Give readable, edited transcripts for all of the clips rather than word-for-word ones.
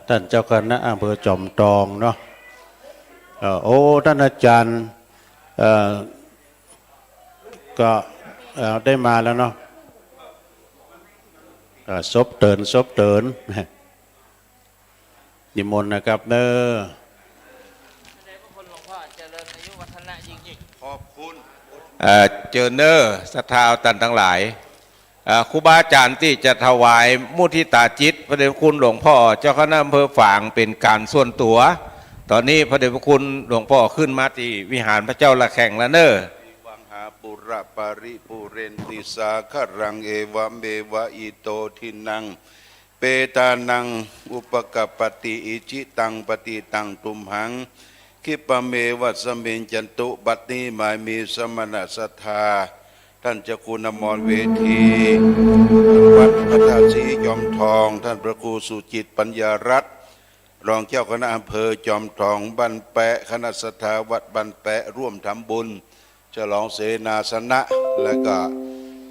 ท่านเจ้าคณะอำเภอจอมทองเนาะโอ้ท่านอาจารย์ก็ได้มาแล้วเนาะซบเตินนิมนต์นะครับเน้อขอบคุณเจอเนอร์ศรัทธาตันทั้งหลายครูบาอาจารย์ที่จะถวายมุทิตาจิตพระเดชพระคุณหลวงพ่อเจ้าคณะอำเภอฝางเป็นการส่วนตัวตอนนี้พระเดชพระคุณหลวงพ่อขึ้นมาที่วิหารพระเจ้าละแข่งแล้วเนอวังหาปุระปาริปุเรนติสาครังเอวะเมวะอิโตทินังเปตานังอุปกปติอิจิตังปฏิตังตุมหังคิปะเมวัสเมนจันตุบัดนี้หมายมีสมณศรัทธาท่านเจ้าคุณอมรเวทีวัดพระธาตุศรีจอมทองท่านพระครูสุจิตปัญญารัตน์รองเจ้าคณะอำเภอจอมทองบ้านแปะคณะศรัทธาวัดบ้านแปะร่วมทำบุญฉลองเสนาสนะและก็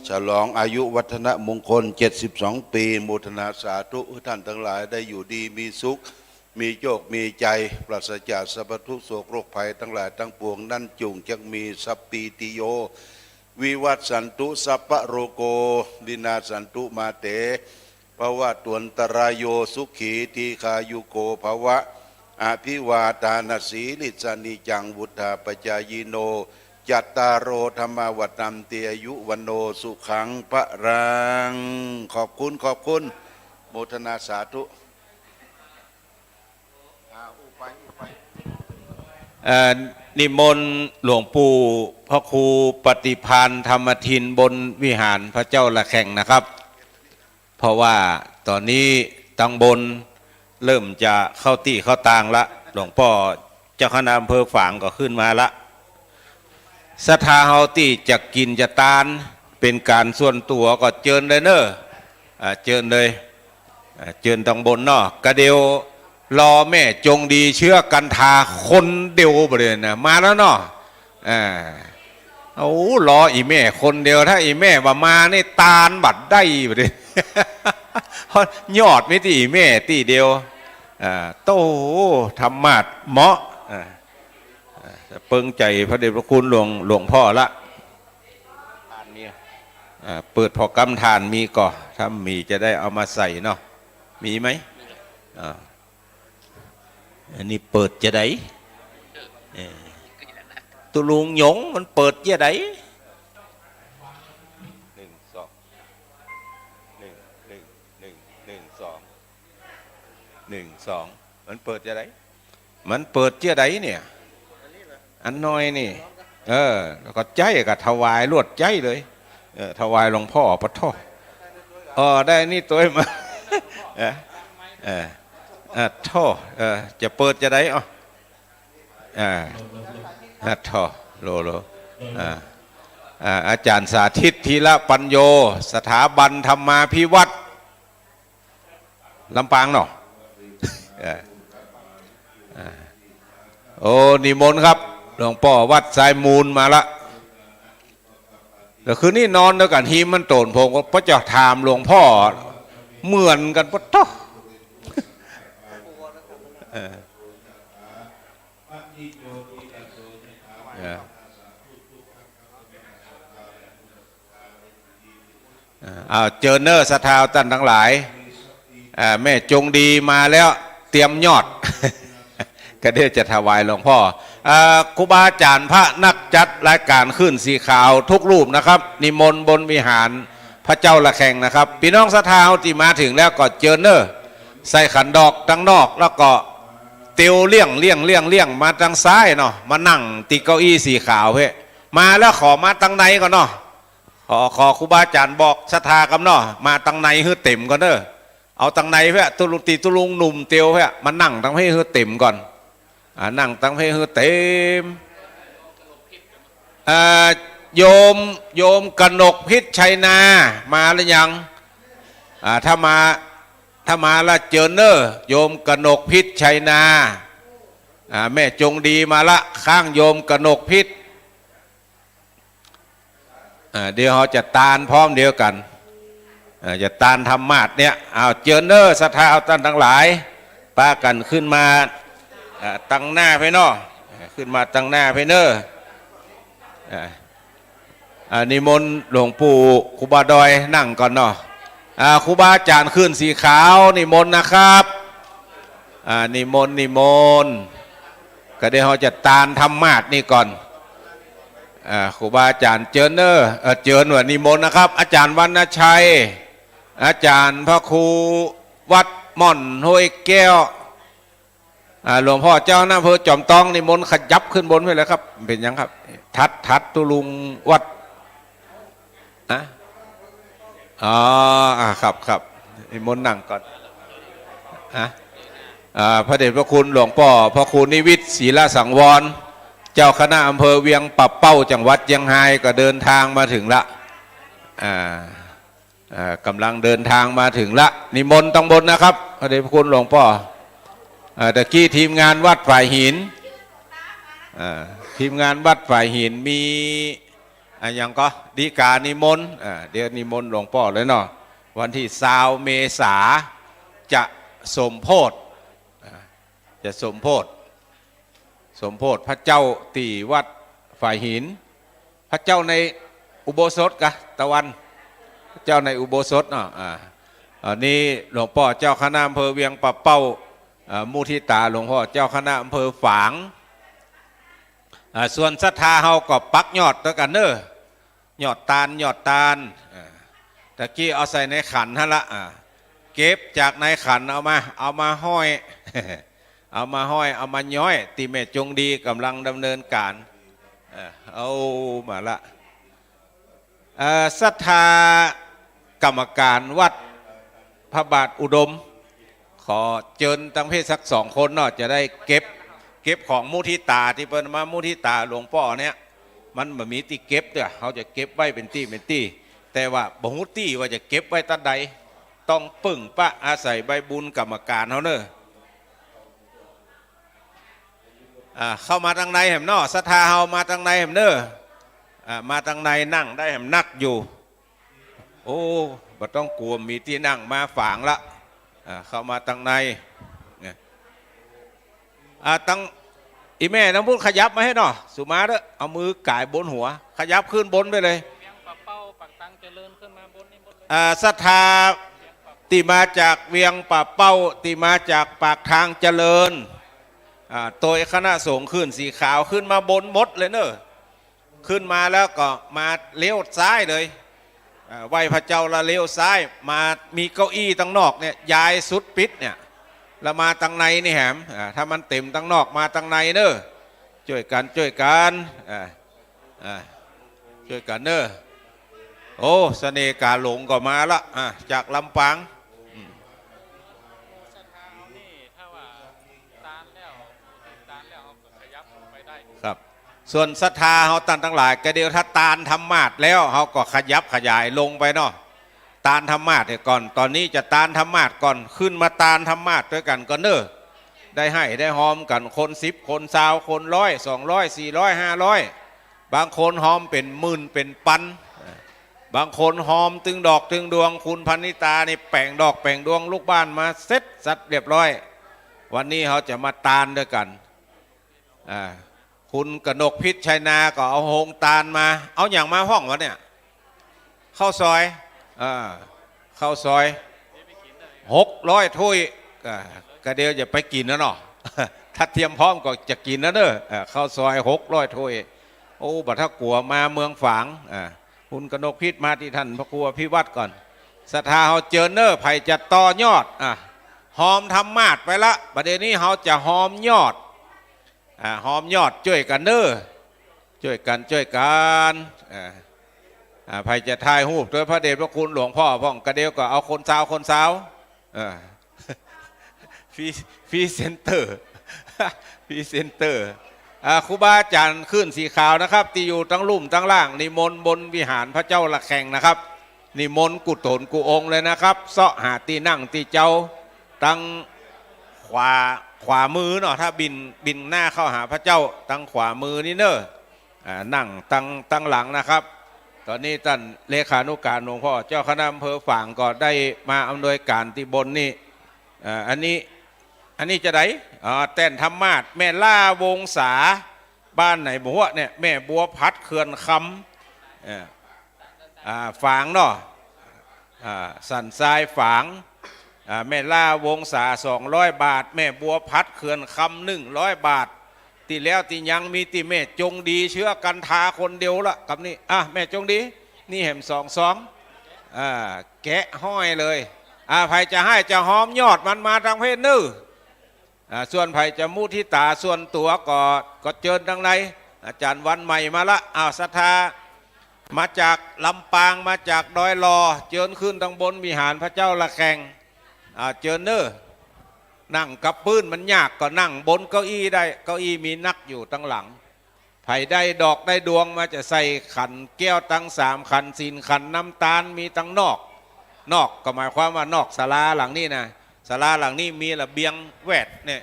ฉลองอายุวัฒนมงคล72 ปีโมทนาสาธุท่านทั้งหลายได้อยู่ดีมีสุขมีโชคมีใจปราศจากสัพพทุกโศกโรคภัยทั้งหลายทั้งปวงนั่นจุงจักมีสัพปีติโยวิวัตสันตุสัพพโรโกวินาสันตุมาเตภวะตวนตรายโยสุขีทีคายุโกภวะอภิวาทานสีลิสานิจังวุธาปจายโนจัตตารโอธรรมวัตัมเตียยุวันโนสุขังพระรังขอบคุณโมทนาสาธุนิมนต์หลวงปู่พระครูปฏิภาณธรรมทินบนวิหารพระเจ้าละแข่งนะครับเพราะว่าตอนนี้ตังบนเริ่มจะเข้าตี้เข้าตางละหลวงพ่อเจ้าคณะอำเภอฝางก็ขึ้นมาละศรัทธาเฮาตี้จะกินจะตานเป็นการส่วนตัวก็เจิญเลยเนอะเจิญเลยเจิญตังบนเนาะกระเดียวรอแม่จงดีเชื่อกันทาคนเดียวไปเลยนะมาแล้วเนาะเอารออีแม่คนเดียวถ้าอีแม่ว่ามานี่ตาลบัดได้ไปเลยยอดไม่ตีแม่ตีเดียวโตธรรมาดเหมาะเปิงใจพระเดชพระคุณหลวงพ่อละทานเนี่ยเปิดพอกำทานมีก่อถ้ามีจะได้เอามาใส่เนาะมีไหมอันนี้เปิดจะได้ตุลุงหยงมันเปิดจะได้1 2 1 2มันเปิดจะได้มันเปิดจะได้เนี่ยอันน้อยนี่แล้วก็ใจกับถวายลวดใจเลยถวายหลวงพ่อปะท่อได้นี่ตัวมาท่อจะเปิดจะได้ท่อโลอาจารย์สาธิตธีระปัญโยสถาบันธรรมาภิวัตรลำปางเนาะโอ้นิมนต์ครับหลวงพ่อวัดสายมูลมาละแต่คืนนี้นอนด้วยกันฮีมันโตนพงก็พระเจ้าถามหลวงพ่อเหมือนกันปะท่อเจอเนอร์สะท้าวตันทั้งหลายแม่จงดีมาแล้วเตรียมยอดก็เดี๋ยวจะถวายหลวงพ่อครูบาอาจารย์พระนักจัดรายการขึ้นสีขาวทุกรูปนะครับนิมนต์บนวิหารพระเจ้าละแข่งนะครับพี่น้องสะท้าวที่มาถึงแล้วก็เจอเนอร์ใส่ขันดอกตั้งนอกแล้วก็เตียวเลี่ยงมาทางซ้ายเนาะมานั่งติเก้าอี้สีขาวเพ่มาแล้วขอมาทางในก่อนเนาะขอครูบาอาจารย์บอกศรัทธากันเนาะมาทางในให้เต็มก่อนเด้อเอาทางในเพ่ตุลุงหนุ่มเตียวเพ่มานั่งทางให้เต็มก่อนนั่งทางให้เต็มโยมกนกพิษชัยนามาหรือยังถ้ามาละเจอเนอร์โยมกนกพิษชัยนาแม่จงดีมาละข้างโยมกนกพิษเดี๋ยวเขาจะตานพร้อมเดียวกันจะตานธรรมาสเนี่ยเอาเจอเนอร์ศรัทธาเอาท่านทั้งหลาย ปากันขึ้นมาตั้งหน้าไปเนาะขึ้นมาตั้งหน้าไปเนอะนิมนต์หลวงปู่ครูบาดอยนั่งก่อนเนาะครูบาอาจารย์ขึ้นสีขาวนิมนต์นะครับนิมนต์ก็เดี๋ยวเราจะตานธรรมาสนี่ก่อนครูบาอาจารย์เจิญเจิญหน่วยนิมนต์นะครับอาจารย์วรรณชัยอาจารย์พระครูวัดม่อนห้วยแก้วหลวงพ่อเจ้าหน้าอำเภอจอมตองนิมนต์ขยับขึ้นบนไปเลยครับเป็นยังครับทัดตุลุงวัดครับนิมนต์นั่งก่อนพระเดชพระคุณหลวงพ่อพระครูนิวิทย์ศรีละสังวรเจ้าคณะอำเภอเวียงปับเป้าจังหวัดเชียงรายก็เดินทางมาถึงละกำลังเดินทางมาถึงละนิมนต์ต้องบนนะครับพระเดชพระคุณหลวงพ่อตะกี้ทีมงานวัดฝ่ายหินทีมงานวัดฝ่ายหินมีอย่างก็ดีกานิมนต์เดี๋ยวนิมนต์หลวงพ่อเลยเนาะวันที่20 เมษาจะสมโพธิสมโพธิพระเจ้าตีวัดฝ่ายหินพระเจ้าในอุโบสถกะตะวันพระเจ้าในอุโบสถเนาะอันนี้หลวงพ่อเจ้าคณะอำเภอเวียงปะเป้ามุทิตาหลวงพ่อเจ้าคณะอำเภอฝางส่วนศรัทธาเฮาก็ปักยอดตัวกันเนอะยอดตาลตะกี้เอาใส่ในขันฮะละเก็บจากในขันเอามาห้อย เอามาย้อยตีแม่จงดีกำลังดำเนินการเอามาละศรัทธากรรมการวัดพระบาทอุดมขอเชิญตั้งเพศสัก2 คนเนาะจะได้เก็บของมุทิตาที่เปิ้นมามุทิตาหลวงพ่อเนี่ยมันแบบมีที่เก็บเด้อเขาจะเก็บไว้เป็นตี้แต่ว่าบ่ฮู้ตี้ว่าจะเก็บไว้ตัดใดต้องปึ่งปะอาศัยใบบุญกรรมการเขาเนอะเข้ามาทางในแหมเนาะศรัทธาเฮามาทางในแหมเนอะมาทางในนั่งได้แหมนักอยู่โอ้บ่ต้องกลัวมีที่นั่งมาฝางละเข้ามาทางในตั้งอีแม่น้ำพุขยับมาให้หน่อยสุมาเด้อเอามือก่ายบนหัวขยับขึ้นบนไปเลยศรัทธาที่มาจากเวียงป่าเป้าที่มาจากปากทางเจริญตัวคณะสงฆ์ขึ้นสีขาวขึ้นมาบนมดเลยเนอะขึ้นมาแล้วก็มาเลี้ยวซ้ายเลยไหวพระเจ้าละเลี้ยวซ้ายมามีเก้าอี้ตั้งนอกเนี่ยย้ายสุดปิดเนี่ยแล้วมาตั้งในนี่แหมถ้ามันเต็มตั้งนอกมาตั้งในเนอะช่วยกันช่วยกันเนอะโอ้เสน่ห์กาหลงก็มาละจากลำปางครับส่วนศรัทธาเขาตันทั้งหลายก็เดียวถ้าตานธรรมาสแล้วเขาก็ขยับขยายลงไปเนาะตานธรรมาสก่อนตอนนี้จะตานธรรมาสก่อนขึ้นมาตานธรรมาสด้วยกันก็เนอะได้ให้ได้หอมกันคน10 คน20 คน100 200 400 500บางคนหอมเป็นหมื่นเป็นพันบางคนหอมตึงดอกตึงดวงคุณพันิตานี่แป่งดอกแป่งดวงลูกบ้านมาเซ็ตสัตว์เรียบร้อยวันนี้เขาจะมาตานด้วยกันคุณกนกพิษชัยนาก็เอาโฮงตาลมาเอาอย่างมาห้องวะเนี่ยข้าวซอย600 ถ้วยก็เดี๋ยวจะไปกินนะเนาะถ้าเตรียมพร้อมก็จะกินนะเด้อข้าวซอย600 ถ้วยโอ้บัดถ้ากลัวมาเมืองฝางคุณกนกพิษมาที่ท่านพระครูพิวัตรก่อนศรัทธาเขาเจอเนอร์ไผ่จะต่อยอดหอมธรรมาสไปละประเดี๋ยวนี้เขาจะหอมยอดช่วยกันเนอช่วยกันไผ่จะทายหูปโดยพระเดชพระคุณหลวงพ่อพ่องกระเดียวก็เอาคนสาวฟรีเซนเตอร์ครูบาอาจารย์ขึ้นสีขาวนะครับที่อยู่ทั้งลุ่มทั้งล่างนิมนต์บนวิหารพระเจ้าละแข่งนะครับนิมนต์กุศลกุองค์เลยนะครับเสาะหาตีนั่งตีเจ้าตั้งขวามือเนาะถ้าบินหน้าเข้าหาพระเจ้าตั้งขวามือนี่เนอะนั่งตั้งหลังนะครับตอนนี้ท่านเลขานุการหลวงพ่อเจ้าคณะอำเภอฝางก็ได้มาอำนวยการที่บนนี่อันนี้ อันนี้จะไดเต้นธรรมาสแม่ล่าวงศาบ้านไหนบัวเนี่ยแม่บัวพัดเขื่อนคำฝางเนาะสันทรายฝางแม่ล่าวงศา200 บาทแม่บัวพัดเขื่อนคำ100 บาทที่แล้วที่ยังมีที่แม่จงดีเชื้อกันทาคนเดียวละกับนี่แม่จงดีนี่แหม2แกะห้อยเลยใครจะให้จะหอมยอดมันมาทางเพศนื้อส่วนไผ่จะมุทิตาส่วนตัวก็เจิญดังไรอาจารย์วันใหม่มาละศรัทธามาจากลำปางมาจากดอยลอเจิญขึ้นทางบนวิหารพระเจ้าละแข่งเจิญเนอนั่งกับปื้นมันยากก็นั่งบนเก้าอี้ได้เก้าอี้มีนักอยู่ตั้งหลังไผ่ได้ดอกได้ดวงมาจะใส่ขันแก้วตั้ง3 ขันศีลขันน้ำตาลมีตั้งนอกก็หมายความว่านอกศาลาหลังนี้นะศาลาหลังนี้มีระเบียงแวดเนี่ย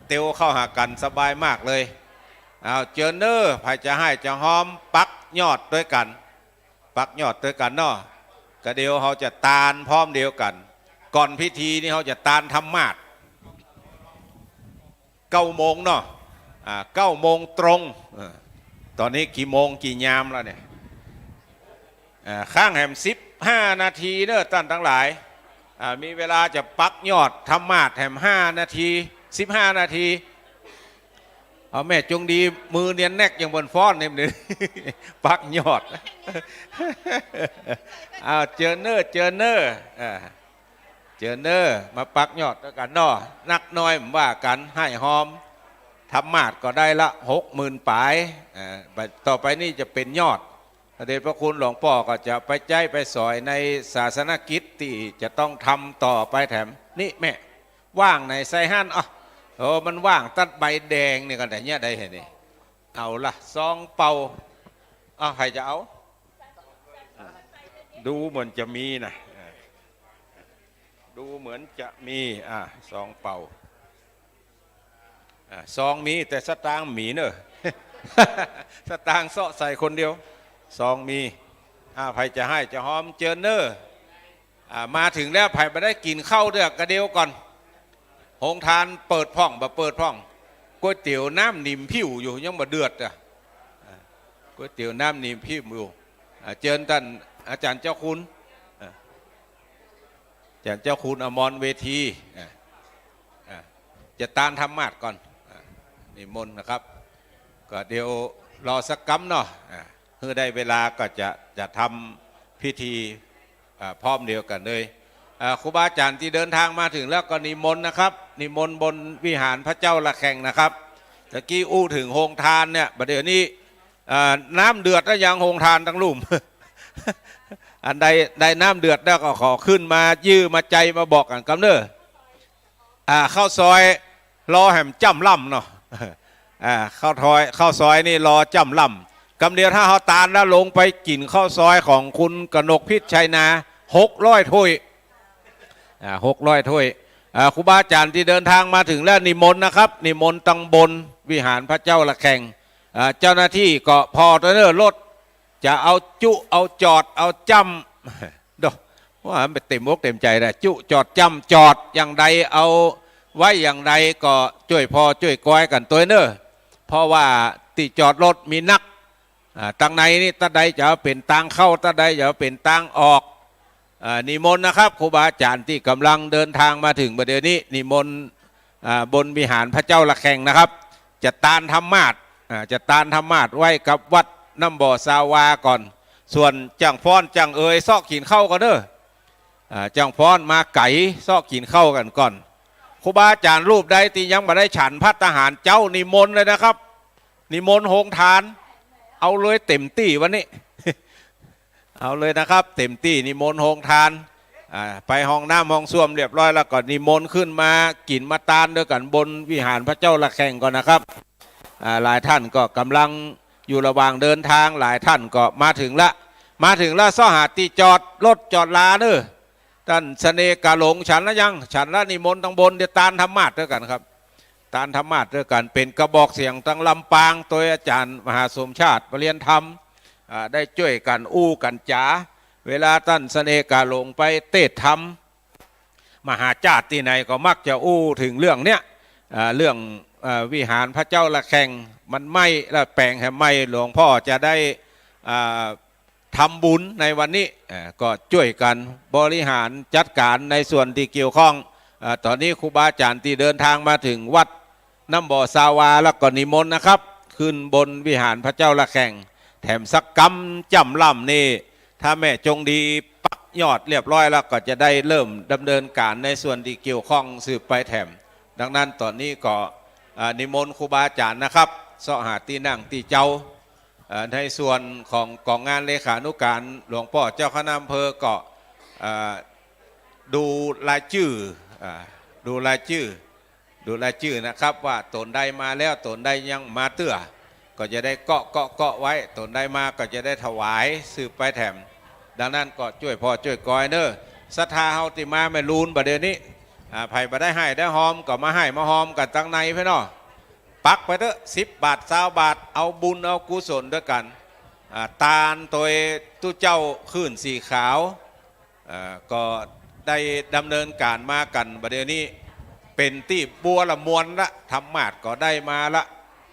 เตียวเข้าหากันสบายมากเลยเจอเนอร์ไผ่จะให้จะหอมปักยอดด้วยกันปักยอดด้วยกันเนาะก็เดียวเขาจะตาลพร้อมเดียวกันก่อนพิธีนี่เขาจะตาลธรรมาส9 โมงเนาะ9 โมงตรงตอนนี้กี่โมงกี่ยามแล้วเนี่ยข้างแหม15 นาทีเนอะท่านทั้งหลายมีเวลาจะปักยอดธรรมาสแหม5 นาที15 นาทีแม่จงดีมือเนียนแนกอย่างบนฟ้อนเนี่ยนึงปักยอดเจอเนอร์มาปักยอดแล้วกันเนาะนักน้อยผมว่ากันให้หอมธรรมาสก็ได้ละ60,000 ปลายต่อไปนี่จะเป็นยอดพระเดชพระคุณหลวงพ่อก็จะไปใจไปสอยในศาสนกิจที่จะต้องทำต่อไปแถมนี่แม่ว่างในไซฮั่นมันว่างตัดใบแดงนี่กันแต่เนี้ยได้เห็นนี่เอาละซองเป่าใครจะเอาดูเหมือนจะมีนะดูเหมือนจะมีซองเป่าซองมีแต่สตางค์หมีเนอะ สตางค์เสาะใส่คนเดียวซองมีไผ่จะให้จะหอมเจอเนอร์มาถึงแล้วไผ่ไปได้กินข้าวเดือกกระเดียวก่อนโรงทานเปิดพ่องเปิดพ่องก๋วยเตี๋ยวน้ำนิ่มผิวอยู่ยังบ่เดือดก๋วยเตี๋ยวน้ำนิ่มผิวอยู่เจิญท่านอาจารย์เจ้าคุณอาจารย์เจ้าคุณอมรเวทีจะตานธรรมาสก่อนนิมนต์นะครับก็เดี๋ยวรอสักกั๊มเนาะเมื่อได้เวลาก็จะทำพิธีพร้อมเดียวกันเลยครูบาอาจารย์ที่เดินทางมาถึงแล้วก็นิมนต์นะครับนิมนต์บนวิหารพระเจ้าละแข่งนะครับตะกี้อู้ถึงโฮงทานเนี่ยประเดี๋ยวนี้น้ำเดือดแล้วยังโฮงทานทั้งลุ่ม อันใดน้ำเดือดแล้วก็ขอขึ้นมายื้อมาใจมาบอกกันกำเนิดเข้าซอยรอแหมจ้ำล่ำเนาะเข้าซอยนี่รอจ้ำล่ำกำเดียวถ้าเขาตาลแล้วลงไปกินข้าวซอยของคุณกนกพิษชัยนา600 ถ้วย600 ถ้วยครูบาอาจารย์ที่เดินทางมาถึงแล้วนิมนต์นะครับนิมนต์ตังบนวิหารพระเจ้าละแข่งเจ้าหน้าที่ก็พอตัวเนื้อรถจะเอาจุเอาจอดเอาจำดูว่ามันเต็มอกเต็มใจเลยจุจอดจำจอดอย่างใดเอาไว้อย่างใดก็ช่วยพอช่วยก้อยกันตัวเนื้อเพราะว่าติจอดรถมีนักตังในนี่ตาใดจะเป็นตังเข้าตาใดจะเป็นตังออกนิมนต์นะครับครูบาอาจารย์ที่กำลังเดินทางมาถึงประเดี๋ยวนี้นิมนต์บนวิหารพระเจ้าละแข่งนะครับจะตานธรรมาสไว้กับวัดน้ำบ่อสาวาก่อนส่วนจังฟ้อนจังเอ๋ยซอกกินเข้ากันเด้อจังฟ้อนมาไก่ซอกกินเข้ากันก่อนครูบาอาจารย์รูปใดที่ยังมาได้ฉันพัฒหารเจ้านิมนต์เลยนะครับนิมนต์โฮงทานเอาเลยเต็มที่วันนี้ เอาเลยนะครับเต็มที่นิมนต์โฮงทานไปห้องน้ำห้องส้วมเรียบร้อยแล้วก็นิมนต์ขึ้นมากินมาตานด้วยกันบนวิหารพระเจ้าละแข่งก่อนนะครับหลายท่านก็กำลังอยู่ระหว่างเดินทางหลายท่านก็มาถึงละซ่อหาที่จอดรถจอดลาเนอะท่านเสน่ห์กาหลงฉันละยังฉันละนิมนต์ตั้งบนเดี๋ยวตานธรรมาสด้วยกันครับตานธรรมาสด้วยกันเป็นกระบอกเสียงตั้งลำปางโดยอาจารย์มหาสมชาติปรริยนธรรมได้ช่วยกันอู้กันจ๋าเวลาท่านเสน่ห์กาหลงไปเทศธรรม มหาจารย์ที่ไหนก็มักจะอู้ถึงเรื่องเนี้ยเรื่องวิหารพระเจ้าละแข่งมันไหม้แล้วแปลงให้ไหม้หลวงพ่อจะได้ทำบุญในวันนี้ก็ช่วยกันบริหารจัดการในส่วนที่เกี่ยวข้องตอนนี้ครูบาอาจารย์ที่เดินทางมาถึงวัดน้ำบ่อสาวาแล้วก็นิมนต์นะครับขึ้นบนวิหารพระเจ้าละแข่งแถมสักกำจำล่ำนี่ถ้าแม่จงดีปักยอดเรียบร้อยแล้วก็จะได้เริ่มดำเนินการในส่วนที่เกี่ยวข้องสืบไปแถมดังนั้นตอนนี้ก็นิมนต์ครูบาอาจารย์นะครับเสาะหาที่นั่งที่เจ้าในส่วนของกองงานเลขานุการหลวงพ่อเจ้าคณะอำเภอก็ดูรายชื่อดูรายชื่อนะครับว่าตนใดมาแล้วตนใดยังมาเตื้อก็จะได้เกาะไว้ตนใดมาก็จะได้ถวายสืบไปแถมดังนั้นก็ช่วยพ่อช่วยกอยเนอะศรัทธาเฮาติมาไม่ลูนประเดี๋ยวนี้ไผ่มาได้ให้ได้หอมก็มาให้มาหอมกันตั้งในพี่น้องปักไปเถอะ10 บาท20 บาทเอาบุญเอากุศลด้วยกันตาลตัวตู้เจ้าขึ้นสีขาวก็ได้ดำเนินการมากันประเดี๋ยวนี้เป็นที่บัวละมวลละทำมาดก็ได้มาละ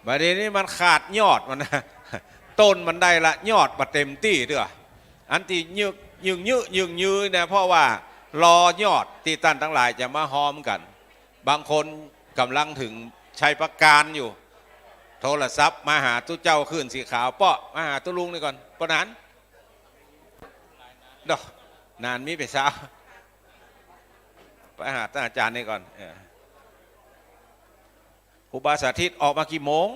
ประเดี๋ยวนี้มันขาดยอดมันนะต้นมันได้ละยอดมาเต็มที่เด้ออันที่ยึงยื้อเนี่ยเพราะว่ารอยอดที่ท่านทั้งหลายจะมาหอมกันบางคนกำลังถึงชัยประการอยู่โทรศัพท์มาหาตู้เจ้าขึ้นสีขาวเปาะมาหาตู้ลุงนี่ก่อนปะนั้นดอกนานมีไปเช้าไปหาท่านอาจารย์นี่ก่อนครูบาสาธิตออกมากี่โมง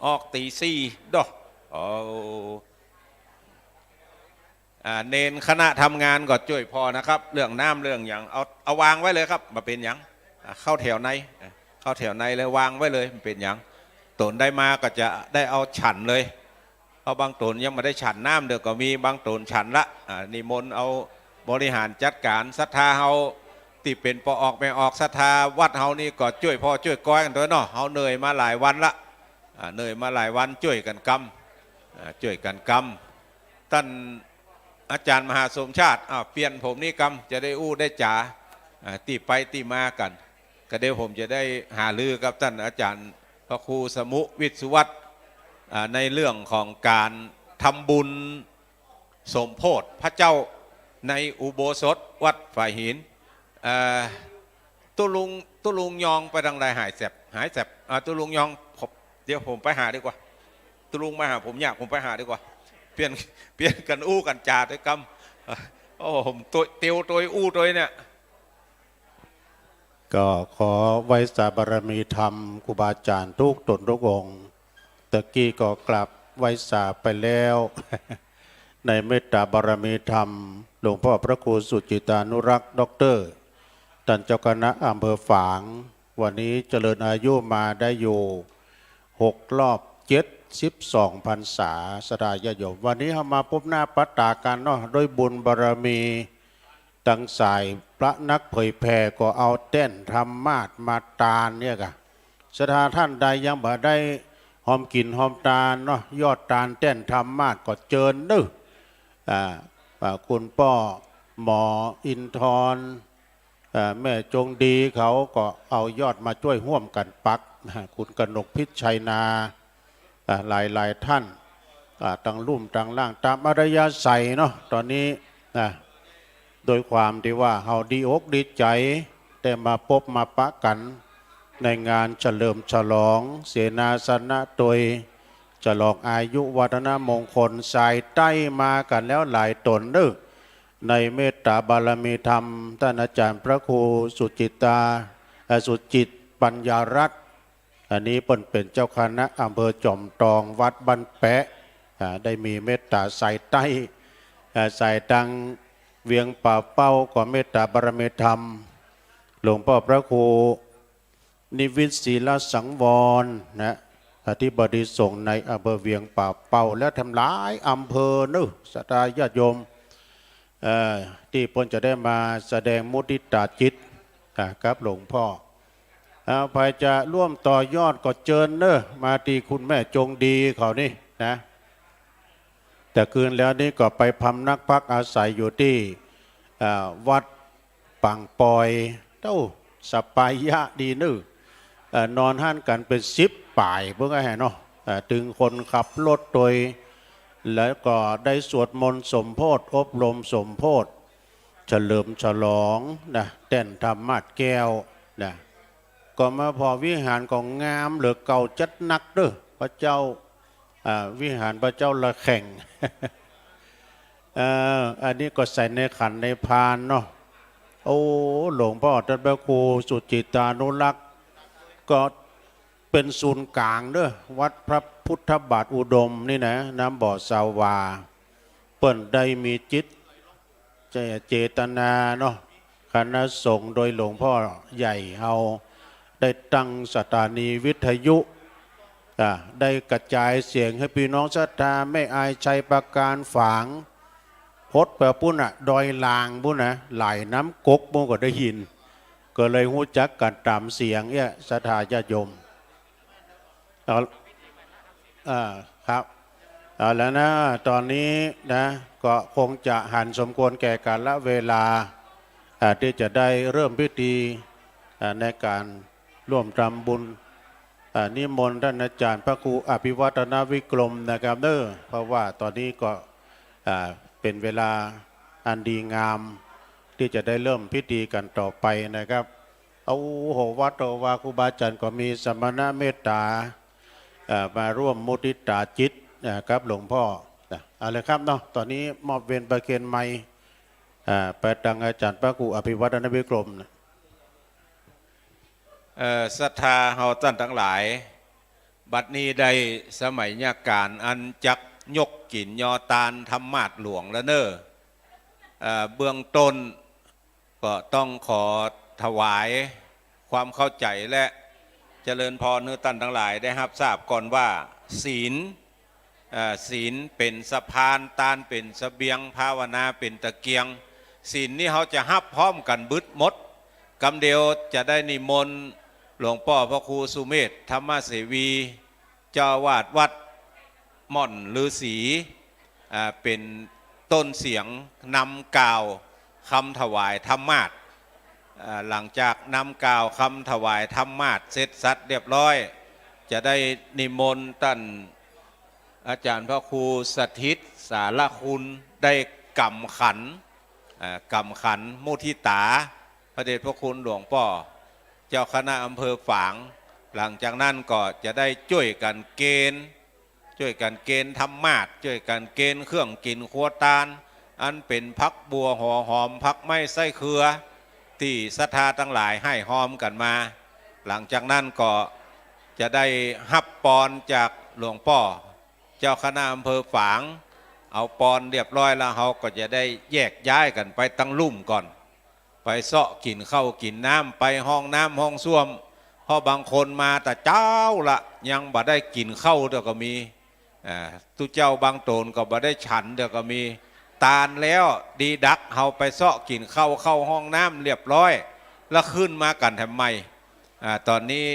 ออกตี 4ดอกเนนคณะทำงานก็ช่วยพอนะครับเรื่องน้ำเรื่องอย่างเอาวางไว้เลยครับมาเป็นอย่างเข้าแถวในเลยวางไว้เลยมันเป็นอย่างตนได้มาก็จะได้เอาฉันเลยเอาบางตนยังไม่ได้ฉันน้ำเดี๋ยวก็มีบางตนฉันละนิมนต์เอาบริหารจัดการศรัทธาเฮาที่เป็นปอออกไม่ออกศรัทธาวัดเฮานี่ก็ช่วยพ่อช่วยก้อยกันด้วยเนาะเฮาเหนื่อยมาหลายวันละเหนื่อยมาหลายวันช่วยกันกำท่านอาจารย์มหาสมชาติเปลี่ยนผมนี่กำจะได้อู้ได้จ๋าตีไปตีมากันก็เดี๋ยวผมจะได้หาลือกับท่านอาจารย์พระครูสมุวิศวัตรในเรื่องของการทำบุญสมโพธิพระเจ้าในอุโบสถวัดฝ่ายหินตุลุงยองไปทางใดหายแสบตุลุงยองเดี๋ยวผมไปหาดีกว่าตุลุงมาหาผมอยากผมไปหาดีกว่าเปลี่ยนกันอู้กันจ่าด้วยกำโอ้ผมตัวเตียวตัวอู้ตัวเนี่ยก็ขอไว้สาบารมีธรรมครูบาอาจารย์ทุกตนทุกองค์ตะกี้ก็กลับไว้สาไปแล้ว ในเมตตาบารมีธรรมหลวงพ่อพระครูสุจิตานุรักษ์ด็อกเตอร์ท่านเจ้าคณะอำเภอฝางวันนี้เจริญอายุมาได้อยู่6 รอบ72 พรรษาสดายโยมวันนี้เรามาพบหน้าปัตตากันเนาะด้วยบุญบารมีตั้งสายพระนักเผยแผ่ก็เอาเต้นธรรมาสมาตาลเนี่ยกะสถานท่านใดยังบ่ได้หอมกินหอมตาลเนาะยอดตาลเต้นธรรมาสก็เจิญนึคุณป้อหมออินทรแม่จงดีเขาก็เอายอดมาช่วยห่วมกันปักคุณกนกพิชัยนาหลายท่านตั้งรุ่มตั้งล่างตามอารยาใส่เนาะตอนนี้โดยความที่ว่าเฮาดีอกดีใจได้มาพบมาปะกันในงานเฉลิมฉลองเสนาสนะโดยฉลองอายุวัฒนมงคลสายใต้มากันแล้วหลายตนนึกในเมตตาบารมีธรรมท่านอาจารย์พระครูสุจิตปัญญารัตน์อันนี้เป็นเจ้าคณะอำเภอจอมทองวัดบ้านแปะได้มีเมตตาสายใต้สายดังเวียงป่าเป้าก็เมตตาบารมีธรรมหลวงพ่อพระครูนิวิตศีลสังวรนะอธิบดีส่งในอำเภอเวียงป่าเป้าและทำหลายอำเภอนึศรัทธาญาติโยมที่พนจะได้มาแสดงมุทิตาจิตกับหลวงพ่อภายจะร่วมต่อยอดก็เจิญเนอะมาตีคุณแม่จงดีเขานี่นะแต่คืนแล้วนี่ก็ไปพำนักพักอาศัยอยู่ที่วัด ปังปอยเต้าสปายยะดีนึนอนห้านกันเป็น10ป่ายเพื่อไงเนาะถึงคนขับรถโดยแล้วก็ได้สวดมนต์สมโพธิอบรมสมโพธิเฉลิมฉลองนะเต้นธรรมาสแก้วนะก็มาพอวิหารของงามเหลือเก่าจัดนักเด้อพระเจ้าวิหารพระเจ้าละแข่ง อันนี้ก็ใส่ในขันในพานเนาะโอ้หลวงพ่อท่านพระครูสุจิตานุรักษ์ก็เป็นศูนย์กลางเด้อวัดพระพุทธบาทอุดมนี่นะน้ำบ่อสาวาเปิ้นได้มีจิตเจตนาเนาะคณะสงฆ์โดยหลวงพ่อใหญ่เฮาได้ตั้งสถานีวิทยุได้กระจายเสียงให้พี่น้องศรัทธาไม่อายชัยประการฝางพดแบบปุ้นดอยลางปุ้นไหลน้ำกกปุ้นก็ได้ยินก็เลยหู้จักกันตามเสียงเนี่ยศรัทธาญาติโยมครับแล้วนะตอนนี้นะก็คงจะหันสมควรแก่กาลเวลาที่จะได้เริ่มพิธีในการร่วมทำบุญนิมนต์ท่านอาจารย์พระครูอภิวัฒนวิกรมนะครับเพราะว่าตอนนี้ก็เป็นเวลาอันดีงามที่จะได้เริ่มพิธีกันต่อไปนะครับเอาโหวัดโตวาครูบาอาจารย์ก็มีสมณะเมตตามาร่วมมุทิตาจิตครับหลวงพ่อเอาเลยครับเนาะตอนนี้มอบเวรประเคนไม้ไปตังอาจารย์พระครูอภิวัฒนวิกรมศรัทธาเฮาท่านทั้งหลายบัดนี้ได้สมัยญาการอันจักยกกินยอตานธรรมาสหลวงแล้วเนเบื้องต้นก็ต้องขอถวายความเข้าใจและเจริญพรให้ท่านทั้งหลายได้รับทราบก่อนว่าศีลเป็นสะพานตานเป็นเสบียงภาวนาเป็นตะเกียงศีลนี่เขาจะฮับพร้อมกันบึดมดกำเดียวจะได้นิมนต์หลวงพ่อพระครูสุเมธธรรมเสวีเจ้าวาดวัดม่อนฤาษีเป็นต้นเสียงนำกล่าวคำถวายธรรมาสหลังจากนำกล่าวคำถวายธรรมาสเสร็จสัดเรียบร้อยจะได้นิมนต์ท่านอาจารย์พระครูสถิตสารคุณได้กำขันมุทิตาพระเดชพระคุณหลวงพ่อเจ้าคณะอำเภอฝางหลังจากนั้นก็จะได้ช่วยกันเกณฑ์ธรรมาสช่วยกันเกณฑ์เครื่องกินครัวตาลอันเป็นพักบัวห่อหอมพักไม้ไส้เครือที่ศรัทธาทั้งหลายให้หอมกันมาหลังจากนั้นก็จะได้ฮับปอนจากหลวงพ่อเจ้าคณะอำเภอฝางเอาปอนเรียบร้อยแล้วเขาก็จะได้แยกย้ายกันไปตั้งลุ่มก่อนไปเสาะกินข้าวกินน้ำไปห้องน้ำห้องส้วมเพราะบางคนมาแต่เจ้าละยังบ่ได้กินข้าวเดี๋ยวก็มีตุเจ้าบางโตนก็บ่ได้ฉันเดี๋ยวก็มีตาลแล้วดีดักเขาไปเสาะกินข้าวเข้าห้องน้ำเรียบร้อยแล้วขึ้นมากันทำไมตอนนี้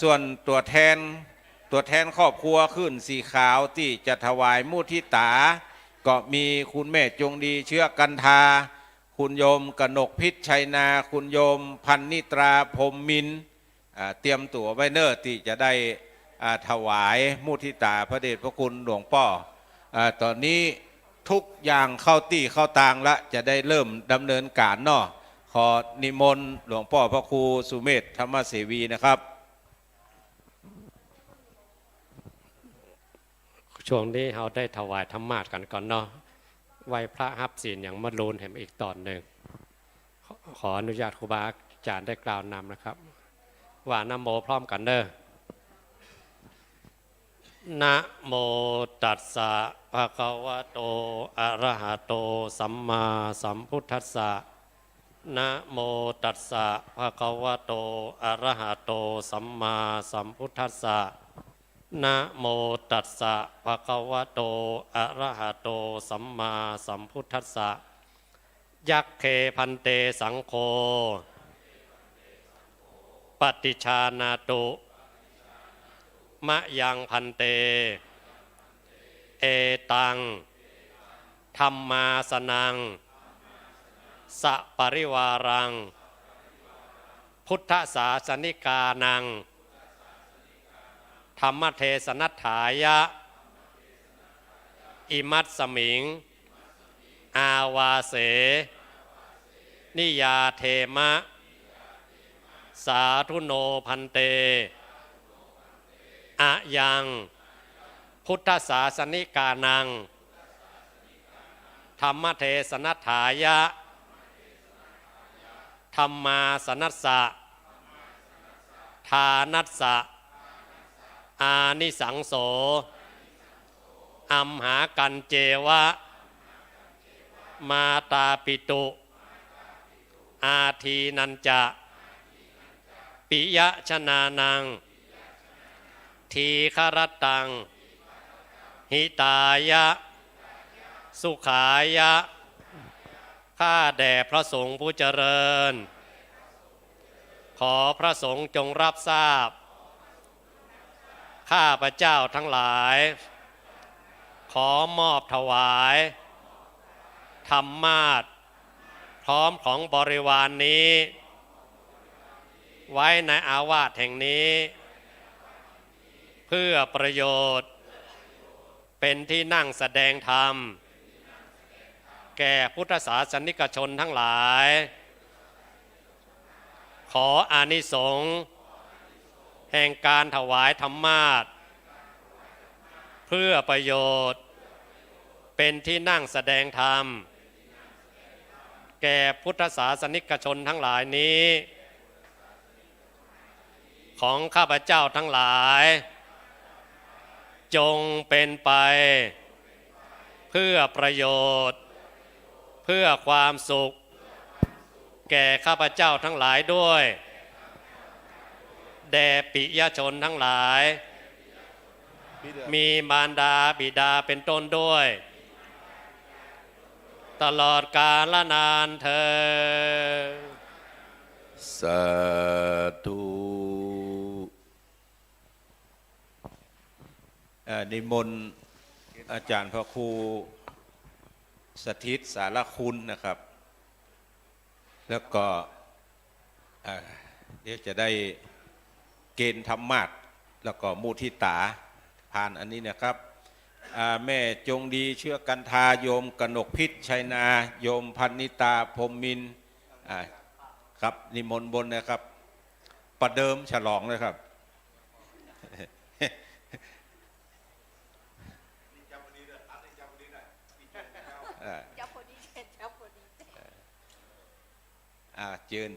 ส่วนตัวแทนครอบครัวขึ้นสีขาวที่จะถวายมุทิตาก็มีคุณแม่จงดีเชื้อกันทาคุณโยมกนกพิษชัยนาคุณโยมพันนิตราพรมมินเตรียมตัวไว้เนอร์ที่จะได้ถวายมุทิตาพระเดชพระคุณหลวงพ่อตอนนี้ทุกอย่างเข้าตี้เข้าตางละจะได้เริ่มดำเนินการเนาะขอนิมนต์หลวงพ่อพระครูสุเมธธรรมเสวีนะครับช่วงนี้เราได้ถวายธรรมาสกันก่อนเนาะไหว้พระฮับศีลอย่างมะรูนเห็นอีกตอนหนึ่งขออนุญาตครูบาอาจารย์ได้กล่าวนำนะครับว่านะโมพร้อมกันเด้อนะโมตัสสะภะคะวะโตอะระหะโตสัมมาสัมพุทธัสสะนะโมตัสสะภะคะวะโตอะระหะโตสัมมาสัมพุทธัสสะนะโมตัสสะภะคะวะโตอะระหะโตสัมมาสัมพุทธัสสะยัคเคพันเตสังโฆปฏิชานาตุมะยังพันเตเอตังธัมมาสนัง สปริวารังพุทธศาสนิกานังธรรมเทศนัฏฐายะอิมัตสมิงอาวาเสนิยาเทมะสาธุโนพันเตอะยังพุทธศาสนิกานังธรรมเทศนัฏฐายะธรรมาสนัสสะทานัสสะอานิสังโสอัมหากันเจวะมาตาปิตุอาทีนันจะปิยะชนานังทีฆรตังหิตายะสุขายะข้าแด่พระสงฆ์ผู้เจริญขอพระสงฆ์จงรับทราบข้าพระเจ้าทั้งหลายขอมอบถวายธรรมาสน์พร้อมของบริวารนนี้ไว้ในอาวาสแห่งนี้เพื่อประโยชน์เป็นที่นั่งแสดงธรรมแก่พุทธศาสนิกชนทั้งหลายขออานิสงส์แห่งการถวายธรรมาสน์เพื่อประโยชน์เป็นที่นั่งแสดงธรรมแก่พุทธศาสนิกชนทั้งหลายนี้ของข้าพเจ้าทั้งหลายจงเป็นไปเพื่อประโยชน์เพื่อความสุขแก่ข้าพเจ้าทั้งหลายด้วยแด่ปิยชนทั้งหลายมีมารดาบิดาเป็นต้นด้วยตลอดกาลนานเธอญ สาธุ นิมนต์อาจารย์พระครูสถิตสารคุณนะครับแล้วก็เดี๋ยวจะได้เกณฑ์ธรรมาสน์แล้วก็มุทิตาผ่านอันนี้นะครับแม่จงดีเชื่อกันทาโยมกนกพิษชัยนาโยมพันนิตาพรหมมินทร์ครับนิมนต์บนนะครับประเดิมฉลองเลยครับเจิญ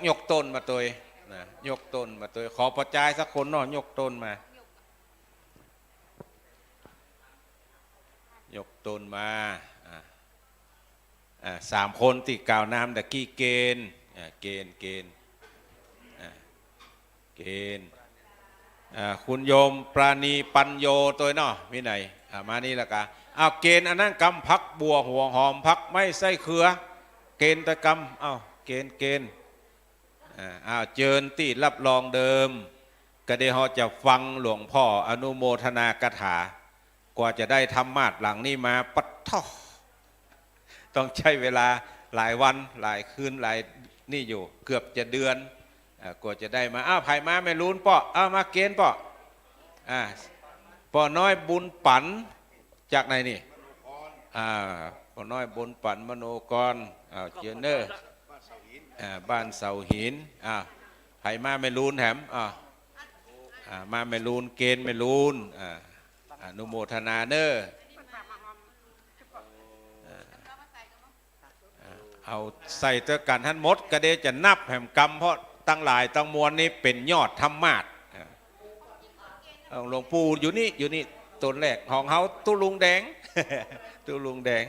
ยกต้นมาตัวยกต้นมาตัวขอประจายสักคนเนาะยกต้นมายกต้นมา3 คนที่กล่าวนามตะกี้เกณฑ์คุณโยมปราณีปัญโยตัวเนาะวินัยมานี่ละกันเกณฑ์อันนั้นกำพักบัวหัวหอมพักไม่ใส่เขือเกณฑ์ตะกำเกณฑ์เจิญที่รับรองเดิมก็ได้เราจะฟังหลวงพ่ออนุโมทนากถากว่าจะได้ธรรมาสน์หลังนี้มาปัดท่อต้องใช้เวลาหลายวันหลายคืนหลายนี่อยู่เกือบจะเดือนกว่าจะได้มาไผ่มาไม่รู้นป่อมาเกณฑ์ป่อน้อยบุญปันจากไหนนี่ป่อน้อยบุญปันมโนกรเจเนอร์บ้านเสาหินไผ่มาไม่รู้นแถมมาไม่รู้นเกณฑ์ไม่รู้นอนุโมทนาเนอร์เอาใส่เตอกันท่านมดกระเดจะนับแห่มกรรมเพราะตั้งหลายตั้งมวลนี้เป็นยอดธรรมาสน์หลวงปู่อยู่นี่ต้นแรกของเขาตุลุงแดง ตุลุงแดง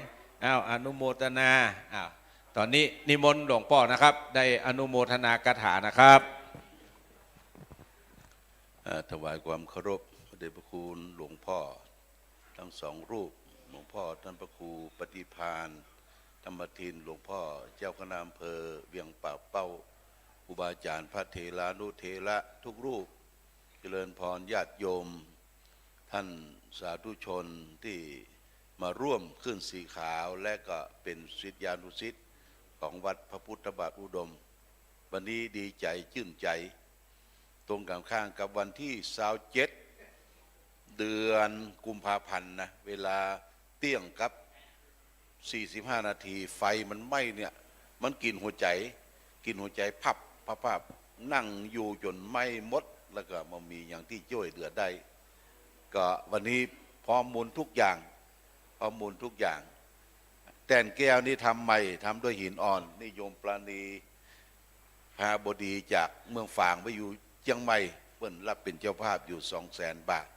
อนุโมทนาตอนนี้นิมนต์หลวงพ่อนะครับได้อนุโมทนากถานะครับถวายความเคารพพระเดชพระคุณหลวงพ่อทั้ง2 รูปหลวงพ่อท่านพระครูปฏิภาณธรรมทินหลวงพ่อเจ้าคณะอำเภอเวียงป่าเป้าครูบาอาจารย์พระเถรานุเถระทุกรูปเจริญพรญาติโยมท่านสาธุชนที่ มาร่วมขึ้นสีขาวและก็เป็นศิษยานุศิษย์ของวัดพระพุทธบาทอุดมวันนี้ดีใจชื่นใจตรงกันข้างกับวันที่27เดือนกุมภาพันธ์นะเวลาเที่ยงกับ45 นาทีไฟมันไหม้เนี่ยมันกินหัวใจพับนั่งอยู่จนไหม้หมดแล้วก็มามีอย่างที่ช่วยเหลือได้ก็วันนี้พร้อมมูลทุกอย่างแต่นแก้วนี่ทำใหม่ทำด้วยหินอ่อนนิยมปราณีพาบดีจากเมืองฝางไปอยู่เชียงใหม่เพิ่นรับเป็นเจ้าภาพอยู่200,000 บาท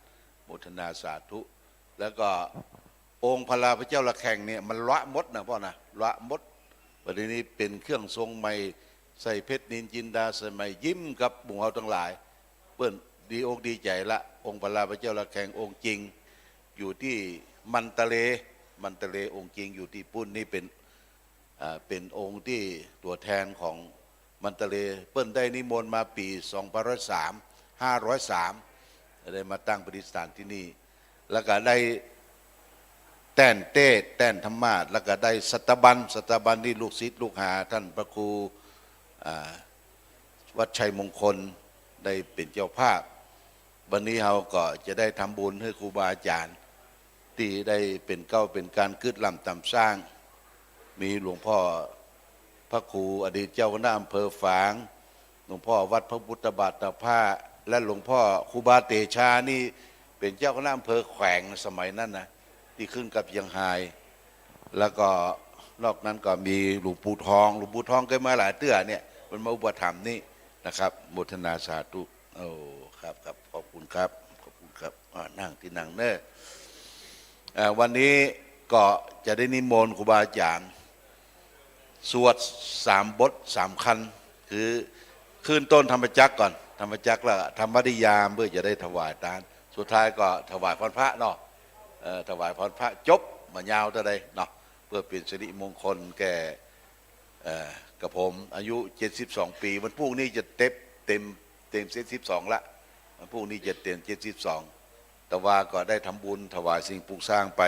โมทนาสาธุแล้วก็องค์พระราพระเจ้าระแข่งเนี่ยมันละมดนะพ่อนะละมดวันนี้เป็นเครื่องทรงใหม่ใส่เพชรนินจินดาสมัยยิ้มกับหมู่เฮาทั้งหลายเปิ้นดีอกดีใจละองค์พระราพระเจ้าระแข่งองค์จริงอยู่ที่มันตะเลองค์จริงอยู่ที่ปุ้นนี่เป็นองค์ที่ตัวแทนของมันตะเลเปิ้นได้นิมนต์มาปี503ได้มาตั้งประดิษฐานที่นี่แล้วก็ได้แต้นธรรมาสแล้วก็ได้สัตบันที่ลูกศิษย์ลูกหาท่านพระครูวัดชัยมงคลได้เป็นเจ้าภาพวันนี้เราก็จะได้ทำบุญให้ครูบาอาจารย์ที่ได้เป็นการกึศลำตำสร้างมีหลวงพ่อพระครูอดีตเจ้าคณะอำเภอฝางหลวงพ่อวัดพระพุทธบาทตาผ้าและหลวงพ่อครูบาเตชานี่เป็นเจ้าคณะอำเภอแขวงสมัยนั้นนะที่ขึ้นกับยังไฮแล้วก็นอกนั้นก็มีหลวงปู่ทองเคยมาหลายเตื้อเนี่ยมันมาอุปถัมภ์นี่นะครับโมทนาสาธุโอ้ครับขอบคุณครับนั่งที่นั่งเนอะวันนี้ก็จะได้นิมนต์ครูบาอาจารย์สวด3 บท 3 คันคือขึ้นต้นธรรมจักรก่อนธรรมจักรแล้วธรรมนิยามเพื่อจะได้ถวายทานสุดท้ายก็ถวายพรพระเนาะถวายพรพระจบมายาวเท่าใดเนาะเพื่อเป็นสิริมงคลแก่กับผมอายุ72 ปีวันพรุ่งนี้จะเต็ม72ละวันพรุ่งนี้จะเต็ม72แต่ว่าก็ได้ทำบุญถวายสิ่งปลูกสร้างไป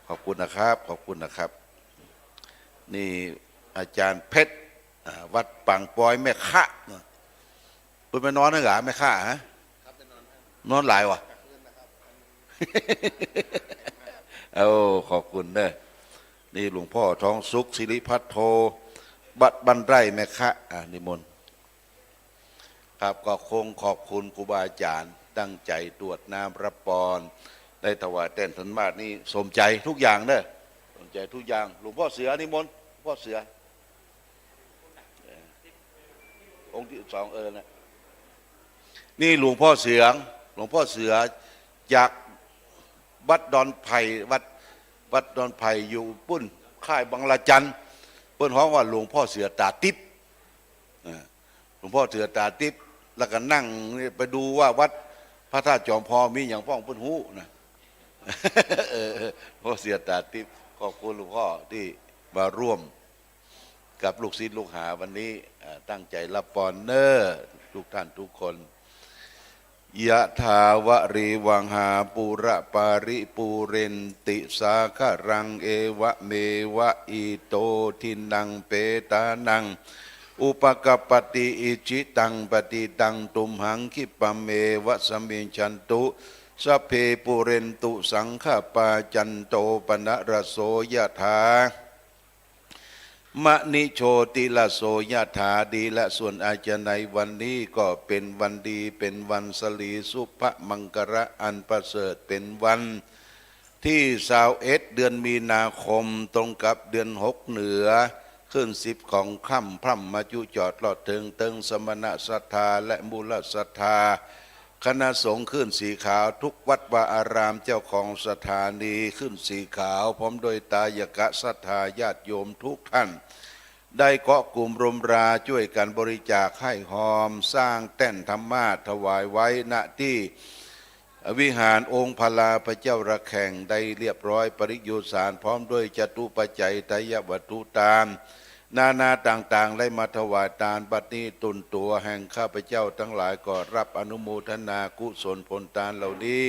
ขอบคุณนะครับนี่อาจารย์เพชรวัดปังปอยแม่ขะคุณไปนอนนะหรอแม่ขะฮะนอนหลายวะเอาขอบคุณเนอะนี่หลวงพ่อทองสุขศิริพัฒโธบัดบันไร่แม่ขะนิมนต์ครับก็คงขอบคุณครูบาอาจารย์ตั้งใจตรวจน้ำรับปอนได้ถวายแต้นธนมาศนี่สมใจทุกอย่างเนอะสมใจทุกอย่างหลวงพ่อเสือนิมนต์พ่อเสือองค์ที่2นะนี่หลวงพ่อเสือจากวัดดอนไผ่วัดดอนไผ่อยู่ปุ้นค่ายบังละจันเปิ้นฮ้องว่าหลวงพ่อเสือตาติ๊บหลวงพ่อเสือตาติ๊บแล้วก็นั่งไปดูว่าวัดพระธาตุจอมพอมีอย่างพ่องเปิ้นฮู้นะพ่อเสือตาติ๊บขอบคุณหลวงพ่อที่มาร่วมกับลูกศิษย์ลูกหาวันนี้ตั้งใจรับปอนเนอร์ทุกท่านทุกคนยะถาวะริวังหาปุระปาริปูเรนติสาคารังเอวะเมวะอิโตทินังเปตานังอุปกปปติอิจิตังปฏิตังตุมหังคิปะเมวะสมิงชันตุสัพเพปุเรนตุสังฆปาจันโตปนะระโสยะถามะนิโชติละโสยะถาดีและส่วนอาจารย์ในวันนี้ก็เป็นวันดีเป็นวันสลีสุภมังกระอันประเสริฐเป็นวันที่21เดือนมีนาคมตรงกับเดือน6เหนือขึ้น10ของค่ำพร่ำมาจุจอดลอดเติงสมณศรัทธาและมูลศรัทธาคณะสงฆ์ขึ้นสีขาวทุกวัดวาอารามเจ้าของสถานีขึ้นสีขาวพร้อมโดยตายกะศรัทธาญาติโยมทุกท่านได้เกาะกลุ่มรมราช่วยกันบริจาคให้หอมสร้างแท่นธรรมาสถวายไว้ณที่วิหารองค์พลาพระเจ้าระแข่งได้เรียบร้อยปริยุสารพร้อมด้วยจตุปัจจัยไตรยวัตถุตามนาต่างๆได้มาถวายทานบัดนี้ตุนตัวแห่งข้าพเจ้าทั้งหลายก็รับอนุโมทนากุศลผลทานเหล่านี้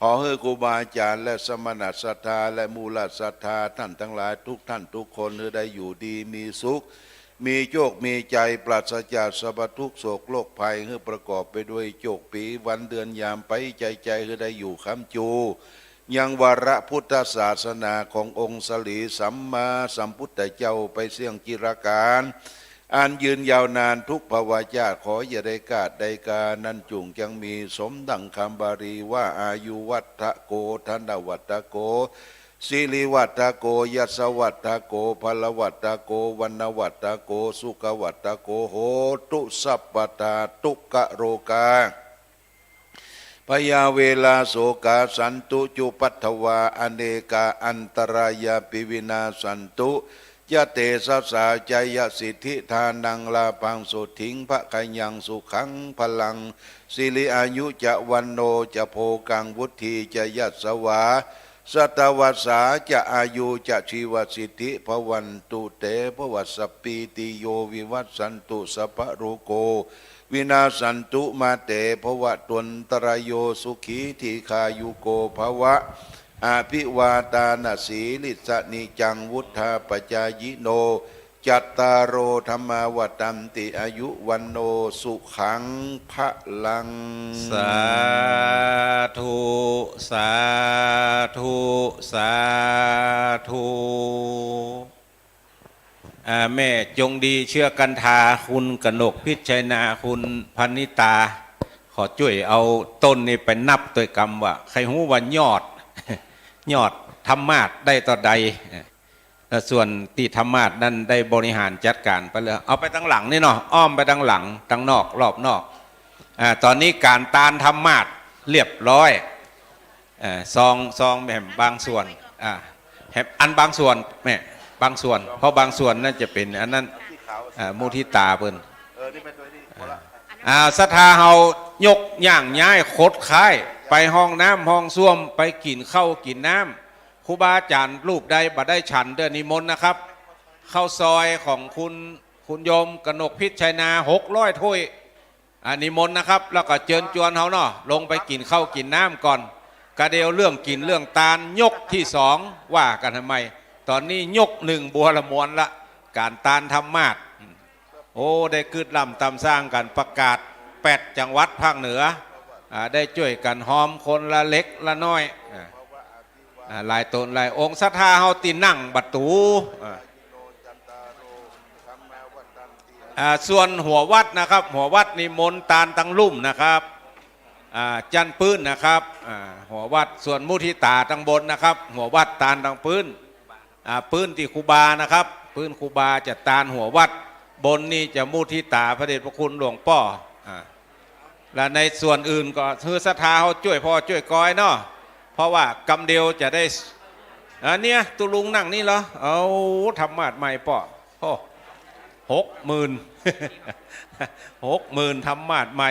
ขอให้ครูบาอาจารย์และสมณศรัทธาและมูลศรัทธาท่านทั้งหลายทุกท่านทุกคนให้ได้อยู่ดีมีสุขมีโชคมีใจปราศจากสรรพทุกข์โศกโรคภัยให้ประกอบไปด้วยโชคปีวันเดือนยามไปใจให้ได้อยู่ค้ำจูยังวาระพุทธศาสนาขององค์สลีสัมมาสัมพุทธเจ้าไปเสี่ยงจิรการอันยืนยาวนานทุกภวชาติขออย่าได้กาดได้กานั้นจุงจังมีสมดังคำบาลีว่าอายุวัฏโกธนวัฏโกสิริวัฏโกยัสวัฏโกพลวัฏโกวันวัฏโกสุขวัฏโกโหตุสัพพตาทุกขโรกาพยาเวลาโสกาสันตุจุปัตถวาอเนกาอันตรายาปิวินาสันตุยะเตสสาจยสิทธิทานังลาพังสุทิงพระกัญญังสุขังพลังสิริอายุจะวันโนจะโพกังวุธีจะยัสสวาสัตวัสสาจะอายุจะชีวสิทธิภวันตุเตภวัสสปีติโยวิวัตสันตุสัพพะโรโกวินาสันตุมาเตภวะตนตรายโยสุขีทีคายุโกภวะอาภิวาตานาสีลิสนิจังวุธาปจายโนจัตตารโอธรรมาวัตันติอายุวันโนสุขังพะลัง สาธุสาธุสาธุแม่จงดีเชื่อกันทาคุณกนกพิชัยนาคุณพันิตาขอช่วยเอาต้นนี้ไปนับตัวกรรมว่าใครหูว่ายอดยอดธรรมาสได้ต่อใดส่วนที่ธรรมาสนั้นได้บริหารจัดการไปเลยเอาไปตั้งหลังนี่เนาะอ้อมไปตั้งหลังตั้งนอกรอบนอกตอนนี้การตานธรรมาสเรียบร้อยซองแหม่มบางส่วนอันบางส่วนแม่บางส่วนเพราะบางส่วนนั่นจะเป็นอันนั้นมุทิตาเพิ่นศรัทธาเฮายกย่างย้ายคดค้ายไปห้องน้ำห้องส้วมไปกินข้าวกินน้ำครูบาอาจารย์รูปใดบ่ได้ฉันเดือนนิมนต์นะครับข้าวซอยของคุณโยมกนกพิชัยนา600 ถ้วยนิมนต์นะครับแล้วก็เชิญชวนเขาเนาะลงไปกินข้าวกินน้ำก่อนกระเดียวเรื่องกินเรื่องตาลยกที่2ว่ากันทำไมตอนนี้ยก1บัวละมวนละการตานธรรมาสโอ้ได้กึดลำตำสร้างกันประกาศ8 จังหวัดภาคเหนือได้ช่วยกันหอมคนละเล็กละน้อยหลายตนหลายองค์ศรัทธาเฮาตีนั่งบัตูส่วนหัววัดนะครับหัววัดนิมนต์ตาลตังลุ่มนะครับจันปื้นนะครับหัววัดส่วนมุทิตาตังบนนะครับหัววัดตาลตังปื้นปื้นที่คูบานะครับปื้นคูบาจะตาลหัววัดบนนี่จะมุทิตาพระเดชพระคุณหลวงพ่อและในส่วนอื่นก็คือศรัทธาเขาช่วยพ่อช่วยก้อยเนาะเพราะว่ากำเดียวจะได้เนี่ยตุลุงนั่งนี่เหรอเอาธรรมาสใหม่ป่อโอ้60,000 ธรรมาสใหม่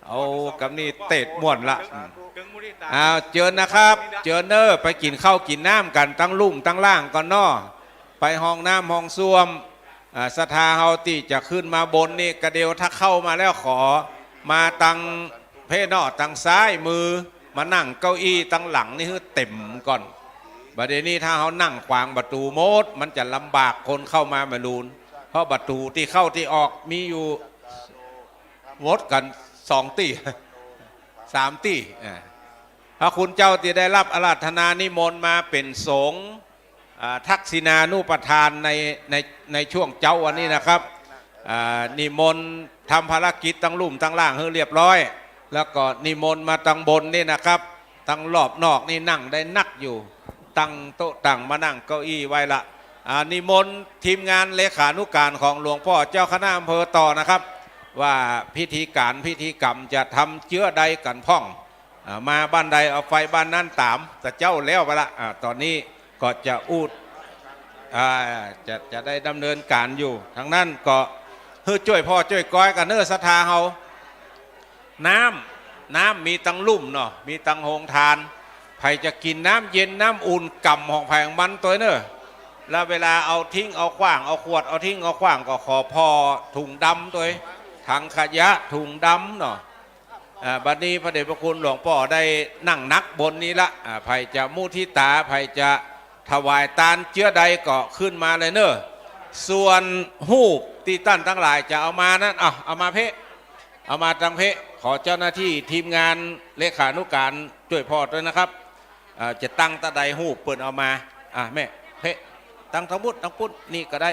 เอากำนี่เตะม่วนละเจิญนะครับเจิญเนอร์ไปกินข้าวกินน้ำกันตั้งลุ่มตั้งล่างก่อนเนาะไปห้องน้ำห้องส้วมศรัทธาเฮาตีจะขึ้นมาบนนี่กระเดียวถ้าเข้ามาแล้วขอมาตั้งเพนอตั้งซ้ายมือมานั่งเก้าอี้ตั้งหลังนี่คือเต็มก่อนบัดเดี๋ยวนี้ถ้าเขานั่งขวางประตูโมดมันจะลำบากคนเข้ามาไม่รูนเพราะประตูที่เข้าที่ออกมีอยู่วดกัน2 ตี3 ตีพระคุณเจ้าที่ได้รับอาราธนานิมนต์มาเป็นสงฆ์ทักษิณานุปทานในช่วงเจ้าวันนี้นะครับนิมนต์ทำภารกิจตั้งลุ่มตั้งล่างให้เรียบร้อยแล้วก็นิมนต์มาตั้งบนนี่นะครับตั้งรอบนอกนี่นั่งได้นักอยู่ตั้งโต๊ะตั้งมานั่งเก้าอี้ไว้ละนิมนต์ทีมงานเลขานุการของหลวงพ่อเจ้าคณะอำเภอต่อนะครับว่าพิธีการพิธีกรรมจะทำเชื้อใดกันพ่องมาบ้านใดเอาไฟบ้านนั้นตามแต่เจ้าแล้วไปละตอนนี้ก็จะอูดจะได้ดำเนินการอยู่ทั้งนั้นก็เฮ้ยช่วยพ่อช่วยก้อยกันเนื้อศรัทธาเฮาน้ำมีตังลุ่มเนาะมีตังหงทานไผจะกินน้ำเย็นน้ำอุ่นกำของไผของมันตัวเนอะแล้วเวลาเอาทิ้งเอาขว้างเอาขวดเอาทิ้งเอาขว้างก็ขอพอถุงดำตัวถังขยะถุงดำเนาะ บัดนี้พระเดชพระคุณหลวงพ่อได้นั่งนักบนนี้ละไผ่จะมุทิตาไผ่จะถวายตานเจื้อใดก็ขึ้นมาเลยเนอะส่วนหูปที่ตั้นทั้งหลายจะเอามานั้นเอามาเพะเอามาตังเพะขอเจ้าหน้าที่ทีมงานเลขานุการช่วยพ่อด้วยนะครับจะตั้งตะไดหูปเปิดเอามาแม่เพะตั้งทั้งบุตรทั้งปุ้นนี่ก็ได้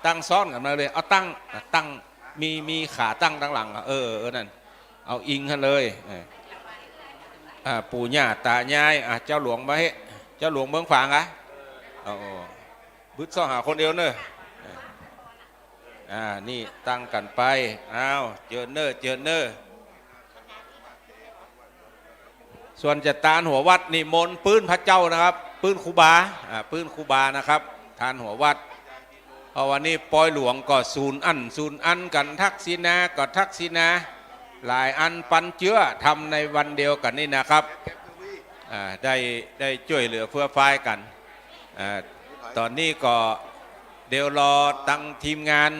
ตั้งซ้อนกันมาเลยเอาตั้งมีขาตั้งตั้งหลังนั่นเอาอิงกันเลยปู่ย่าตายายเจ้าหลวงมาเฮ้เจ้าหลวงเมืองฝางบึ้ดซ่อหาคนเดียวเนอะนี่ตั้งกันไปเจอเนอส่วนจะตานหัววัดนี่มนปื้นพระเจ้านะครับปื้นครูบาปื้นครูบานะครับทานหัววัดเพราะวันนี้ปอยหลวงก็ศูนย์อันกันทักษิณาก็ทักษิณาหลายอันปันเชื้อทำในวันเดียวกันนี่นะครับได้ช่วยเหลือเพื่อฝ่ายกันตอนนี้ก็เดี๋ยวรอตั้งทีมงาน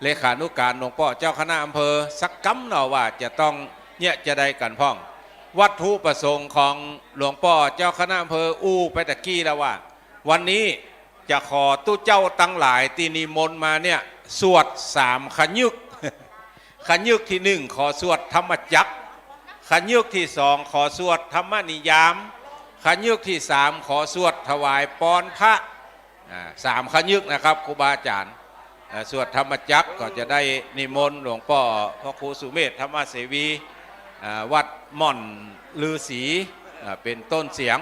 เลขานุการหลวงพ่อเจ้าคณะอำเภอสักกำหน่อว่าจะต้องเนี่ยจะได้กันพ่องวัตถุประสงค์ของหลวงพ่อเจ้าคณะอำเภอไปตะกี้แล้วว่าวันนี้จะขอตู้เจ้าตั้งหลายที่นิมนต์มาเนี่ยสวด3 ขยึกขยึกที่1ขอสวดธรรมจักรขยึกที่2ขอสวดธรรมนิยามขยึกที่3ขอสวดถวายปอนพระ3 ขยึกนะครับครูบาอาจารย์สวดธรรมจักรก็จะได้นิมนต์หลวงพ่อพระครูสุเมธธรรมเสวีวัดม่อนลือศรีเป็นต้นเสียง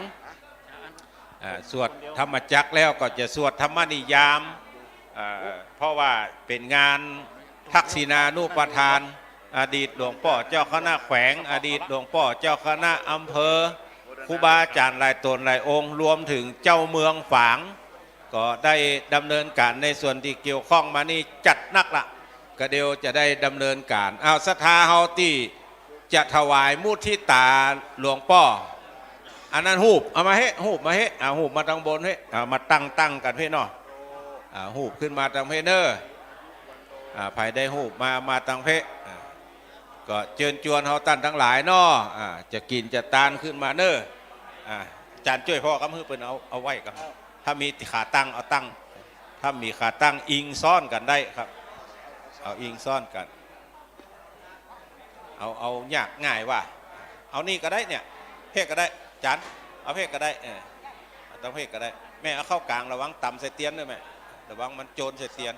สวดธรรมจักรแล้วก็จะสวดธรรมนิยามเพราะว่าเป็นงานทักษิณานุปทานอดีตหลวงพ่อเจ้าคณะแขวงอดีตหลวงพ่อเจ้าคณะอำเภอครูบาอาจารย์หลายตนหลายองค์รวมถึงเจ้าเมืองฝางก็ได้ดำเนินการในส่วนที่เกี่ยวข้องมานี่จัดนักละก็เดียวจะได้ดำเนินการศรัทธาเฮาที่จะถวายมุทิตาหลวงพ่ออันนั้นหูบเอามาให้หูบมาให้หูบมาตั้งบนให้มาตั้งกันให้เนาะหูบขึ้นมาตั้งเพเนอร์ภายได้หูบมาตั้งเพก็เชิญชวนเฮาตั้นทั้งหลายเนาะจะกินจะตานขึ้นมาเนอจานช่วยพ่อกำมือเปิ้นเอาไว้กันถ้ามีขาตั้งเอาตั้งถ้ามีขาตั้งอิงซ่อนกันได้ครับเอาอิงซ่อนกันเอายากง่ายว่าเอานี่ก็ได้เนี่ยเพศก็ได้จานเอาเพศก็ได้ต้องเพศก็ได้แม่เอาเข้ากลางระวังต่ำใส่เตียนด้วยแม่ระวังมันโจรใส่เตียน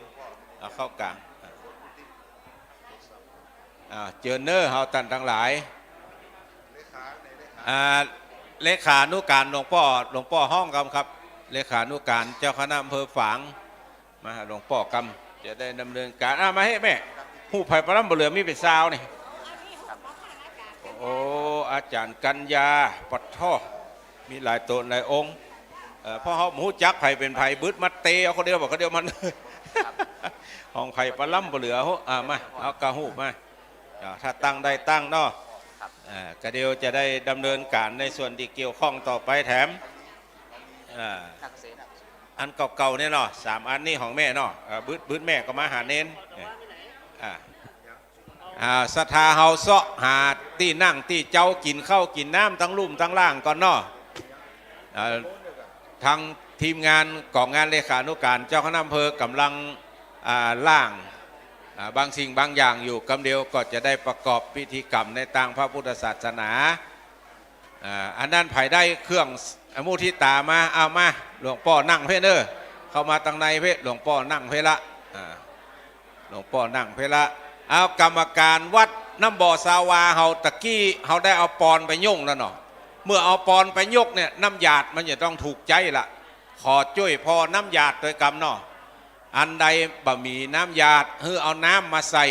เอาเข้ากลางเจอเนอร์เฮาตันทั้งหลายเลขานุการหลวงพ่อห้องครับเลขานุการเจ้าคณะอำเภอฝางมาหลวงพ่อกำจะได้ดำเนินการมาให้แม่ผู้ภัยพระรำบุเรือมีเป็นซาวนี่โอ้อาจารย์กัญญาปัดท่อมีหลายตนหลายองค์พ่อเขาหมูจักไผ่เป็นไผ่บึ้ดมัดเตะเอาคนเดียวบอกคนเดียวมันห้องไผ่พระรำบุเรือมาเอากระหูมาถ้าตั้งได้ตั้งเนาะก็เดียวจะได้ดำเนินการในส่วนที่เกี่ยวข้องต่อไปแถมอันเก่าๆเนี่ยเนาะ3 อันนี้ของแม่เนาะบึ้ดแม่ก็มาหาเน้นศรัทธาเฮาเสาะหาที่นั่งที่เจ้ากินข้าวกินน้ำทั้งลุ่มทั้งล่างก่อนเนาะทางทีมงานกองงานเลขานุการเจ้าคณะอำเภอกำลังล่างบางสิ่งบางอย่างอยู่กำเดียวก็จะได้ประกอบพิธีกรรมในทางพระพุทธศาสนาอันนั้นไผ่ได้เครื่องมุทิตามาเอามาหลวงพ่อนั่งเพเนอร์เข้ามาตั้งในเพหลวงพ่อนั่งเพละหลวงพ่อนั่งเพละเอากรรมการวัดน้ำบ่อสาวาเฮาตะกี้เฮาได้เอาปอนไปย่งแล้วเนาะเมื่อเอาปอนไปยกเนี่ยน้ำหยาดมันจะต้องถูกใจละขอช่วยพอน้ำหยาดโดยกรรมเนาะอันใดบะหมี่น้ำหยาดเอาน้ำมาใส่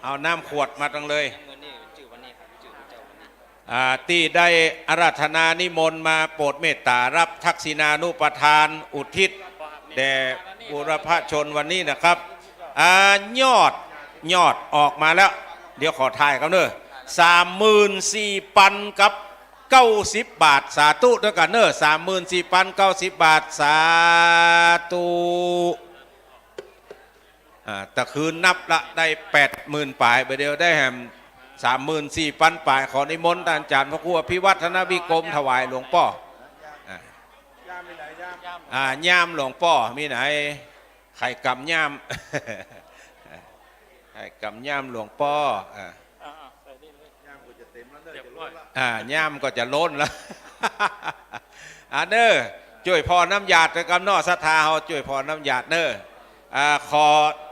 เอาน้ำขวดมาตั้งเลยที่ได้อาราธนานิมนต์มาโปรดเมตตารับทักษิณานุปทานอุทิศแด่บุรพชนวันนี้นะครับยอดออกมาแล้วเดี๋ยวขอถ่ายกันเนอะ34,000กับ90 บาทสาธุด้วยกันเนอะ34,090 บาทสาธุตะคืนนับละได้80,000 ปลายไปเดียวได้แฮม 34,000 ป่ายขอนิมนต์ท่านอาจารย์พระครูอภิวัฒนวิกรมถวายหลวงพ่อย่ามหลวงพ่อมีไหนไข่กำย่าม ไข่กำย่ามหลวงพ่อย่ามก็จะล้นแล้ว เนอช่วยพอน้ำหยาดกับนอศรัทธาเขาช่วยพอน้ำหยาดเนอขอ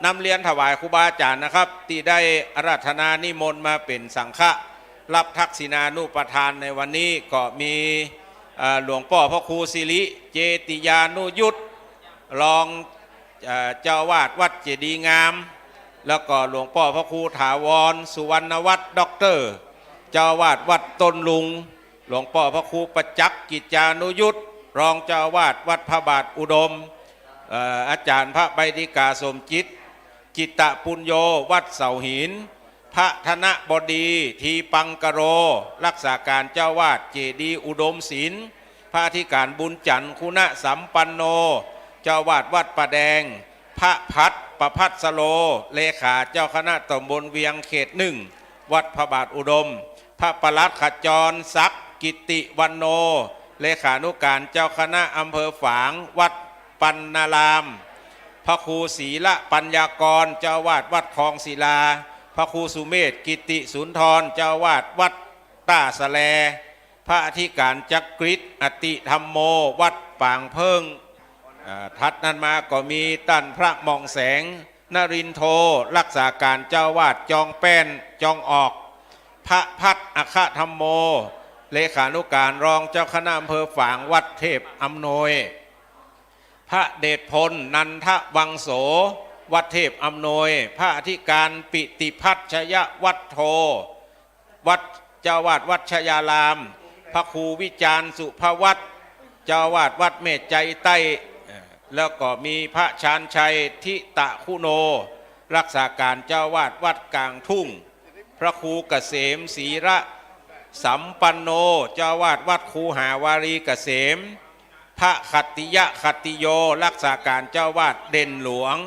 นำเรียนถวายครูบาอาจารย์นะครับที่ได้อาราธนานิมนต์มาเป็นสังฆะรับทักษิณานุปทานในวันนี้ก็มีหลวงพ่อพระครูสิริเจติยานุยุตรองเจ้าวาดวัดเจดีย์งามแล้วก็หลวงพ่อพระครูถาวรสุวรรณวัฒน์ด็อกเตอร์เจ้าวาดวัดต้นลุงหลวงพ่อพระครูประจักษ์กิจจานุยุตรองเจ้าวาดวัดพระบาทอุดมอาจารย์พระใบดิกาสมจิตจิตตปุญโญวัดเสาหินพระธนบดีทีปังกโรรักษาการเจ้าวาดเจดีย์อุดมศิลป์พระอธิการบุญจันทร์คุณสัมปันโนเจ้าวาดวัดประแดงพระพัฒประพัฒสโลเลขาเจ้าคณะตำบลเวียงเขตหนึ่งวัดพระบาทอุดมพระปลัดขจรศักดิ์กิติวันโนเลขานุการเจ้าคณะอำเภอฝางวัดปันนารามพระครูศรีละปัญญากรเจ้าวาดวัดคลองศิลาพระครูสุเมธกิติสุนทรเจ้าวาดวัดต้าสะแลพระอธิการจักริตอติธรรมโมวัดปางเพิงทัดนั้นมาก็มีตันพระมองแสงนรินโทรักษาการเจ้าวาดจองแป้นจองออกพระพัฒอัคธรรมโมเลขานุการรองเจ้าคณะอำเภอฝางวัดเทพอำนวยพระเดชพลนันทวังโสวัดเทพอำนวยพระอธิการปิติพัชยวัดโทวัดเจ้าวาดวัดชยารามพระครูวิจารณ์สุภวัตรเจ้าวาดวัดเมตใจใต้แล้วก็มีพระชานชัยทิตะคุโนรักษาการเจ้าวาดวัดกลางทุ่งพระครูเกษมศรีระสัมปันโนเจ้าวาดวัดคูหาวารีเกษมพระขัตติยะขัตติโยรักษาการเจ้าวาดเด่นหลวง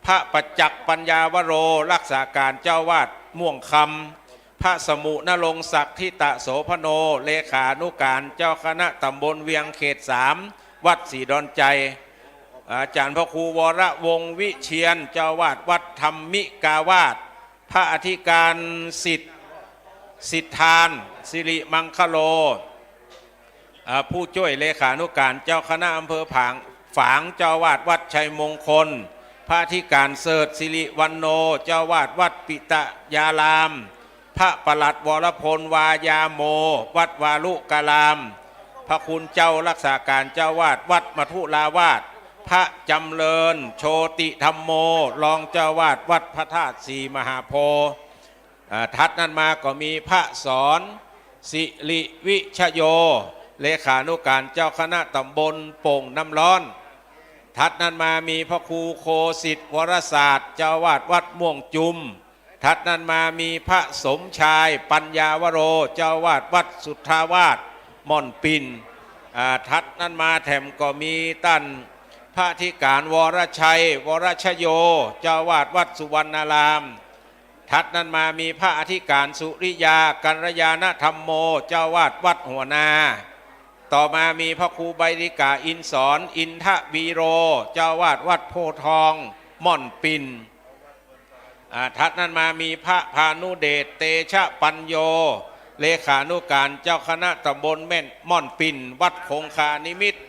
พระปัจจักปัญญาวโรรักษาการเจ้าวาดม่วงคำพระสมุนรงศักดิ์ทิตะโสพโนเลขานุการเจ้าคณะตำบลเวียงเขต3วัดศรีดอนใจอาจารย์พระครูวรวงศ์วิเชียนเจ้าวาดวัดธรรมิกาวาสพระอธิการสิทธานสิริมังคโลผู้ช่วยเลขานุการเจ้าคณะอำเภอฝางเจ้าวาดวัดชัยมงคลพระอธิการเสดสิริวันโนเจ้าวาดวัดปิตยารามพระปลัดวรพลวายาโมวัดวาลุการามพระคุณเจ้ารักษาการเจ้าวาดวัดมัทุลาวาสพระจำเริญโชติธรรมโมรองเจ้าวาดวัดพระธาตุสีมหาโพธิ์ทัดนั้นมาก็มีพระสอนสิริวิชโยเลขานุการเจ้าคณะตำบลโป่งน้ำร้อนทัดนั้นมามีพระครูโคสิทธิ์วรศาสตร์เจ้าวาดวัดม่วงจุมทัดนั้นมามีพระสมชายปัญญาวโรเจ้าวาดวัดสุทธาวาสม่อนปินทัดนั้นมาแถมก็มีตั้นพระอธิการวรชัยวรชโยเจ้าวาดวัดสุวรรณารามทัดนั้นมามีพระอธิการสุริยากัลยาณธรรมโมเจ้าวาดวัดหัวนาต่อมามีพระครูใบดิกาอินสอนอินทวีโรเจ้าวาดวัดโพทองม่อนปินทัดนั้นมามีพระพานุเดชเตชะปัญโยเลขานุการเจ้าคณะตำบลแม่นม่อนปินวัดคงคานิมิตร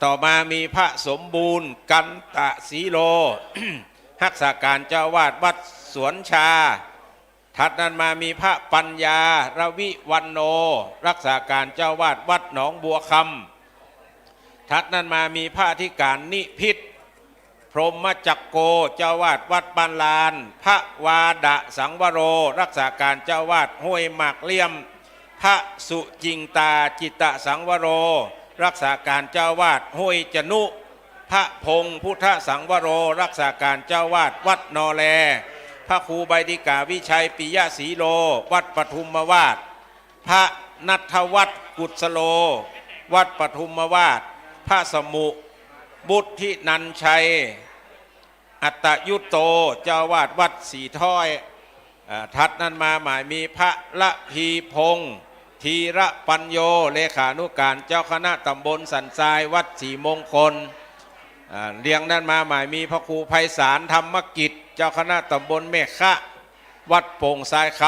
ต่อมามีพระสมบูรณ์กันตะศรีโล รักษาการเจ้าวาดวัดสวนชาถัดนั้นมามีพระปัญญาระวิวันโนรักษาการเจ้าวาดวัดหนองบัวคำถัดนั้นมามีพระอธิการนิพิษพรหมจักโกเจ้าวาดวัดบ้านลานพระวาดะสังวโรรักษาการเจ้าวาดห้วยหมากเลี่ยมพระสุจิงตาจิตตสังวโรรักษาการเจ้าวาดห้วยจนุพระพงศ์พุทธสังวโรรักษาการเจ้าวาดวัดนอแลพระครูใบดิกาวิชัยปิยะศรีโลวัดปทุมวาสพระนัทวัฒน์กุศโลวัดปทุมวาสพระสมุบุตรทินันชัยอัตตยุตโตเจ้าวาดวัดสีถ้อย ทัดนั้นมาหมายมีพระละพีพงศ์ธีระปัญโยเลขานุการเจ้าคณะตำบลสันทรายวัดศรีมงคลเรียงนั้นมาหมายมีพระครูไพศาลธรรมกิจเจ้าคณะตำบลเมฆะวัดโป่งทรายค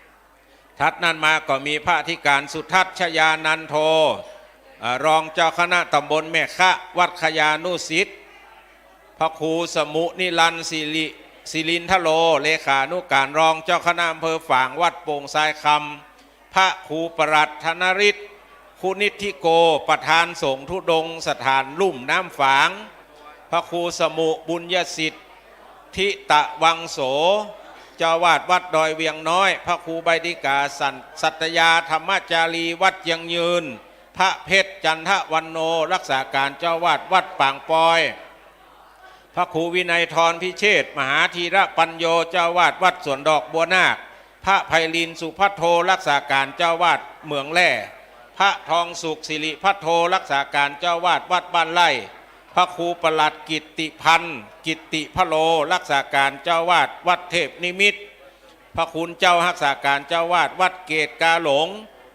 ำทัดนั้นมาก็มีพระอธิการสุทัศน์ชยานันโทรองเจ้าคณะตำบลเมฆะวัดขยานุสิทธิ์พระครูสมุนิรันทร์ศิรินทโลเลขานุการรองเจ้าคณะอำเภอฝางวัดโป่งทรายคำพระครูประหลัดธนฤทธิ์คุนิธิโกประธานสงฆ์ธุดงค์สถานลุ่มน้ำฝาง พระครูสมุบุญยสิทธิ์ทิตะวังโสเจ้าวาดวัดดอยเวียงน้อยพระครูใบดิกาสัตยาธรรมจารีวัดยังยืนพระเพชรจันทวันโนรักษาการเจ้าวาดวัดปางปอยพระครูวินัยธรพิเชษมหาธีระปัญโยเจ้าวาดวัดสวนดอกบัวนาคพระไพลินสุพัทโทรักษาการเจ้าวาดเมืองแร่พระทองสุขสิริพัทโทรักษาการเจ้าวาดวัดบ้านไร่พระครูประหลัดกิตติพันธ์กิตติพะโลรักษาการเจ้าวาดวัดเทพนิมิตรพระคุณเจ้ารักษาการเจ้าวาดวัดเกตกาหลง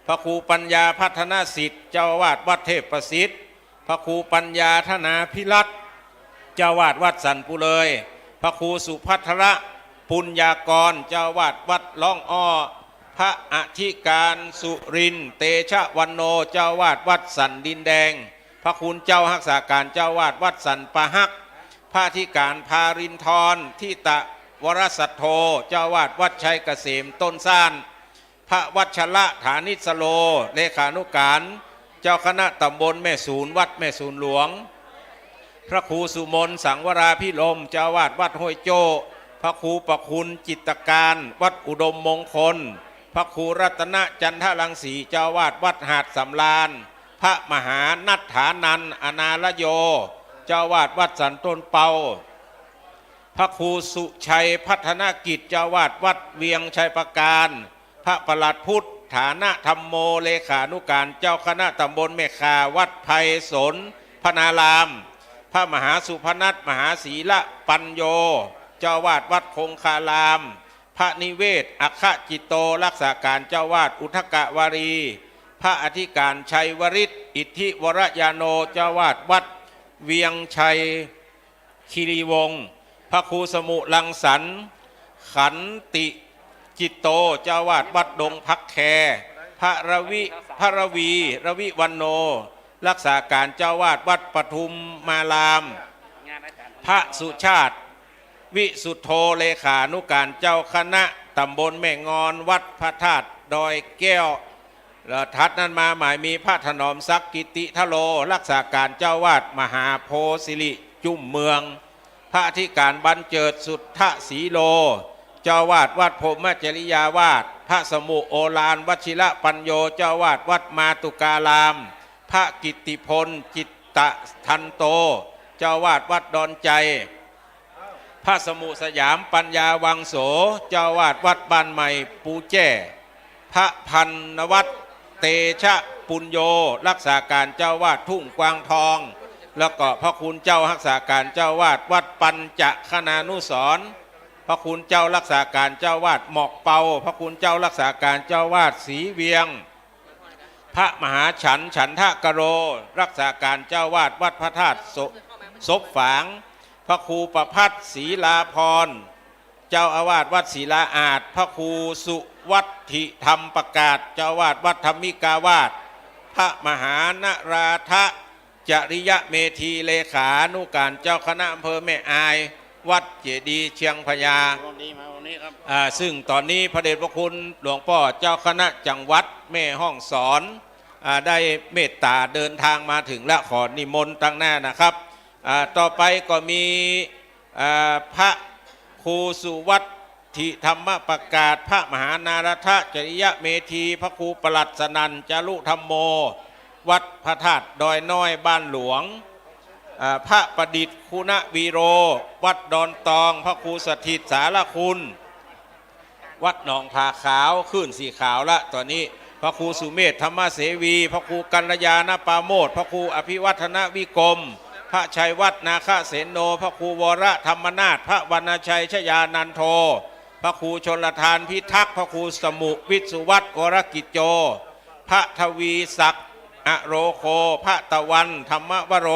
พระครูปัญญาพัฒนาสิทธิ์เจ้าวาดวัดเทพประสิทธิ์พระครูปัญญาธนาพิรัตน์เจ้าวาดวัดสันปุเลยพระครูสุภัทระปุญญากรเจ้าวาดวัดล่องอ้อพระอธิการสุรินทร์เตชะวันโนเจ้าวาดวัดสันดินแดงพระคุณเจ้ารักษาการเจ้าวาดวัดสันปะฮักพระอธิการพารินทรทิตะวรสัทโธเจ้าวาดวัดชัยเกษมต้นซ่านพระวัชระฐานิสโลเลขานุการเจ้าคณะตำบลแม่ศูนย์วัดแม่ศูนย์หลวงพระครูสุมนสังวราพิลมเจ้าวาดวัดห้วยโจ้พระครูประคุณจิตการวัดอุดมมงคลพระครูรัตนจันทรังสีเจ้าวาดวัดหาดสำราญพระมหานัฏฐานันท์อนาลโยเจ้าวาดวัดสันต้นเปาพระครูสุชัยพัฒนากิจเจ้าวาดวัดเวียงชัยประการพระประหลัดพุทธฐานะธรรมโมเลขานุการเจ้าคณะตำบลเมฆาวัดไพศลพนารามพระมหาสุพนัสมหาศีละปัญโยเจ้าวาดวัดคงคารามพระนิเวศอัคคจิตโตรักษาการเจ้าวาดอุทกวารีพระอธิการชัยวริศอิทธิวรยาโนเจ้าวาดวัดเวียงชัยคีรีวงศ์พระครูสมุลังสรรค์ขันติจิตโตเจ้าวาดวัดดงพักแคพระรวีรวิวันโนรักษาการเจ้าวาดวัดปทุมมารามพระสุชาติวิสุทโธเลขานุการเจ้าคณะตำบลแม่งอนวัดพระธาตุดอยแก้วทัดนั้นมาหมายมีพระถนอมศักดิ์กิติทโลรักษาการเจ้าวาดมหาโพสิริจุ่มเมืองพระอธิการบรรเจิดสุทธสีโลเจ้าวาดวัดพรหมจริยาวาสพระสมุโอฬารวชิระปัญโยเจ้าวาดวัดมาตุการามพระกิตติพลจิตตทันโตเจ้าวาดวัดดอนใจพระสมุสยามปัญญาวังโสเจ้าวาดวัดบ้านใหม่ปูแจ้พระพันนวัตเตชะปุญโยรักษาการเจ้าวาดทุ่งกวางทองแล้วก็พระคุณเจ้ารักษาการเจ้าวาดวัดปัญจคณานุสรณ์พระคุณเจ้ารักษาการเจ้าวาดหมอกเปาพระคุณเจ้ารักษาการเจ้าวาดศรีเวียงพระมหาฉันทกโรรักษาการเจ้าวาดวัดพระธาตุศพฝางพระครูประภัสศรีลาพรเจ้าอาวาสวัดศรีลาอาจพระครูสุวัตถิธรรมประกาศเจ้าอาวาสวัดธรรมิกาวาสพระมหานราธจริยเมธีเลขานุการเจ้าคณะอำเภอแม่อายวัดเจดีย์เชียงพญาซึ่งตอนนี้พระเดชพระคุณหลวงพ่อเจ้าคณะจังหวัดแม่ห้องสอนได้เมตตาเดินทางมาถึงและขอนิมนต์ตั้งหน้านะครับต่อไปก็มีพระครูสุวัตถิธรรมประกาศพระมหานาราธจริยเมธีพระครูประหลัดสนันจารุธรรมโมวัดพระธาตุดอยน้อยบ้านหลวงพระประดิษฐ์คุณวีโรวัดดอนตองพระครูสถิตสารคุณวัดหนองผาขาวขึ้นสีขาวละตอนนี้พระครูสุเมธธรรมเสวีพระครูกัลยาณปาโมทพระครูอภิวัฒนวิกรมพระชัยวัฒนาคเสนโนพระครูวรธรรมนาถพระวรรณชัยชยานันโท พระครูชนลทานพิทักษ์พระครูสมุวิสุวัตรวรกิจโจพระทวีศักดิ์อโรโคพระตะวันธรรมวโร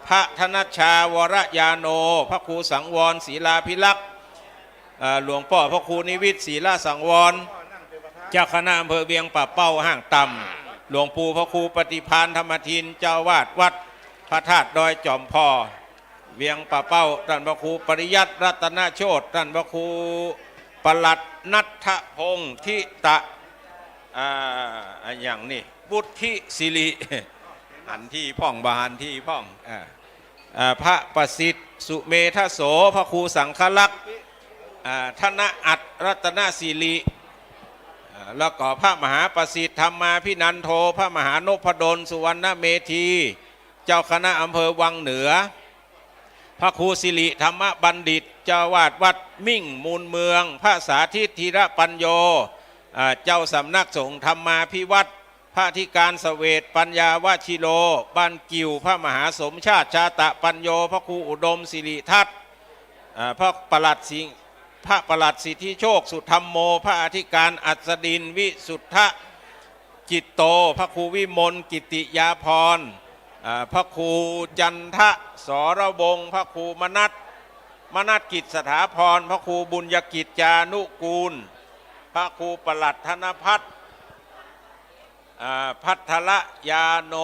พระธนชชาวรยาโนพระครูสังวรศีลาภิลักษ์หลวงพ่อพระครูนิวิทย์ศีลาสังวรเจ้าคณะอำเภอเวียงป่าเป้าห้างต่ำหลวงปู่พระครูปฏิภาณธรรมทินเจ้าวาดวัดพระธาตุดอยจอมพ่อเวียงป่าเป้าท่านพระครูปริยัติรัตนโชติท่านพระครูปลัดนัทพงศ์ทิตะอย่างนี้บุตรทิศิริหันที่พ่องบานที่พ่องพระประสิทธิ์สุเมธโสพระครูสังฆลักษณ์ธนอัตรัตนศิริแล้วก็พระมหาประสิทธิ์ธรรมาพินันโทพระมหานพดลสุวรรณเมธีเจ้าคณะอำเภอวังเหนือพระครูสิริธรรมบัณฑิตเจ้าวาดวัดมิ่งมูลเมืองพระสาธิตธีระปัญโยเจ้าสำนักสงฆ์ธรรมาภิวัตรพระธิการเสวตปัญญาวชิโลบ้านกิวพระมหาสมชาติชาตะปัญโยพระครูอุดมสิริทัตน์พระประหลัดสิทธิโชคสุธรรมโมพระอธิการอัศดินวิสุทธจิตโตพระครูวิมลกิติยาภรณ์พระครูจันทะสรวงศ์พระครูมนัสกิจสถาพรพระครูบุญยกิจจานุกูลพระครูประหลัดธนพัฒน์พัทรยาโน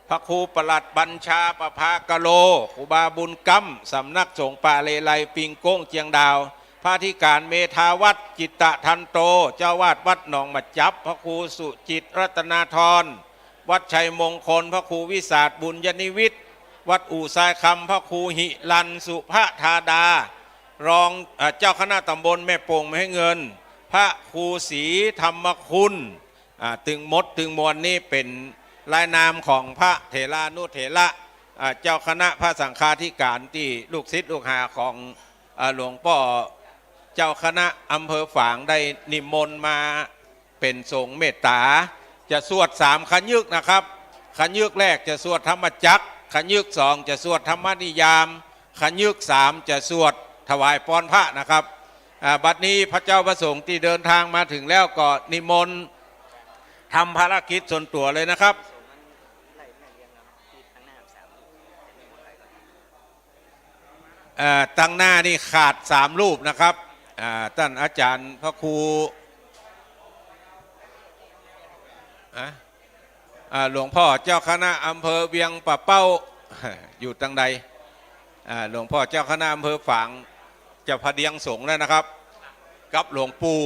พระครูประหลัดบัญชาประภากโลครูบาบุญกัมสำนักสงฆ์ป่าเลไลปิงโก้งเจียงดาวพระธิการเมธาวัดจิตตะทันโตเจ้าวาดวัดหนองมัดจับพระครูสุจิตรัตนาธรวัดชัยมงคลพระครูวิสาทบุญยนิวิทย์วัดอู่ทรายคำพระครูหิลันสุภธาดารองเจ้าคณะตำบลแม่โป่งไม่ให้เงินพระครูศรีธรรมคุณตึงมดตึงมวลนี่เป็นรายนามของพระเถรานุเถระเจ้าคณะพระสังฆาธิการที่ลูกศิษย์ลูกหาของหลวงพ่อเจ้าคณะอำเภอฝางได้นิมนต์มาเป็นสงฆ์เมตตาจะสวด3ขันยึกนะครับขันยึกแรกจะสวดธรรมจักรขันยึก2จะสวดธรรมนิยามขันยึก3จะสวดถวายพรพระนะครับบัดนี้พระเจ้าประสงค์ที่เดินทางมาถึงแล้วก็นิมนต์ทำภารกิจส่วนตัวเลยนะครับตั้งหน้านี่ขาด3รูปนะครับท่านอาจารย์พระครูหลวงพ่อเจ้าคณะอำเภอเวียงป่าเป้าอยู่ตั้งใดหลวงพ่อเจ้าคณะอำเภอฝางจะพเดียงสงฆ์แล้วนะครับกับหลวงปู่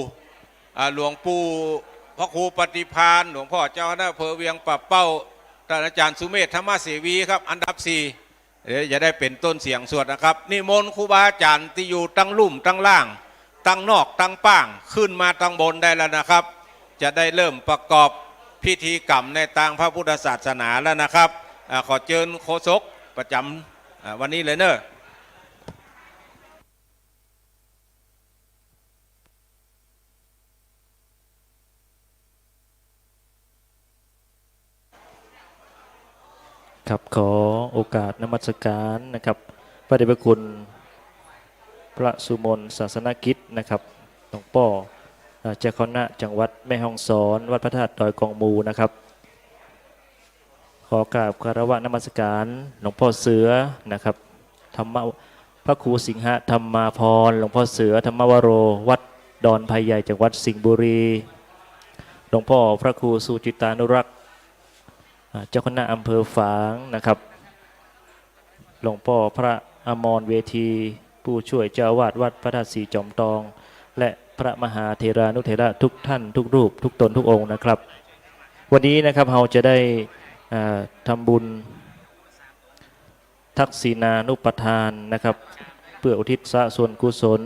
พระครูปฏิภาณหลวงพ่อเจ้าคณะอำเภอเวียงป่าเป้าท่านอาจารย์สุเมธธรรมเสวีครับอันดับ4เดี๋ยวจะได้เป็นต้นเสียงสวดนะครับนิมนต์ครูบาอาจารย์ที่อยู่ตั้งลุ่มตั้งล่างตั้งนอกตั้งป้างขึ้นมาตั้งบนได้แล้วนะครับจะได้เริ่มประกอบพิธีกรรมในทางพระพุทธศาสนาแล้วนะครับขอเชิญโฆษกประจำวันนี้เลยเนอะครับขอโอกาสนมัสการนะครับพระเดชพระคุณพระสุมนศาสนกิจนะครับหลวงพ่อเจ้าคณะจังหวัดแม่ฮ่องสอนวัดพระธาตุดอยกองมูนะครับขอกราบคารวะนมัสการหลวงพ่อเสือนะครับธรรมพระครูสิงหะธรรมาพรหลวงพ่อเสือธรรมวโรวัดดอนไผ่ใหญ่จังหวัดสิงห์บุรีหลวงพ่อพระครูสุจิตานุรักษ์เจ้าคณะอำเภอฝางนะครับหลวงพ่อพระอมรเวทีผู้ช่วยเจ้าวาดวัดพระธาตุสีจอมทองและพระมหาเถรานุเถระทุกท่านทุกรูปทุกตนทุกองค์นะครับวันนี้นะครับเราจะได้ทำบุญทักษิณานุปทานนะครับเพื่ออุทิศส่วนกุศล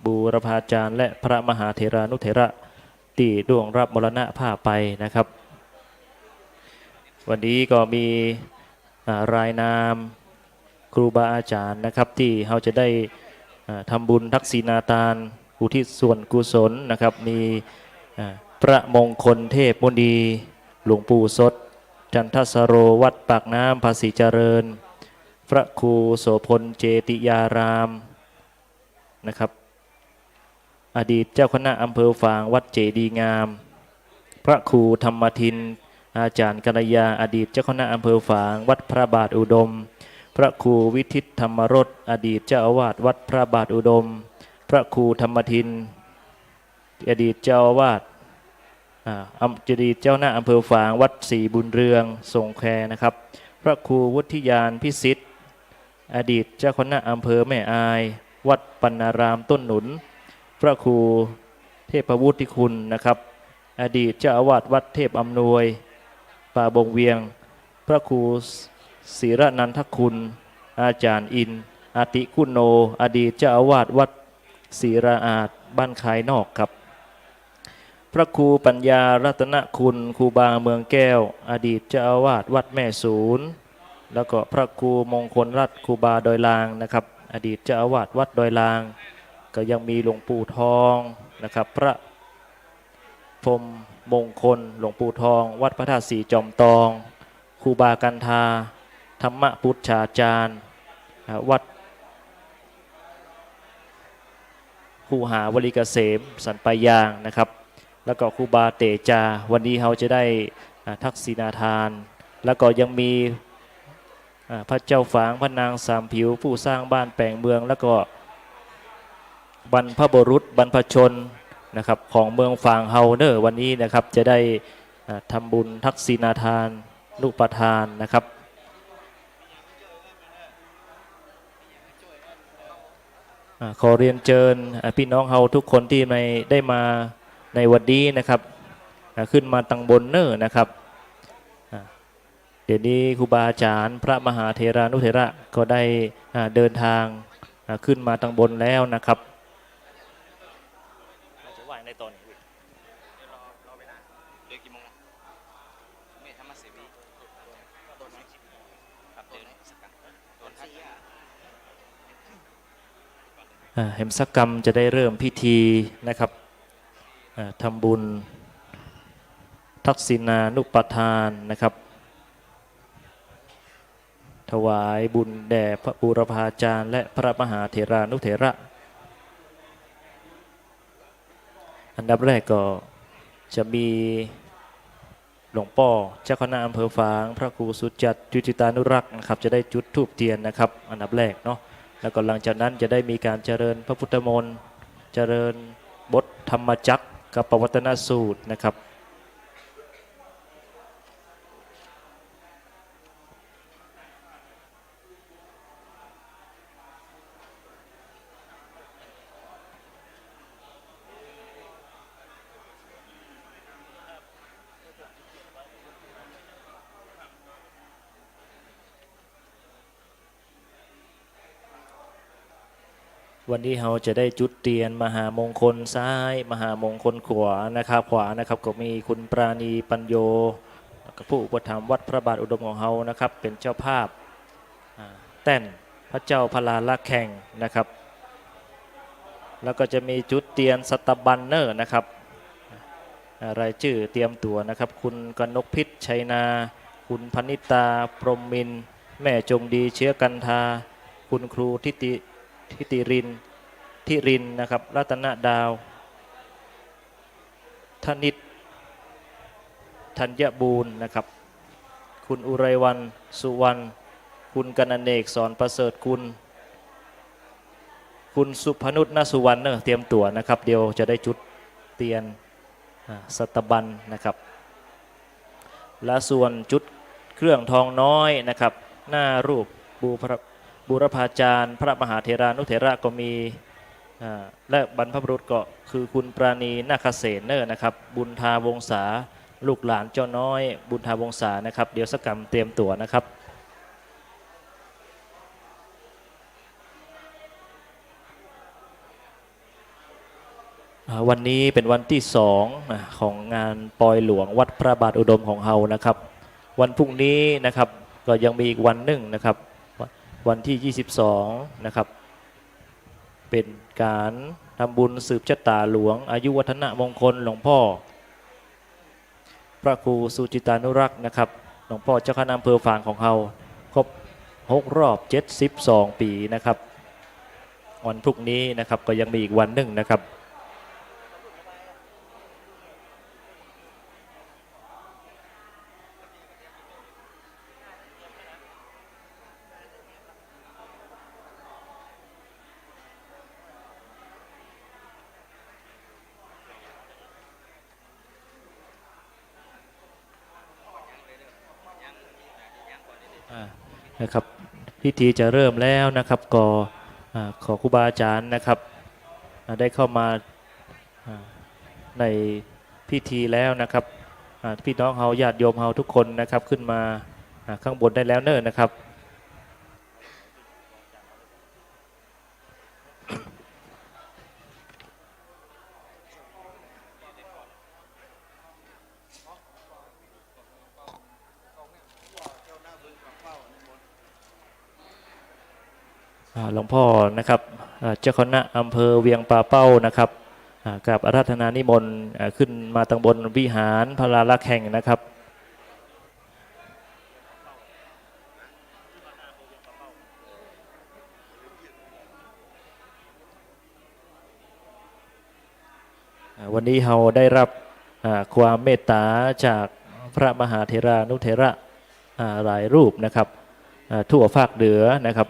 บูรพาจารย์และพระมหาเถรานุเถระที่ล่วงรับมรณภาพไปนะครับวันนี้ก็มีรายนามครูบาอาจารย์นะครับที่เราจะได้ทำบุญทักษิณาทานอุทิศส่วนกุศลนะครับมีพระมงคลเทพมุนีหลวงปู่สดจันทสโรวัดปากน้ำภาษีเจริญพระครูโสพลเจติยารามนะครับ อดีตเจ้าคณะอำเภอฝางวัดเจดีย์งาม พระครูธรรมทินอาจารย์กัลยาอดีตเจ้าคณะอำเภอฝางวัดพระบาทอุดม พระครูวิทิตธรรมรสอดีตเจ้าอาวาสวัดพระบาทอุดม พระครูธรรมทินอดีตเจ้าอาวาสอดีตเจ้าหน้าอำเภอฝางวัดศรีบุญเรืองสงแคนะครับ พระครูวุฒิยานพิสิทธิ์อดีตเจ้าคณะอำเภอแม่อาย วัดปัณณารามต้นหนุน พระครูเทพวุฒิคุณนะครับ อดีตเจ้าอาวาสวัดเทพอำนวยป่าบงเวียง พระครูศิรนันทคุณ อาจารย์อินอาติคุณโน อดีตเจ้าอาวาสวัดศรีราอาจบ้านคายนอกครับ พระครูปัญญารัตนคุณครูบาเมืองแก้ว อดีตเจ้าอาวาสวัดแม่ศูนย์แล้วก็พระครูมงคลรัตน์ครูบาดอยลางนะครับ อดีตเจ้าอาวาสวัดดอยลาง ก็ยังมีหลวงปู่ทองนะครับ พระพรหมมงคลหลวงปู่ทอง วัดพระธาตุสีจอมตองครูบากันธาธรรมพุทธาจารย์วัดคูหาวลีเกษมสันปายางนะครับ แล้วก็ครูบาเตจาวันนี้เราจะได้ทักษิณาทาน แล้วก็ยังมีพระเจ้าฝางพระนางสามผิวผู้สร้างบ้านแปลงเมือง แล้วก็บรรพบุรุษบรรพชนนะครับของเมืองฝางเฮาเนอร์วันนี้นะครับจะได้ทำบุญทักษิณาทานนุปทานนะครับขอเรียนเชิญพี่น้องเฮาทุกคนที่ได้มาในวันนี้นะครับขึ้นมาตังบนเนอร์นะครับเดี๋ยวนี้ครูบาอาจารย์พระมหาเถรานุเถระก็ได้เดินทางขึ้นมาตังบนแล้วนะครับจะไหวในตอนนี้รอเวลาเดี๋ยวกี่โมงไม่ทำมาเสวีโดนครับเดินสักกันโดนท่าเห็นสักกรรมจะได้เริ่มพิธีนะครับทำบุญทักษิณานุปทานนะครับถวายบุญแด่พระบูรพาจารย์และพระมหาเถรานุเถระอันดับแรกก็จะมีหลวงพ่อเจ้าคณะอำเภอฝางพระครูสุจัตจุจิตานุรักษ์นะครับจะได้จุดธูปเทียนนะครับอันดับแรกเนาะแล้วก็หลังจากนั้นจะได้มีการเจริญพระพุทธมนต์เจริญบทธรรมจักรกับปวัตนสูตรนะครับวันนี้เราจะได้จุดเทียนมหามงคลซ้ายมหามงคลขวานะครับขวานะครับก็มีคุณปราณีปัญโยผู้อุปถัมภ์วัดพระบาทอุดมของเรานะครับเป็นเจ้าภาพแต้นพระเจ้าพลาลักษณ์แข่งนะครับแล้วก็จะมีจุดเทียนสตบันเนอร์นะครับรายชื่อเตรียมตัวนะครับคุณกนกพิษชัยนาคุณพนิตาพรหมมินทร์แม่จงดีเชื้อกันธาคุณครูทิติรินนะครับรัตนดาวธนิตธัญบูรณ์นะครับคุณอุไรวันสุวรรณคุณกนเนกสอนประเสริฐคุณสุพนุษณสุวรรณเนอะเตรียมตัวนะครับเดี๋ยวจะได้จุดเทียนสตบันนะครับและส่วนจุดเครื่องทองน้อยนะครับหน้ารูปบูรพาจารย์พระมหาเถรานุเถระก็มีและบรรพบุรุษก็คือคุณปราณีนาคเสนเนอร์นะครับบุญทาวงศาลูกหลานเจ้าน้อยบุญทาวงศานะครับเดี๋ยวสักกรรมเตรียมตัวนะครับวันนี้เป็นวันที่2ของงานปอยหลวงวัดพระบาทอุดมของเฮานะครับวันพรุ่งนี้นะครับก็ยังมีอีกวันหนึ่งนะครับวันที่22นะครับเป็นการทำบุญสืบชะตาหลวงอายุวัฒนมงคลหลวงพ่อพระครูสุจิตานุรักษ์นะครับหลวงพ่อเจ้าคณะอำเภอฝางของเฮาครบ6 รอบ72 ปีนะครับวันพรุ่งนี้นะครับก็ยังมีอีกวันหนึ่งนะครับ นะครับพิธีจะเริ่มแล้วนะครับก็ขอครูบาอาจารย์นะครับได้เข้ามาในพิธีแล้วนะครับพี่น้องเฮาญาติโยมเฮาทุกคนนะครับขึ้นมาข้างบนได้แล้วเนิ่นนะครับหลวงพ่อนะครับเจ้าคณะอำเภอเวียงป่าเป้านะครับกับอาราธนานิมนต์ขึ้นมาตั้งบนวิหารพระลาลักษณ์แห่งนะครับวันนี้เราได้รับความเมตตาจากพระมหาเถรานุเถระหลายรูปนะครับทั่วภาคเหนือนะครับ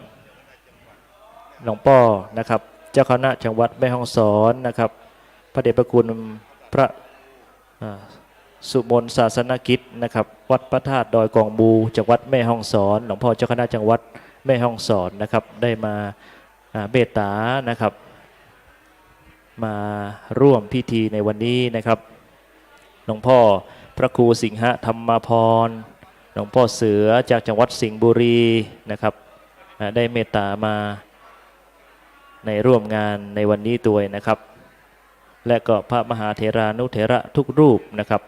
หลวงพ่อนะครับเจ้าคณะจังหวัดแม่ฮ่องสอนนะครับพระเดชพระคุณพระสุมนศาสนกิจนะครับวัดพระธาตุดอยกองบูจังหวัดแม่ฮ่องสอนหลวงพ่อเจ้าคณะจังหวัดแม่ฮ่องสอนนะครับได้มาเมตตานะครับมาร่วมพิธีในวันนี้นะครับหลวงพ่อพระครูสิงหธรรมพรหลวงพ่อเสือจากจังหวัดสิงห์บุรีนะครับได้เมตตามาในร่วมงานในวันนี้ด้วยนะครับและก็พระมหาเถรานุเถระทุกรูปนะครับ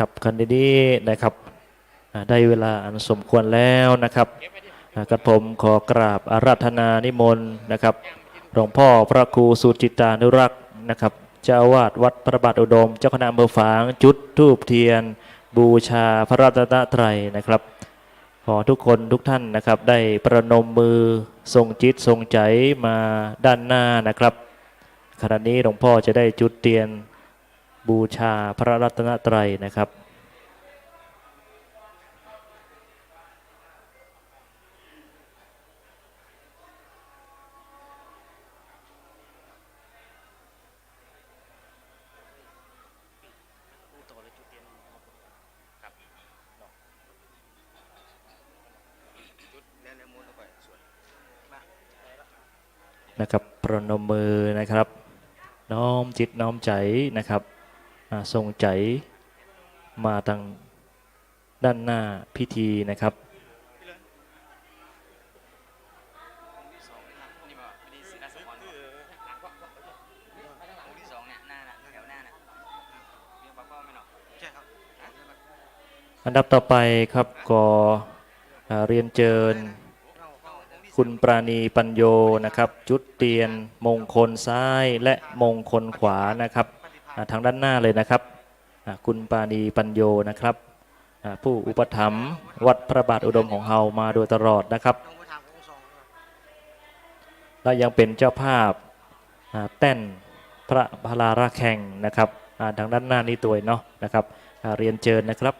ครับคันนี้นะครับได้เวลาอันสมควรแล้วนะครับกระผมขอกราบอาราธนานิมนต์นะครับหลวงพ่อพระครูสุจิตานุรักษ์นะครับเจ้าอาวาสวัดพระบาทอุดมเจ้าคณะอำเภอฝางจุดธูปเทียนบูชาพระรัตนตรัยนะครับขอทุกคนทุกท่านนะครับได้ประนมมือทรงจิตทรงใจมาด้านหน้านะครับขณะนี้หลวงพ่อจะได้จุดเทียนบูชาพระรัตนตรัยนะครับนะครับประนมมือนะครับน้อมจิตน้อมใจนะครับทรงใจมาทางด้านหน้าพิธีนะครับอันดับต่อไปครับก็เรียนเชิญคุณปราณีปัญโยนะครับจุดเทียนมงคลซ้ายและมงคลขวานะครับทางด้านหน้าเลยนะครับคุณปราณีปัญโยนะครับผู้อุปถัมภ์วัดพระบาทอุดมของเฮามาโดยตลอดนะครับและยังเป็นเจ้าภาพแต้นพระพลาระแข่งนะครับทางด้านหน้านี้ตัวเนาะนะครับเรียนเชิญนะครับ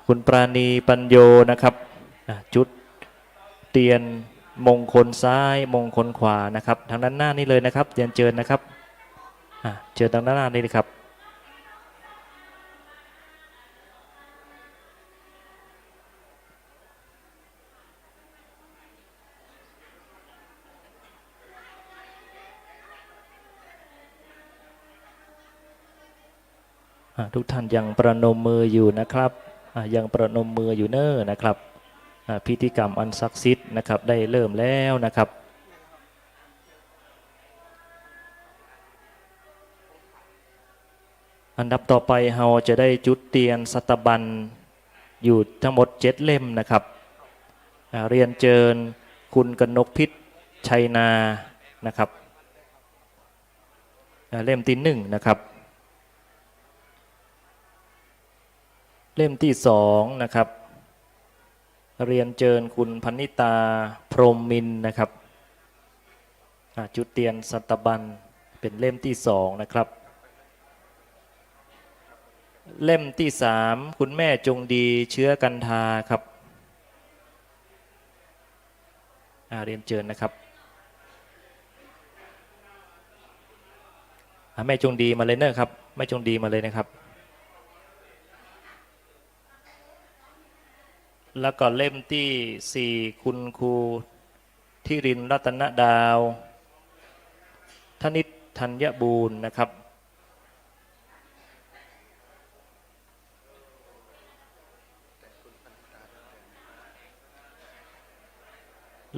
คุณปราณีปัญโยนะครับจุดเตียนมงคลซ้ายมงคลขวานะครับทางด้านหน้านี่เลยนะครับเรียนเชิญนะครับเชิญทางด้านหน้านี่เลยครับทุกท่านยังประนมมืออยู่นะครับยังประนมมืออยู่เน้อนะครับพิธีกรรมอันศักดิ์สิทธิ์นะครับได้เริ่มแล้วนะครับอันดับต่อไปเราจะได้จุดเตียนสัตบันอยู่ทั้งหมด7 เล่มนะครับเรียนเชิญคุณกนกพิษชัยนานะครับเล่มที่1นะครับเล่มที่2นะครับเรียนเชิญคุณพนิตาพรหมมินทร์นะครับจุดเตียนสัตบันเป็นเล่มที่2นะครับเล่มที่3คุณแม่จงดีเชื้อกันทาครับเรียนเชิญนะครับแม่จงดีมาเลยเนอะครับแม่จงดีมาเลยนะครับแล้วก็เล่มที่4คุณครูทิรินทร์รัตนดาวธนิตธัญบูรณ์นะครับ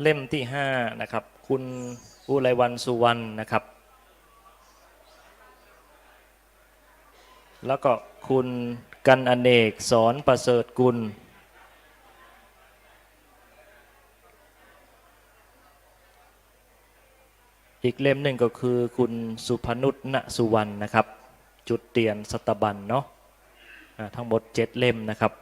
เล่มที่5นะครับคุณอุไรวรรณสุวรรณนะครับแล้วก็คุณกันอเนกสอนประเสริฐกุลอีกเล่มหนึ่งก็คือคุณสุพนุชณสุวรรณนะครับจุดเตียนสัตบันเนาะทั้งหมด7 เล่มนะครับ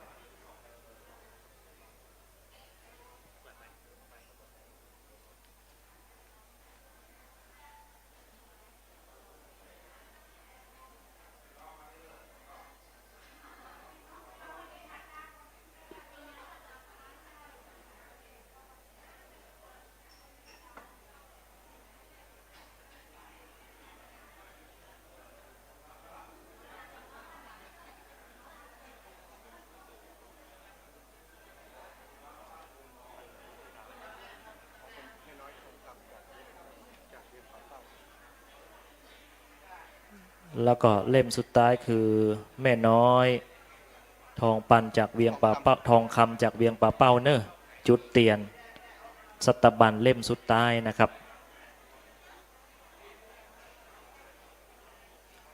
แล้วก็เล่มสุดท้ายคือแม่น้อยทองปันจากเวียงป่าเป้าทองคำจากเวียงป่าเป้าเนอะจุดเตียนสัตบันเล่มสุดท้ายนะครับ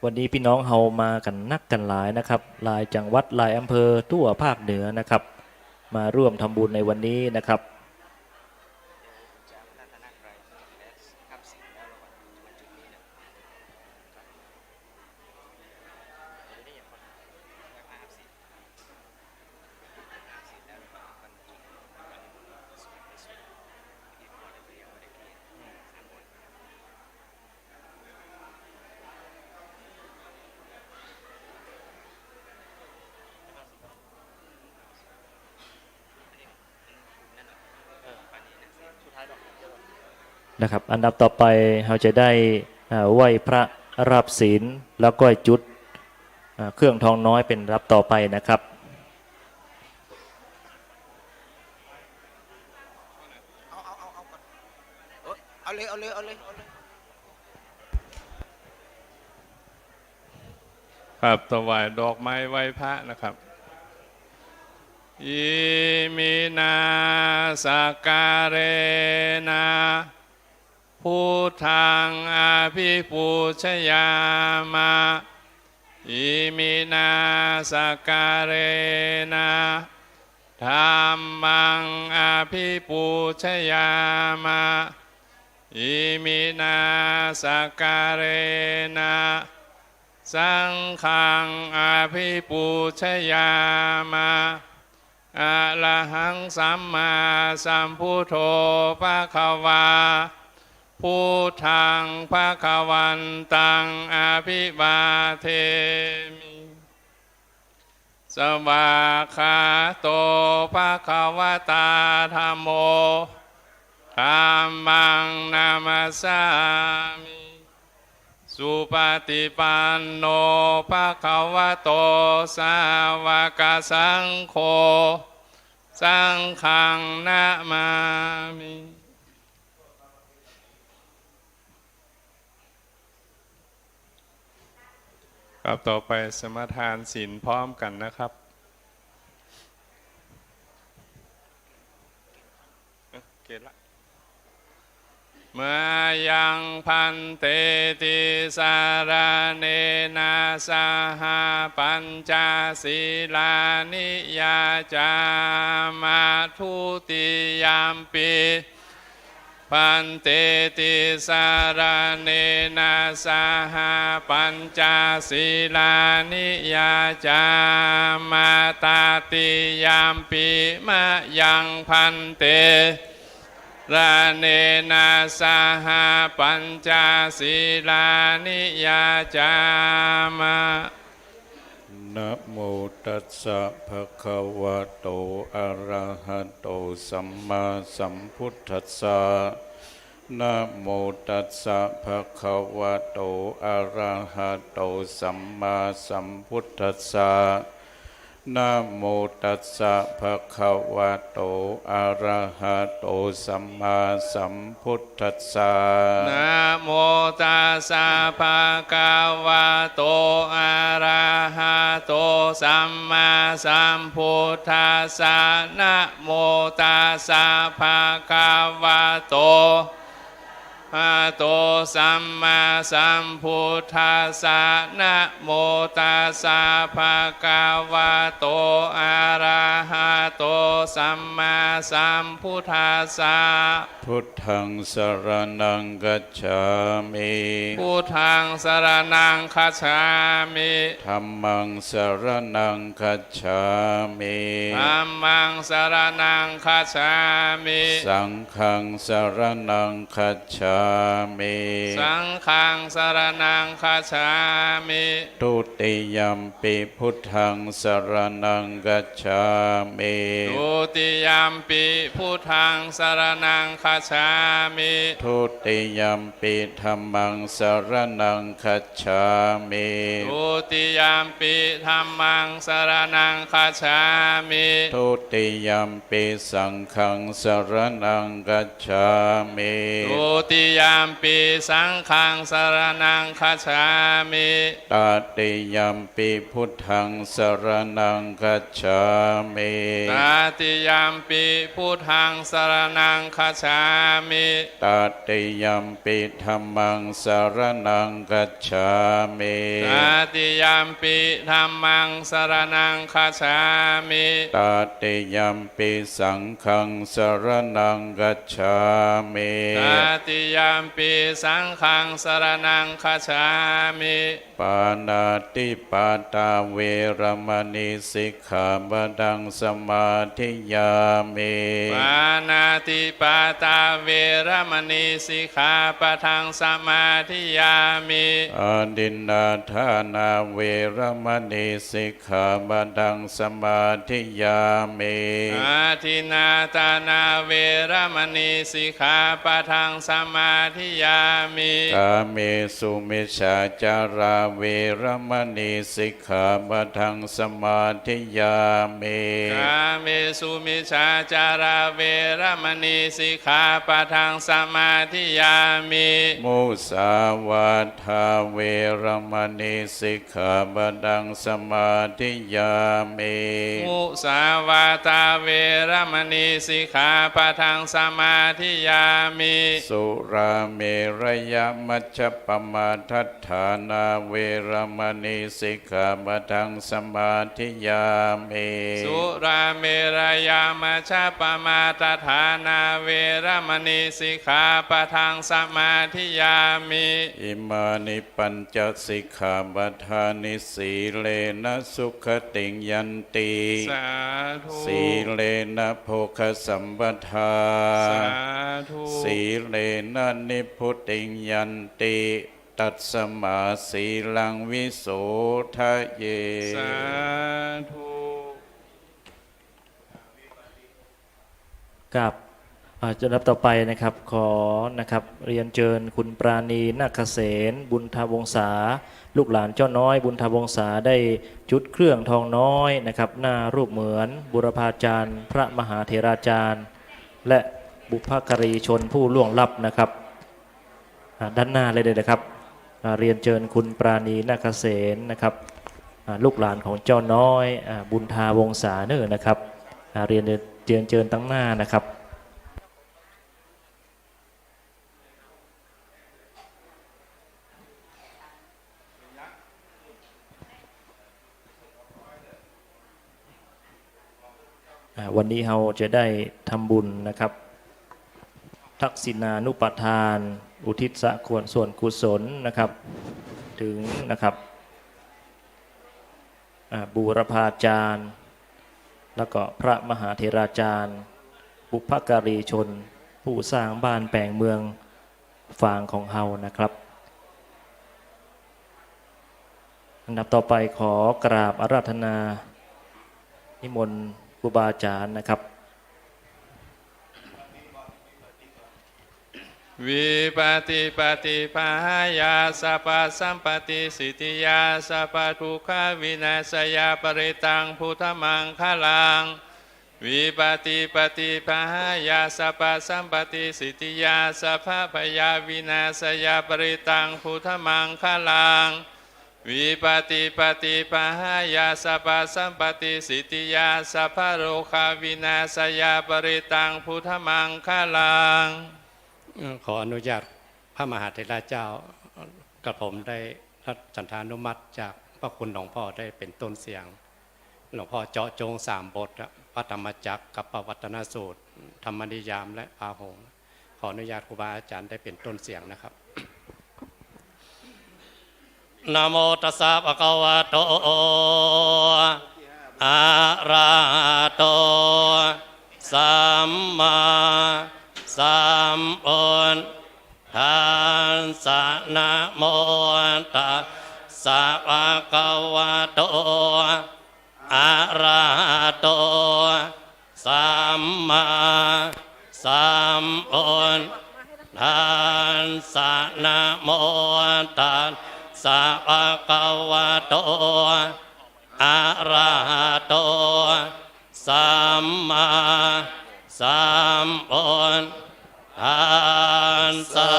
วันนี้พี่น้องเฮามากันนักกันหลายนะครับหลายจังหวัดหลายอำเภอทั่วภาคเหนือนะครับมาร่วมทำบุญในวันนี้นะครับนะครับอันดับต่อไปเราจะได้ไหว้พระรับศีลแล้วก็จุดเครื่องทองน้อยเป็นรับต่อไปนะครับเอาเลยครับถวายดอกไม้ไหว้พระนะครับอิมินาสการเรนะพุทธังอาภิปูชยามาอิมินาสการเรนะธัมมังอาภิปูชยามาอิมินาสการเรนะสังฆังอาภิปูชยามาอะระหังสัมมาสัมพุทโธภควาพุทธังภควันตังอาภิวาเทมิ สวากขาโตภะคะวะตาธัมโมธัมมังนามัสสามิสุปฏิปันโนภะคะวะโตสาวกสังโฆสังฆังนะมามิครับต่อไปสมทานศีลพร้อมกันนะครับเกละ เมื่อยังพันเตติสารเนนาสหปัญจศีลานิยาจามาทุติยามปีพันเตติสารเนนาสหปัญจศีลานิยาจามาตาติยามปีมะยังพันเตราเนนาสหปัญจศีลานิยาจามะ นะโมตัสสะภะคะวะโตอะระหะโตสัมมาสัมพุทธัสสะนะโมตัสสะภะคะวะโตอะระหะโตสัมมาสัมพุทธัสสะนะโมตัสสะภะคะวะโตอะระหะโตสัมมาสัมพุทธัสสะนะโมตัสสะภะคะวะโตอะระหะโตสัมมาสัมพุทธัสสะนะโมตัสสะภะคะวะโตอะโตสัมมาสัมพุทธัสสะนะโมตัสสะภะคะวะโตอะระหะโตสัมมาสัมพุทธัสสะพุทธังสรณังกัจฉามิ พุทธังสรณังคัจฉามิ ธัมมังสรณังกัจฉามิ ธัมมังสรณังคัจฉามิ สังฆังสรณังกัจฉามิ สังฆังสรณังคัจฉามิ ทุติยัมปิพุทธังสรณังกัจฉามิ ทุติยัมปิพุทธังสรณังคัจฉามิ ทุติยัมปิธัมมังสรณังกัจฉามิ ทุติยัมปิธัมมังสรณังคัจฉามิ ทุติยัมปิสังฆังสรณังกัจฉามิ ทุติยัมปิสังฆังสรณังคัจฉามิ ตติยัมปิพุทธังสรณังกัจฉามิ ตติยัมปิพุทธังสรณังคัจฉามิ ตติยัมปิธัมมังสรณังกัจฉามิ ตติยัมปิธัมมังสรณังคัจฉามิ ตติยัมปิสังฆังสรณังกัจฉามิ ตติยัมปิสังฆังสรณังคัจฉามิ ปานาติปาตาเวรมณีสิกขาบดังสมาธิยามิ ปานาติปาตาเวรมณีสิกขาปะทังสมาธิยามิ อาดินนาธานาเวรมณีสิกขาบดังสมาธิยามิ อาทินาตานาเวรมณีสิกขาปะทังสมาธิยามิ กาเมสุมิจฉาจาราเวรมณีสิกขาบดังสมาธิยามิ กาเมสุมิชาจาราเวรมณีสิกขาปะทังสมาธิยามิ มุสาวาทาเวรมณีสิกขาบดังสมาธิยามิ มุสาวาตาเวรมณีสิกขาปะทังสมาธิยามิ สุราเมรยมัชฌปปมาทัฏฐานาเวรมณีสิกขาบดังสมาธิยามิ สุราเมรยามาชาปมาตฐานาเวรมณีสิกขาปะทังสมาธิยามิ อิมานิปัญจสิกขาบทานิสีเลนะสุขติงยันติ สาธุ สีเลนะโภคสัมปทา สาธุ สีเลนะนิพุติงยันติตัสสมาสีลังวิโสทะเย สาธุ กับจะรับต่อไปนะครับขอนะครับเรียนเชิญคุณปราณีนาคเสนบุญทวงศาลูกหลานเจ้าน้อยบุญทวงศาได้จุดเครื่องทองน้อยนะครับหน้ารูปเหมือนบุรพาจารย์พระมหาเถราจารย์และบุพการีชนผู้ล่วงลับนะครับด้านหน้าเลยนะครับเรียนเชิญคุณปราณีนาคเสนนะครับลูกหลานของเจ้าน้อยบุญทวงศาเนอนะครับเรียนเชิญตั้งหน้านะครับวันนี้เราจะได้ทำบุญนะครับทักษิณานุปทานอุทิศส่วนกุศลนะครับถึงนะครับบูรพาจารย์แล้วก็พระมหาเถราจารย์บุพการีชนผู้สร้างบ้านแปลงเมืองฝางของเฮานะครับอันดับต่อไปขอกราบอาราธนานิมนต์ครูบาอาจารย์นะครับวิปติปฏิปหายาสัพพสัมปติสิทธิยาสัพพทุกขวินาศยาปริตังพุทธมังคลังวิปติปฏิปหายาสัพพสัมปติสิทธิยาสัพพพยาวินาศยาปริตังพุทธมังคลังวิปติปฏิปหายาสัพพสัมปติสิทธิยาสัพพโรคาวินาศยาปริตังพุทธมังคลังขออนุญาตพระมหาเถรเจ้ากับผมได้รับฉันทานุมัติจากพระคุณหลวงพ่อได้เป็นต้นเสียงหลวงพ่อเจาะจง3 บทพระธรรมจักรกับปวัตนสูตรธรรมนิยามและอาหงขออนุญาตครูบาอาจารย์ได้เป็นต้นเสียงนะครับนะโมตัสสะภะคะวะโตอะระหะโตสัมมาสัมพุทธัสสะนะโมตัสสะภะคะวะโตอะระหะโตสัมมาสัมพุทธัสสะนะโมตัสสะภะคะวะโตอะระหะโตสัมมาสัมพุทธัสสะ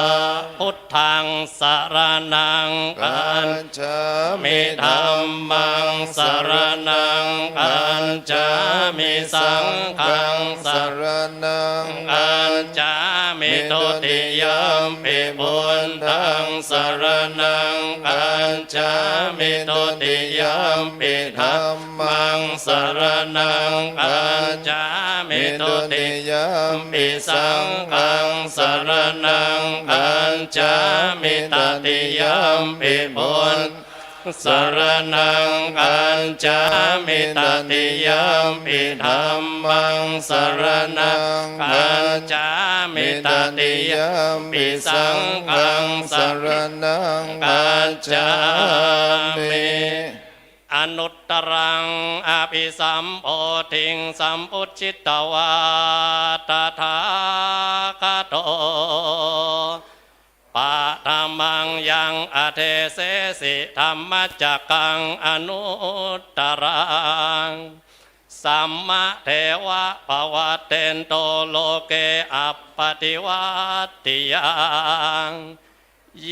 พุทธังสรณังคัจฉามิธัมมังสรณังคัจฉามิสังฆังสรณังคัจฉามิทุติยมปิพุทธังสรณังคัจฉามิทุติยมปิธัมมังสรณังคัจฉามิทุติยมปิสังฆังสรณังคัจฉามิตติยมปิพุทธสรณังคัจฉามิตติยมปิธัมมังสรณังคัจฉามิตติยมปิสังฆังสรณังคัจฉามิอนุตตรังอภิสัมโพธิงสัมพุทธิตวาตถาคโตปะธรรมังยังอเทเสสิธรรมจักกังอนุตตรังสัมมาเทวะปวัตเตนโตโลเกอัปปติวัตติยัง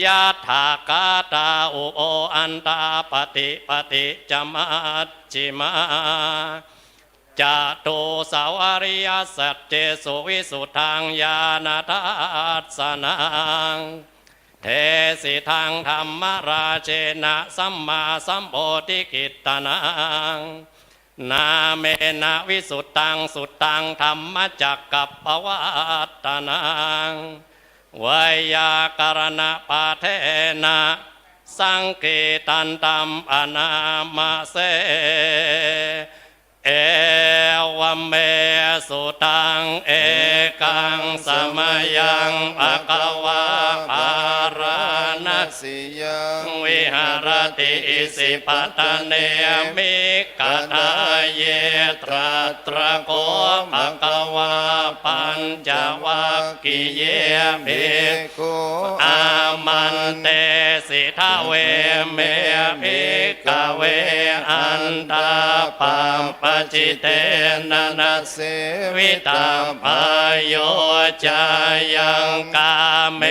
ยะถากาตาอุโออันตาปฏิจมัจจิมาจตุสาวริยสัจเจสุวิสุทธังญาณทัสสนังเทสิทังธรรมราเชนะสัมมาสัมโพธิกิตตนังนาเมนะวิสุทธังสุตตังธรรมจักกัปปวัตตนังไวยากรณปาเทนะสังเกตันตัมอนามาเสเอวเมสุตังเอกังสมยังภะคะวะภารณ สิยัง วิหารติอิสิปตะเนมิกตาเยตราตระโกภะคะวาปัญจวัคคีย์เยภิกขุ อามันเตสิทาเวเมภิกขเวอันตาปัมปจิเตนะนะเสวิตาปายโยจายังกาเม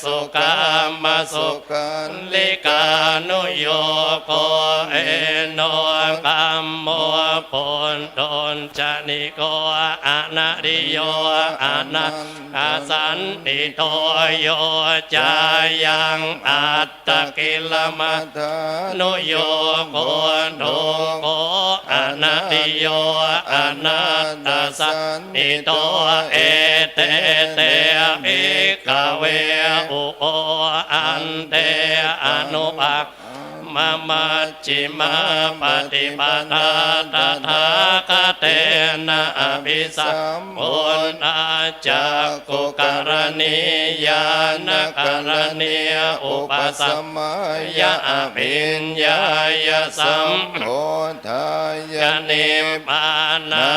สุกามสุขันลิกานุโยโกเอโนกัมโมปุณโดนจนิโกอนาริโยอนันอาสันติโตโยจายังอัตตกิลมัตถานุโยโกโดโกอนัตติโยอนัตตสันติโตเอเตเตภิกขเวอุโออันเตอนุปักมะมัจจิมาปฏิปทาตถาคเตนะอภิสัมพุทธาจักกุกรณียานกรณียอุปสัมมายะอภิญญายะสัม โพธาย ยะนิพพานา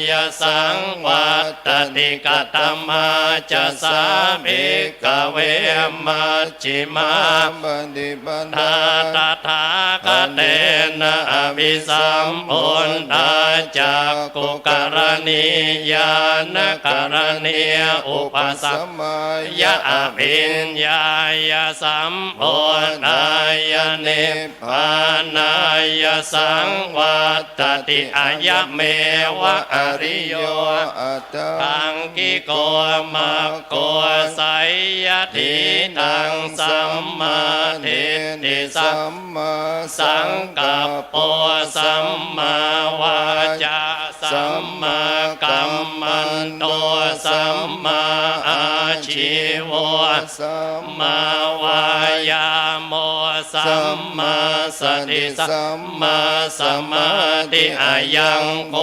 ยะสังวัตติกตมาจะสาภิกขเวมัจจิมา บันดิบัน ทาตถาคเตนะอภิสัมพุทธาจักกุกรณียานกรณียอุปสัม มาย ะอภิญญายะสัมโพธายะนิพพานายะสังวัตติอายะเมวะอริโย อัตตา ตังกิโกมะโกไสยทิตังสัมมาทิฏฐิสัม มมา สังกัปโปสัมมาวาจาสัมมากัมมันโตสัมมาอาชีวะ สัม มาวายาโมสัมมาสติสัมมาสมาธิอายังโก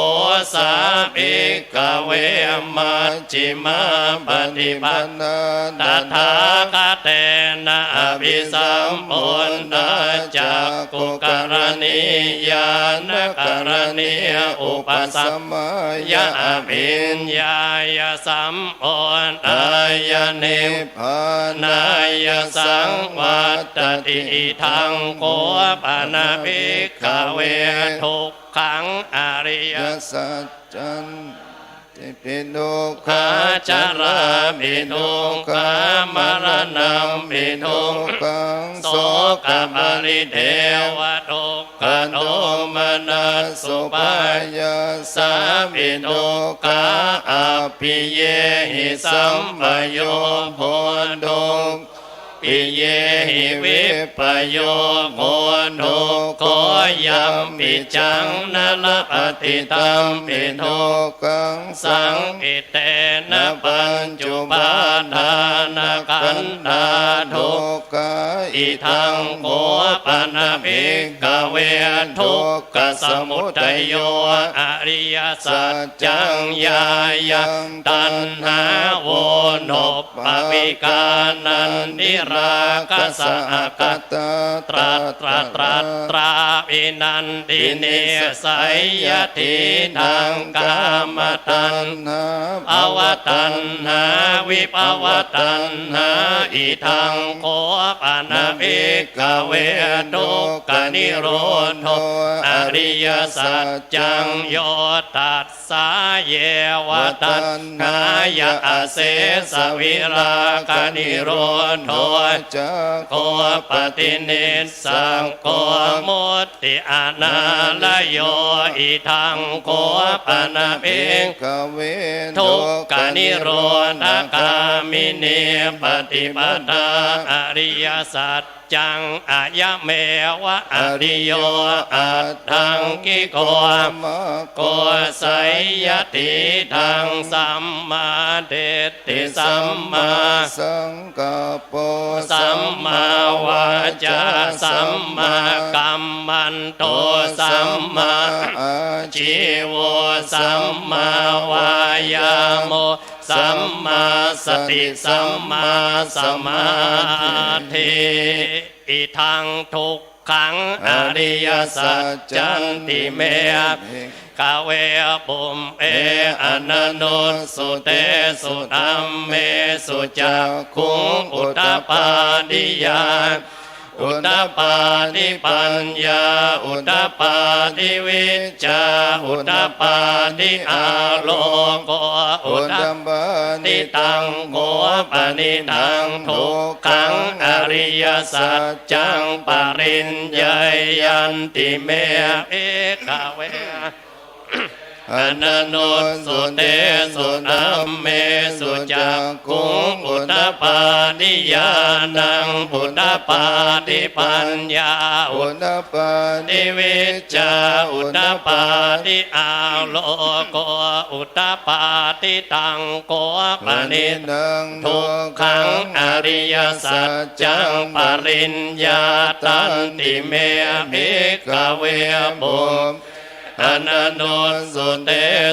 สาภิกขเวมัจจิมาปฏิปัน นา ตถาคเตนะอภิสัมพุทธาจักกุกรณียานกรณียอุปสัม มาย ะอภิญญายะสัมโอนอายะนิพพานายะสังวัตติอิทังโกปนาภิกขเวทุกขังอริย ยสัจจันติปิทุก ขา ขา จารามิทุกขามรณะมิทุกข ขัง โสกปริเทวทุกขโทมนัสสุปายาสามิทุกขาอภิเยหิสัมปโยโพธุปิเยหิวิปโยโหตุโกยัมปิจังนะละปฏิตัมปิทุ ทุ ก กขัง สังอิเตนะปัญจุปาทานขันธาทุ ทุ ก กขา อิทังโกปนาภิกขเวทุกขสมุทัยโยอริยสัจจังยายังตัณหาโวนปวิกานันติราคะสหกัต ตราตราวินันติเนสัยยติทางกามตัณ หา อวตัณหาวิภวตัณหาอิทังโกปนาภิกขเวทุกขนิโรธอริยสัจจังโยตัสสาเยวตัณหายะอเสสวิราคนิโรธ จัก โกปฏินิสสังโกมุตติอนาลโยอิทังโกปนาภิกข ขเว ทุกขานิโรธคามิเนปฏิปทาอริยสัจจังอายะเมวะอริโยอัตถังกิโก มะ โกไสยติทางสัมมาเดชติสัมมา สังกัปโป สัมมาวาจาสัมมากัมมันโตสัมมา อา ชีวสัมมาวายาโม สัมมาสติสัมมาสมาธิอิทังทุกขังอริยสัจจันติเมกาเวปุมเออนันโนสุเตสุธัมเมสุจักขุงอุตตปาดิยาอุตตปาดิปัญญาอุตตปาดิวิชชาอุตตปาดิอาโลโกอุตตปาดิตังโกปนิทังทุกขังอริยสัจจังปริญญายันติเมเอกเวอนันโนสุเตสุธัมเมสุจักขุงอุตตปาดิญาณังอุตตปาดิปัญญาอุตตปาดิวิชชาอุตตปาดิอาโลโกอุตตปาดิตังโกปนิทังทุกขังอริยสัจจังปริญญาตันติเมภิกขเวปุมอนันโนสุเต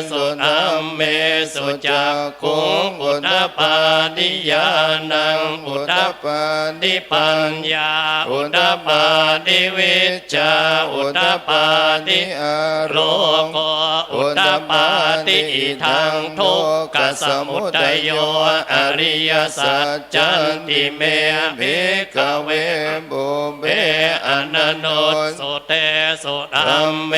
สุธัมเมสุจักขุงอุตตปาดิญาณังอุตตปาดิปัญญาอุตตปาดิวิชชาอุตตปาดิโลโกอุตตปาดิอิทังทุกขสมุทัยโยอริยสัจจันติเมภิกขเวปุเบอนันโนสุเตสุธัมเม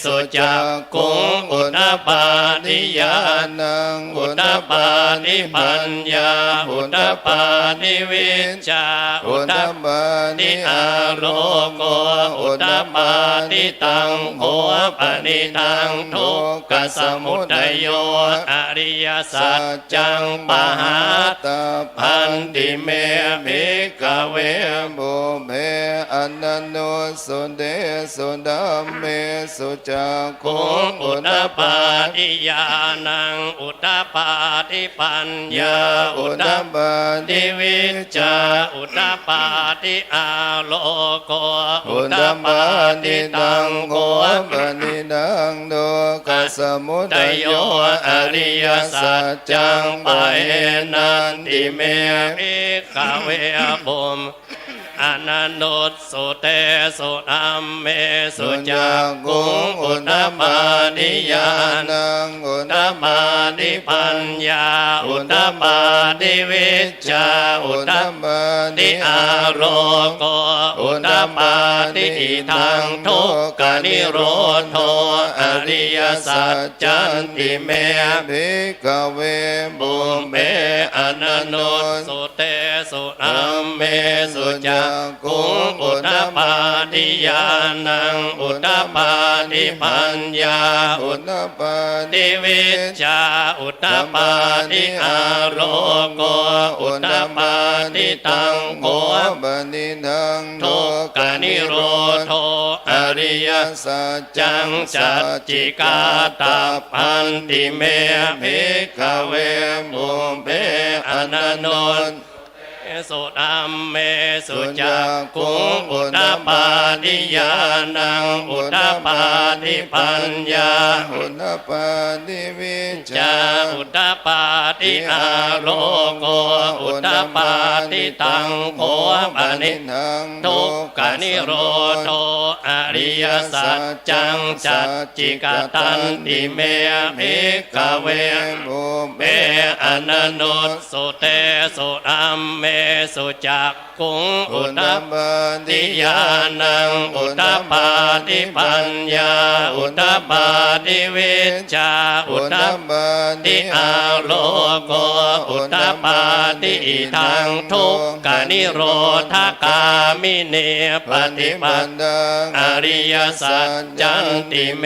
สุจักขุงอุตตปาดิญาณังอุตตปาดิปัญญาอุตตปาดิวิชชาอุตตปาดิอาโลโกอุตตปาดิตังโหปนิทังทุกขสมุทัยโยอริยสัจจังปหาตพันติเมภิกขเวปุเบอนันโนสุเตสุธัมเมสุจักขุงอุตตปาดิญาณังอุตตปาดิปัญญาอุตตปาดิวิชชาอุตตปาดิอาโลโกอุตตปาดิตังโกปนิทังโลกสมุทัยโยอริยสัจจังปะเอนันติเมภิกขเวปุมอนันโนสุเตสุธัมเมสุจักขุงอุตตปาดิญาณังอุตตปาดิปัญญาอุตตปาดิวิชชาอุตตปาดิอาโลโกอุตตปาดิอิทังทุกขนิโรธโธอริยสัจจันติเมภิกขเวปุเบอนันโนสุเตสุธัมเมสุจักขุงอุตตปาดิญาณังอุตตปาดิปัญญาอุตตปาดิวิชชาอุตตปาดิอาโลโกอุตตปาดิตังโกปนิทังทุกขนิโรธโธอริยสัจจังสัจจิกาตพันติเมภิกขเวปุเบอนันโนสุธัมเมสุจักขุงอุตตปาดิญาณังอุตตปาดิปัญญาอุตตปาดิวิชชาอุตตปาดิอาโลโกอุตตปาดิตังโขปนิทังทุกขนิโรธโธอริยสัจจังสัจจิกตันติเมภิกขเวปุเบอนันโนสุเตสุธัมเมสุจักขุงอุตตปาดิญาณังอุตตปาดิปัญญาอุตตปาดิวิชชาอุตตปาดิอาโลโกอุตตปาดิอิทังทุกขนิโรธกามิเนปฏิปันดังอริยสัจจันติเม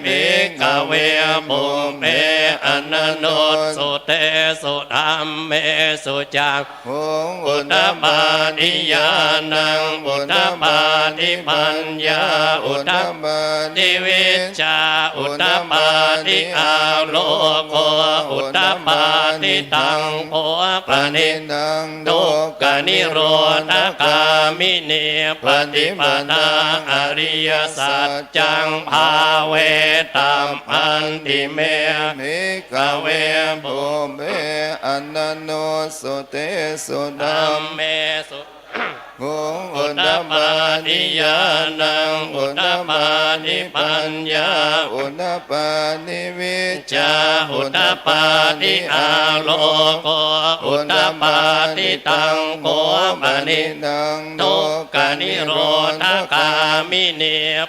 ภิกขเวปุเมอนันโนสุเตสุธัมเมสุจักขุงอุตตปาดิญาณังอุตตปาดิปัญญาอุตตปาดิวิชชาอุตตปาดิอาโลโกอุ อุตตปาทิตังโภปนิ นัง ทุกขนิโรธกามิเนปฏิปทาอริยสัจจังภาเวตัมอันติเม มิกเวภูเมอนันโนสุเตสุนั ธัม ม เมสุ งง อุ อุ ต ต ต ต ปาทิญาณังอุตตปาทิปัญญา อุตตปานิวิจ จาอุตตปาทิอาโลโกอุตตปาทิตังโกปนิ นัง ทุกขนิโรธกามิเน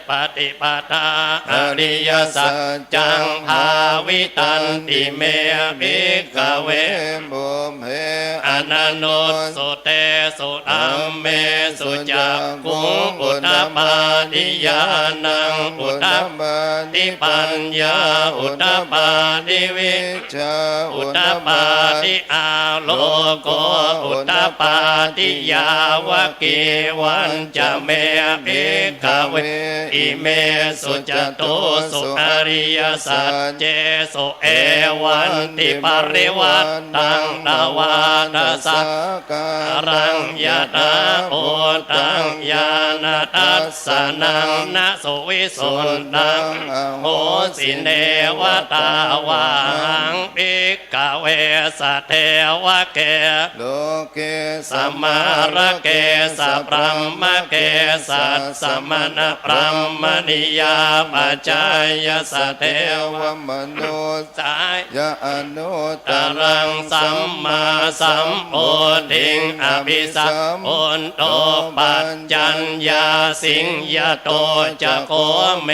ปฏิปทาอริยสัจจังภาวิตันติเมภิกขเว ภูเม อนันโนสุเตสุอัมเมสุจักขุงอุตตปาทิญาณังอุตตปาทิปัญญาอุตตปาทิวิจ จา อุตตปาทิอาโลโกอุตตปาทิยาวะเกวันจะเมภิกขเวอิเมสุจตุสุอริยสัจเจสุเอวันติปริวัตตังนวาทัสสะ การั รังยะตาโอตังยานาทัสสนังนะสุวิสุนตังโหสิเนวตาวาหังภิกขเวสะเทวะเก โลเก สัมมาระเกสัพรัมมะเกสัสสมณพรหมนิยาปัจจายสะเท เท ว วมนุษย์ สาย ยะอนุต ตรังสัมมาสัมโพธิงอภิสัมโอนโตปัจจัญญาสิงยโตจะโกเม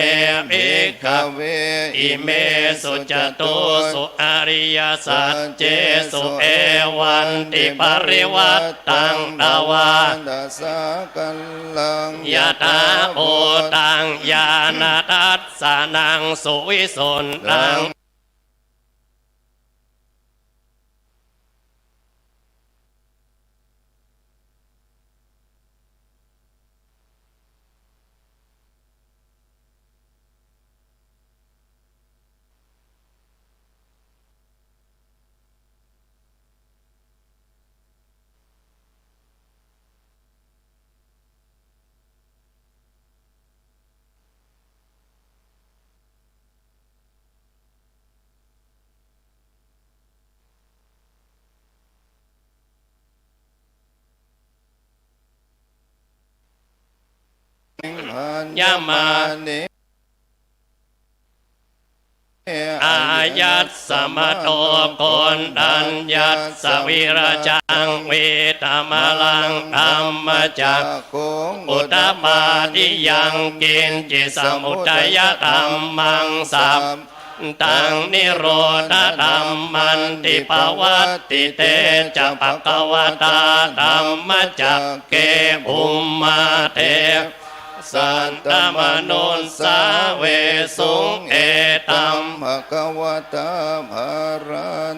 ภิกข เว อิเมสุจตุสุอริยสัจเจสุเอวันติปริวัตตังดาวา ดัสสะกัลลัง ยะถาโอตังยานาทัสสะนังสุวิสุนตังยะมา นิ อายัสสมโตโกนดัญยัสสวิรจังเวตมาลังธรรมจัก โกง อุตตปาทิยังกินจิสมุทัยธรรมังสัพตังนิโรธธรรมันติปวัตติเตจะภควตาธรรมจักเกภุมมาเทสันตมนุนสาเวสุงเอตัม ภะคะวะตาภาร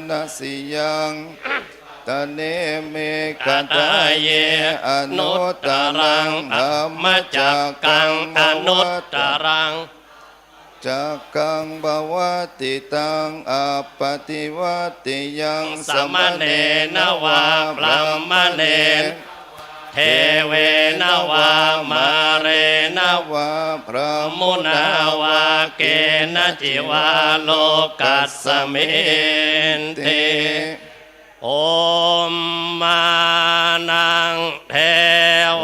ณสิยังตะเนเมก กต ตา เย อ อ นุ นุ ต ต ต รัง ธ ธ ร ร ร ร ม มจักกังอนุตตรัง จักกังบวติตังอัปปติวัติยัง สมณเณนวาพรหมเณรเทเวนวามาเรน วาพระ มุนาวาเกณจิวาโลกัสสมินเตโอมมานังเท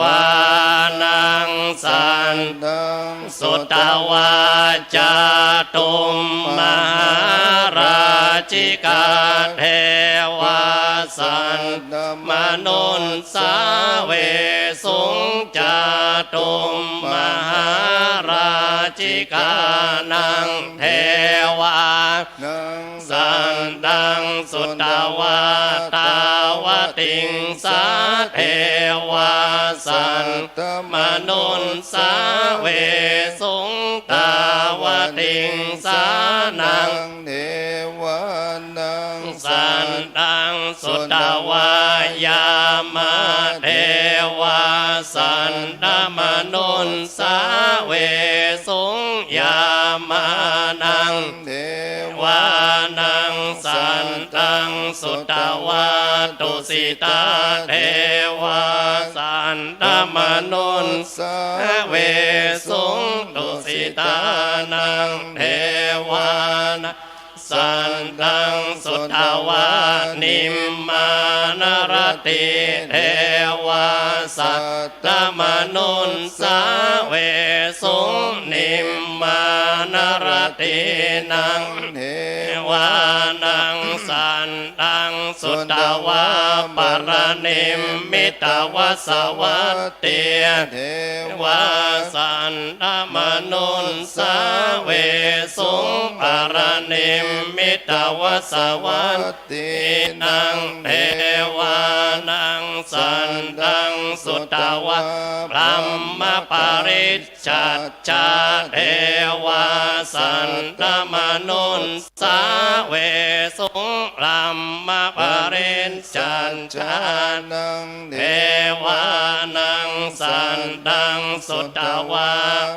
วานังสัน ดัง สุตวาจาตุมมหาราชิกาเทวาสันมนุนสาเวสุงจาตุมมหาราชิกานังเทวา นัง สันดังสุตวาตาวติงสาเทวาสันมนุนสาเวสุงตาวติงสานัง เทวานัง สันตังสุตวายามาเทวาสันตมนุนสาเวสุงยามานัง เทว วานังสัน สุตวาตุสิตาเทวาสันตมนุนสาเวสุงตุสิตานังเทวานะสันตังสุตวานิมมานรติเทวาสัตตมนุนสาเวสุงนิมมานรตินังเทวานังสันตังสุตวาปรนิมมิตวสวัตเตียเทวาสันตมนุนสาเวสุงปรนิมมิตวสวัตตินังเทวานังสันตังสุตวะพรัมมปริจจัจจาเทวาสันตมนุนสาเวสุงพรัมมปริจจัจจานังเทวานังสันตังสุตวะ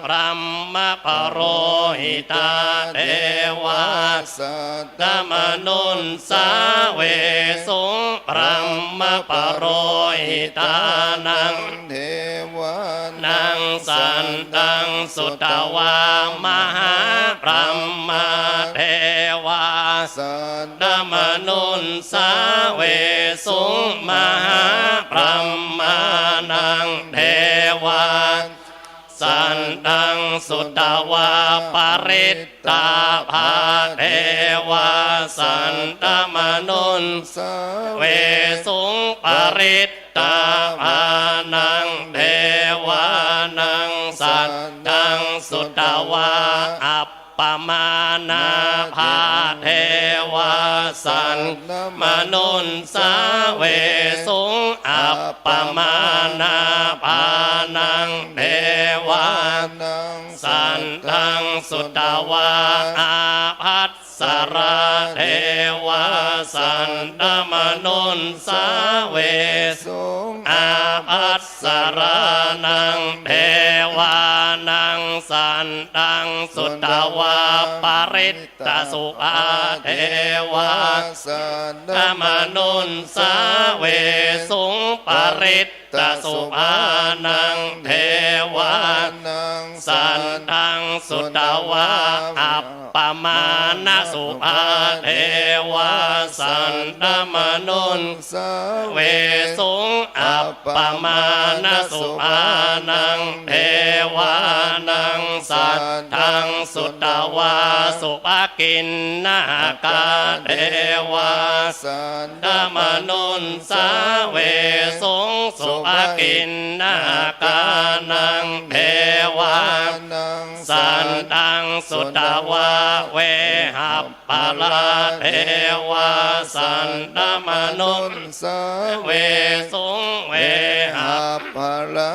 พรัมมปโรหิตาเทวาสัตตมนุนสาเวสุงพรัมมปโรหิตานังเทวานังสันตังสุตวามหาพรัมมาเทวาสัตตมนุนสาเวสุงมหาพรัมมานังเทวาสันตังสุตวาปริตตาภาเทวาสันตมนุนสาเวสุงปริตตาภานังเทวานังสันตังสุตวาอัปปมานาภาเทวาสันมนุนสาเวสุงอัปปมานาภานังเทวานังสันตังสุตวาอาภัสสราเทวาสันตมนุนสาเวสุงอาภัสสรานังเทวานังสันตังสุตวาปริตตสุอาเทวาสันตมนุนสาเวสุงปริตตสุภานังเทวานังสันตังสุตวาอัปปมาณสุภาเทวาสันตมนุนสาเวสุงอัปปมาณสุภานังเทวานังสันตังสุตวาสุภกินนาคาเทวาสันตมนุนสาเวสุงสุภกินนาคานังเทวานังสันตังสุตวาเวหัปปะลาเทวาสันตมนุนสาเวสุงเวหัปปะลา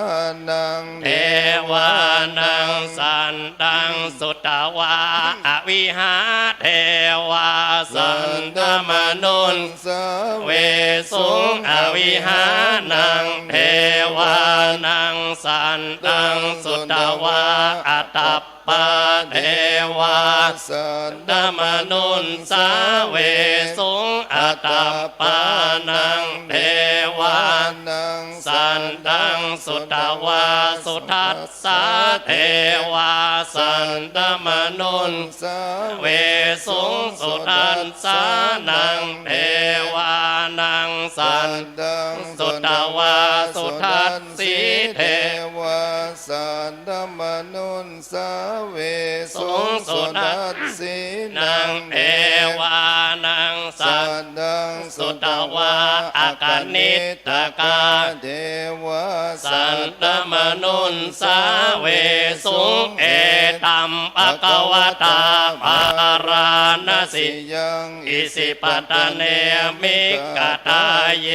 นังเทวานังสันตังสุตวาอวิหาเทวาสันตมนุนสาเวสุงอวิหานังเทวานังสันตังสุตวาอัตตปาเทวาสันตมนุนสาเวสุงอัตตปานังเทวานังสันตังสุตวาสุทัสสะเทวาสันตมนุนสาเวสุงสุทัสสะนังเทวานังสันตังสุตวาสุทัสสีเทวาสันตมนุนสาเวสุงสุทัสสีนังเทวานังสันตังสุตวาอากนิตตกาเทวาสันตมนุนสาเวสุงเอตัมปะกวตาภาราณสิยังอิสิปตะเนมิกตาเย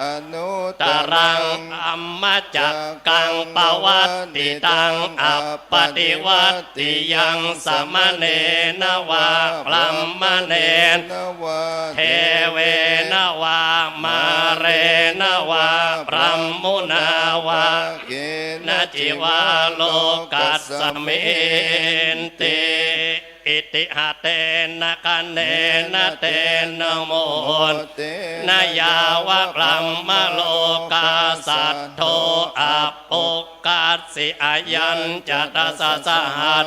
อนุตรังอัมมจักกังปวัตติตังอัปปติวัตติยังสมเนนวาพรัมมเนนวาเทเวนวามาเรนวาพรัมมุนาวาเกณจิวาโลกัสสมินติ อิติหะเตนะกันเนนะเตนะโมนายาวะกลัมมะโลกาสัทโธอัปโอกาสิอายัญจะตสสหัส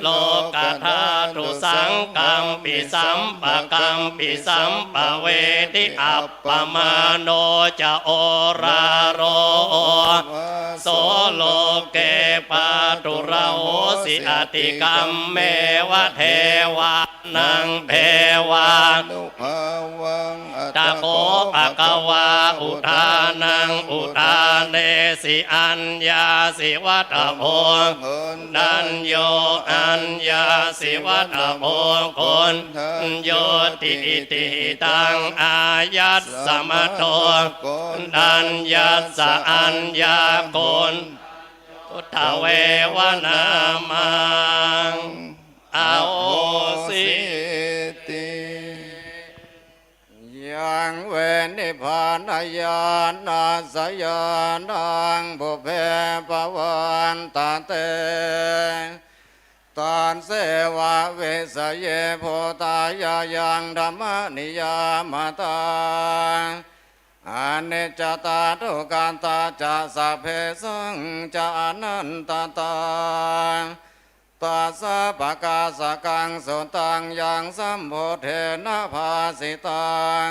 โลกธาตุสังกัมปิสัมปะกัมปิสัมปะเวทิอัปปมาโนจะโอราโรโสโลเกปาตุระโหสิอติกัมเมวะเทวานังเทวานุภาวังตะโกปะกวาอุทานังอุทาเนสิอัญญาสิวัตโพนัญโยอัญญาสิวัตโพคนโยติติตังอายัสสมโตนัญญาสอัญญาโกนพุทธเววนามังอาโอสิติยังเวนิพพานญาณัสสยานังบุพเพภวันตาเตตานเสวะเวสเยโพธายายังธรรมนิยามตาอนิจจตาทุกขันตาจะสัพเพสังจะอนันตตาตัสสะปะกาสกังสุตังยังสัมโพเทนะภาสิตัง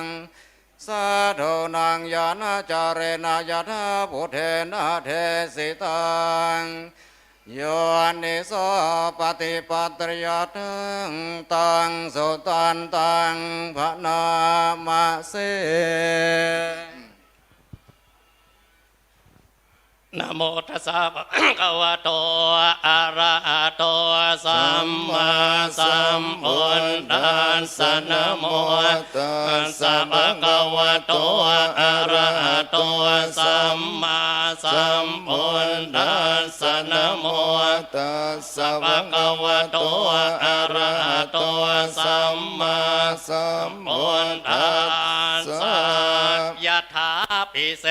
สาธุนังยานาจาเรนะยะธาพุทเทนะเทสิตังโยนิโสปฏิปัตติยตังตังสุตันตังภะนามะเสนะโมตัสสะภะคะวะโตอะระหะโตสัมมาสัมพุทธัสสะนะโมตัสสะภะคะวะโตอะระหะโตสัมมาสัมพุทธัสสะนะโมตัสสะภะคะวะโตอะระหะโตสัมมาสัมพุทธัสสะยะถาภิเส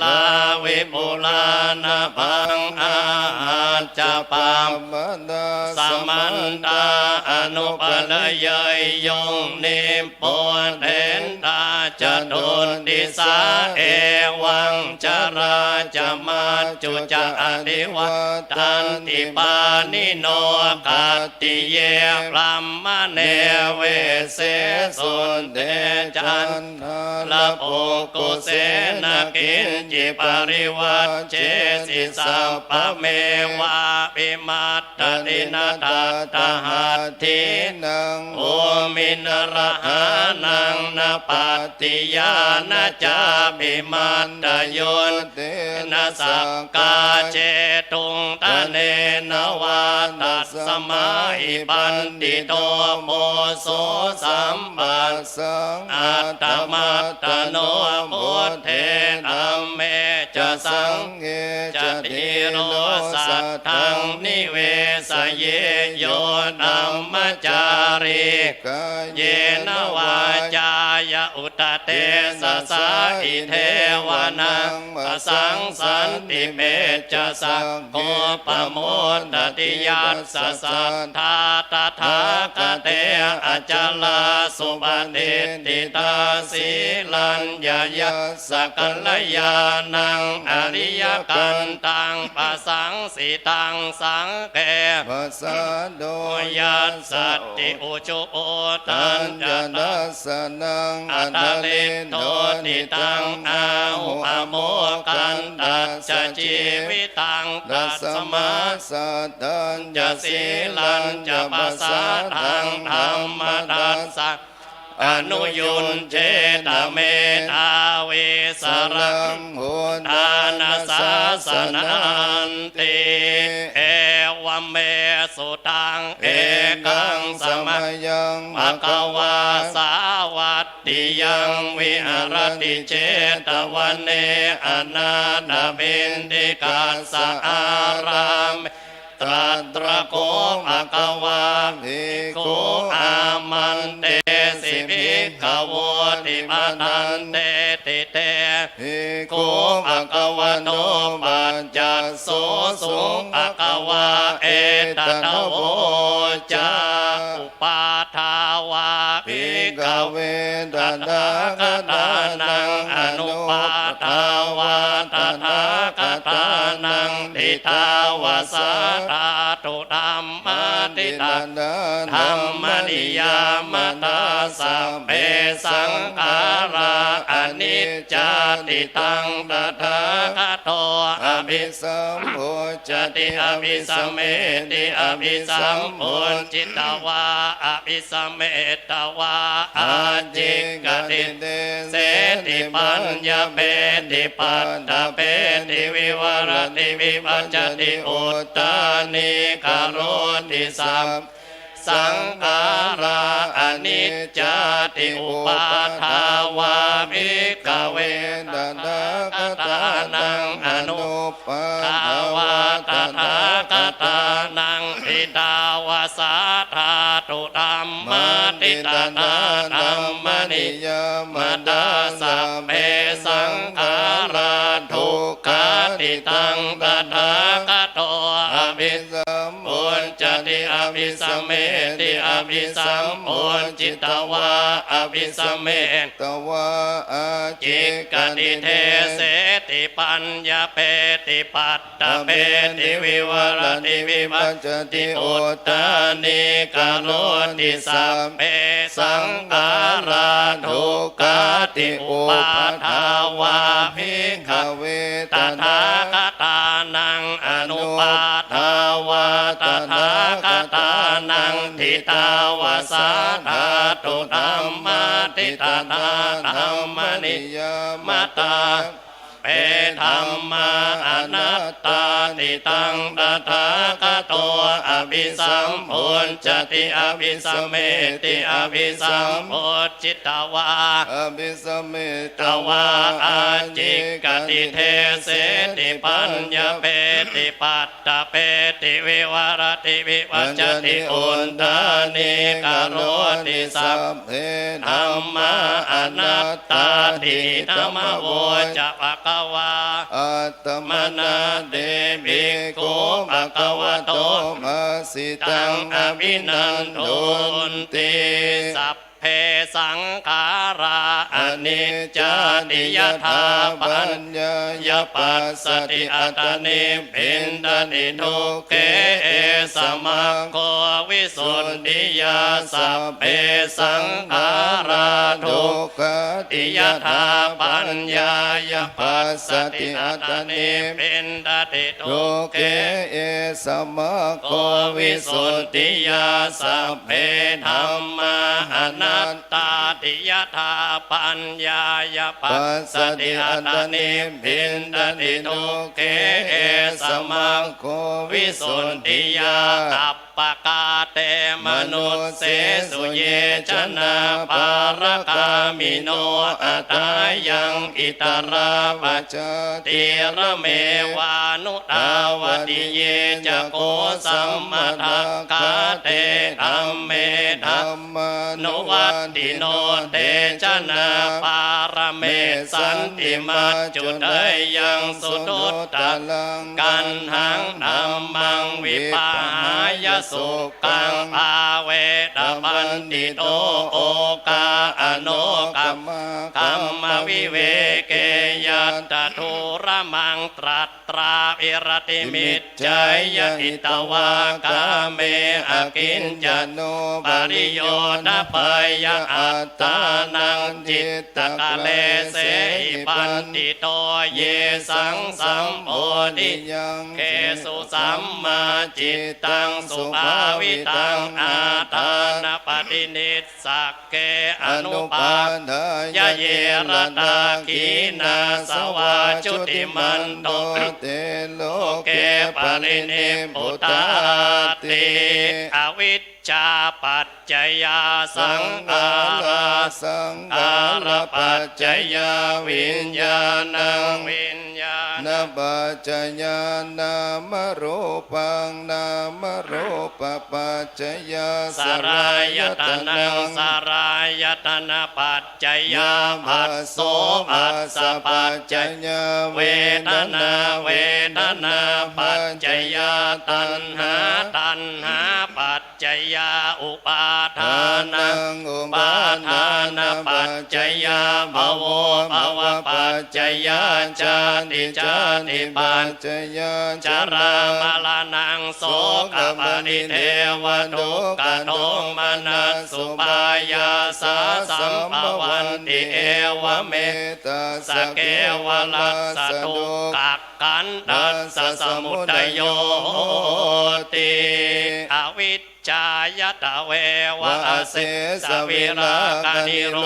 ลาวิปุลานะพังอาจะปัมสัมมันตาอนุปะเลยยงนิมปนเทนตาจะตุนติสาเอวังจาราจะมาจุจะอดิวัตันติปานิโนกัตติเยพรัมมะเนเวเสสุนเดจันละโภกุเสนะกินจิปริวัตเจสิสัพพะเมวะปิมัตตินาทัตตหัตถินังโอมินระหานังนาปัตติยานะจาปิมัตตยุนนะสักกาเจตุงตะเนนวาตัสสมาหิปันติโตโมโสสัมปัสสังอัตตมัตตโนพุทเทธัมเมจะสังเฆจะทิโรสัทธังนิเวสเยโยธัมมจาริเยนวาจายะอุตเตสสะอิเทวานังปสังสันติเมจะสักโคปโมตติยัสสะสัทธาตถาคเตอจลาสุปฏิติตาสีลัญญายัสสะกัลยาณังอริยกันตังปสังสิตังสังเกปสันโดยัสสติอุจุโอตันจะดัสสนังอัตลิโตติตังอาหุอโมกันตัสสะชีวิตังตัสสมาสัตตัญจะสีลัญจะปัสสะทังธรรมดัสสะอนุยุนเจตเมตาเวสรังหุนทานาสาสนันติเอวเมสุตังเอกังสมัยยังภะคะวาสาวัตติยังวิหารติเจตวันเนอนาถบินติกัสสะอารามตรัตระโกภะคะวาภิกขุอามันเตสิภิกขโวติปทันเตติเตภิกขุภะคะวะโตปัจจัสโสสุภะคะวะเอตตะโวจา ปาทาวา ภิ ภิ ก ก ข ข เว เว ต ต ถา ถา ค ค ตา ตา นั นั ง ง อ อ นุ นุ ปา ปา ทา ทาว าว า ต ต ถา ถา ค ค ตา ตา นั นั ง ง ทิ ทิ ตา ตาว า า สา สาธาตุธรรมติตา ธ ธรรมนิยามตาสัพเพสังขาราอนิจจติตังตถาคตโตอ อ ภิ ภิสัมโพจ จติ ติ อ อ ภิ ภิ สั สั ม ม เม เม ติ ติ อ อ ภิ ภิ สั สั ม ม โพ โพ จิตตวาอภิสัมเมตวาอา อา จิ จิ ก ก ติ ติเต เสติปัญญาเปติปัตตเปติวิวรติวิปัจจติอุตตานิกโรติสัมสังขาราอนิจจติอุปาทาวาภิกขเว ต ต ถา ถา ค ค ตา ตา นั นั ง ง อ อ นุ นุ ปา ทา ทาว าว า ต ต ถา ถา ค ค ตา ตา นังทิตาวาสาธาตุธรรม มา ติ ติ ตา ตา ธา นา ธร ธร ร ร ม ม นิ นิยาม มา ดา ดา สั สั พ พ เพ เพ สั สั ง ง ขา ขา รา รา ทุ ทุ ก ก ขา ขา ติ ติ ตั ตั ง ง ต ต ถา ถาคตโตอ อ ภิ ภิสัมโพ ปุญ จ จติอภิสัมเมติอภิสัมโอนจิตตวาอภิสัมเม ตวาอาจิ จิก ก ติ ติ เท เท เสติปัญญาเปติปัตต อ เป เป ติ ติ วิ วิ ว ว ร ร ติ ติ วิ วิ วั วั จ จ จ ติ ติ โอ อุต ตา ตา นิ นิ ก กา โร โร ติ ติ สั สั พ พ เพ เพสังขาราทุกขาติอุปาทาวาภิกข เว ต ต ถาคตานังอนุปาทาวาตถาคตานังทิตาวาสาธาตุธรรมติตาธรรมนิยมตาเปธรรมาอนัตตาติตังตถาคตโตอภิสัมโพจติอภิสัมเมติอภิสัมโพจิตตวา อภิสัมเมต ตวาอาจิกติเทเสติปัญญาเปติปัตตเปติวิวรติวิวัจจติอุนตานิกโรติสัพ เพ ธรรมาอนัตตาติธรรมโวจะภะคะวา อัตตมนาเดบิโกภะคะวะโตมาสิตั ตั ง ง อ อ ภิ ภิ นั นั น น โท โท น น ติ ติสัพเพสังขาราอนิจจติยถาปัญญายปัสสติอัตตนิพินตติทุกเกสมังโควิสุทธิยาสัพเพสังขาราทุ ทุ ก กขติ ติ ย ย ถา ถา ปั ปั ญ ญ ญา ญายปัสสติอัตตนิพินตติทุ ทุ ก ก เก เกเอสมะโค โกวิสุทธิยาสัพเพธรรมาอนัตตาติยถาปัญญายปัสสติอัตตนิพินตติทุกเกสมัง โค วิสุทธิยาอัปปกาเตมนุสเสสุเยชนะปารคามิโนอัตายังอิตราวัจ จ ติระเมวานุตาวติเยจะโกสัมมาทัคคาเตธัมเมธัม ม นุวัตติโนเตชนะปารเมสันติมาจุดยังสุตุตตะ ลัง กันหังธัมมังวิปหายสุกังภาเวตปันติโตโอกาอโนกัมคัมมวิเวเกยัตตทุระมังตรัตตราวิรติมิจจยอิตวากาเมอกินจัน โน ปริโยนภยอัตตานังจิตตะกะเลเสหิปันติโตเยสังสัมโพธิ ยัง เกสุสัมมาจิตตังสุภาวิตังอาทานปฏินิสสักเกอนุปาท ทาย ะเยรตากีนาสวาจุติมันโต เตโล เกปรินิพพุตาติอวิชชาปัจจยาสังขารา สัง อารปัจจยาวิญญาณังวิญญาณ นาปัจจญานามรูปังนามรูปปัจจยา สรายตนังสรายตนะปัจจยาภัสโสภัสสะปัจจยาเวทนาเวทนาปัจจยาตัณหาตัณหาปัจ จยาอุปาทา ทา นั นั ง งอุ ปา ปา ทา ทา นา นา ปั ปั จ จ จ จ ยาย า ภาวภาวปัจจยาชาติชาติปัจ จยา จารามาลานังโสกปนิเทวทุกขโทมนัสสุปายาสาสัมภวันติเอวเม ตา สเกวลัสสะทุกขกันตัสสะสมุทัยโยติอวิชชายตะเววะอเสสวิรากนิโร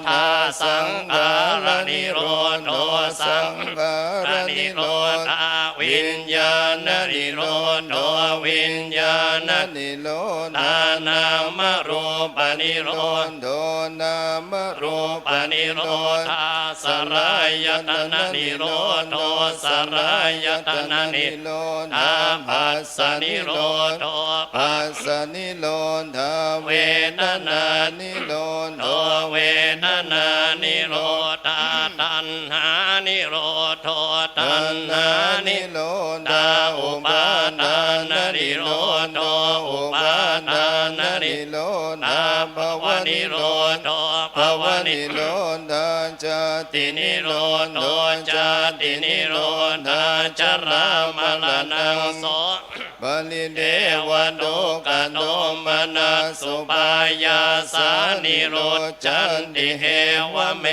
ธาสังขารนิโรโธสังขารนิโรธาวิญญาณนิโรโธวิญญาณ นิโร ตานามรูปนิโรธ โดนามรู ปนิโรธาสลายตนะนิโรโธสลายตนะนิโรธาภัสสนิโรโธ ปัสสนิโรธา เวทนานิโรโธเวทนานิโรธาตัณหานิโรโธตัณหานิ โร ตาอุปาทานนิโรโธอุปาทานนิ นิโร ตา ธา ภวนิโรโธภวนิ นิโรธาจาติ ตินิโรโธจาตินิโรธาจรามลนังโส บาลิเด เทวโดกโนมนัสสุปายาสานิโรจันติเหวเม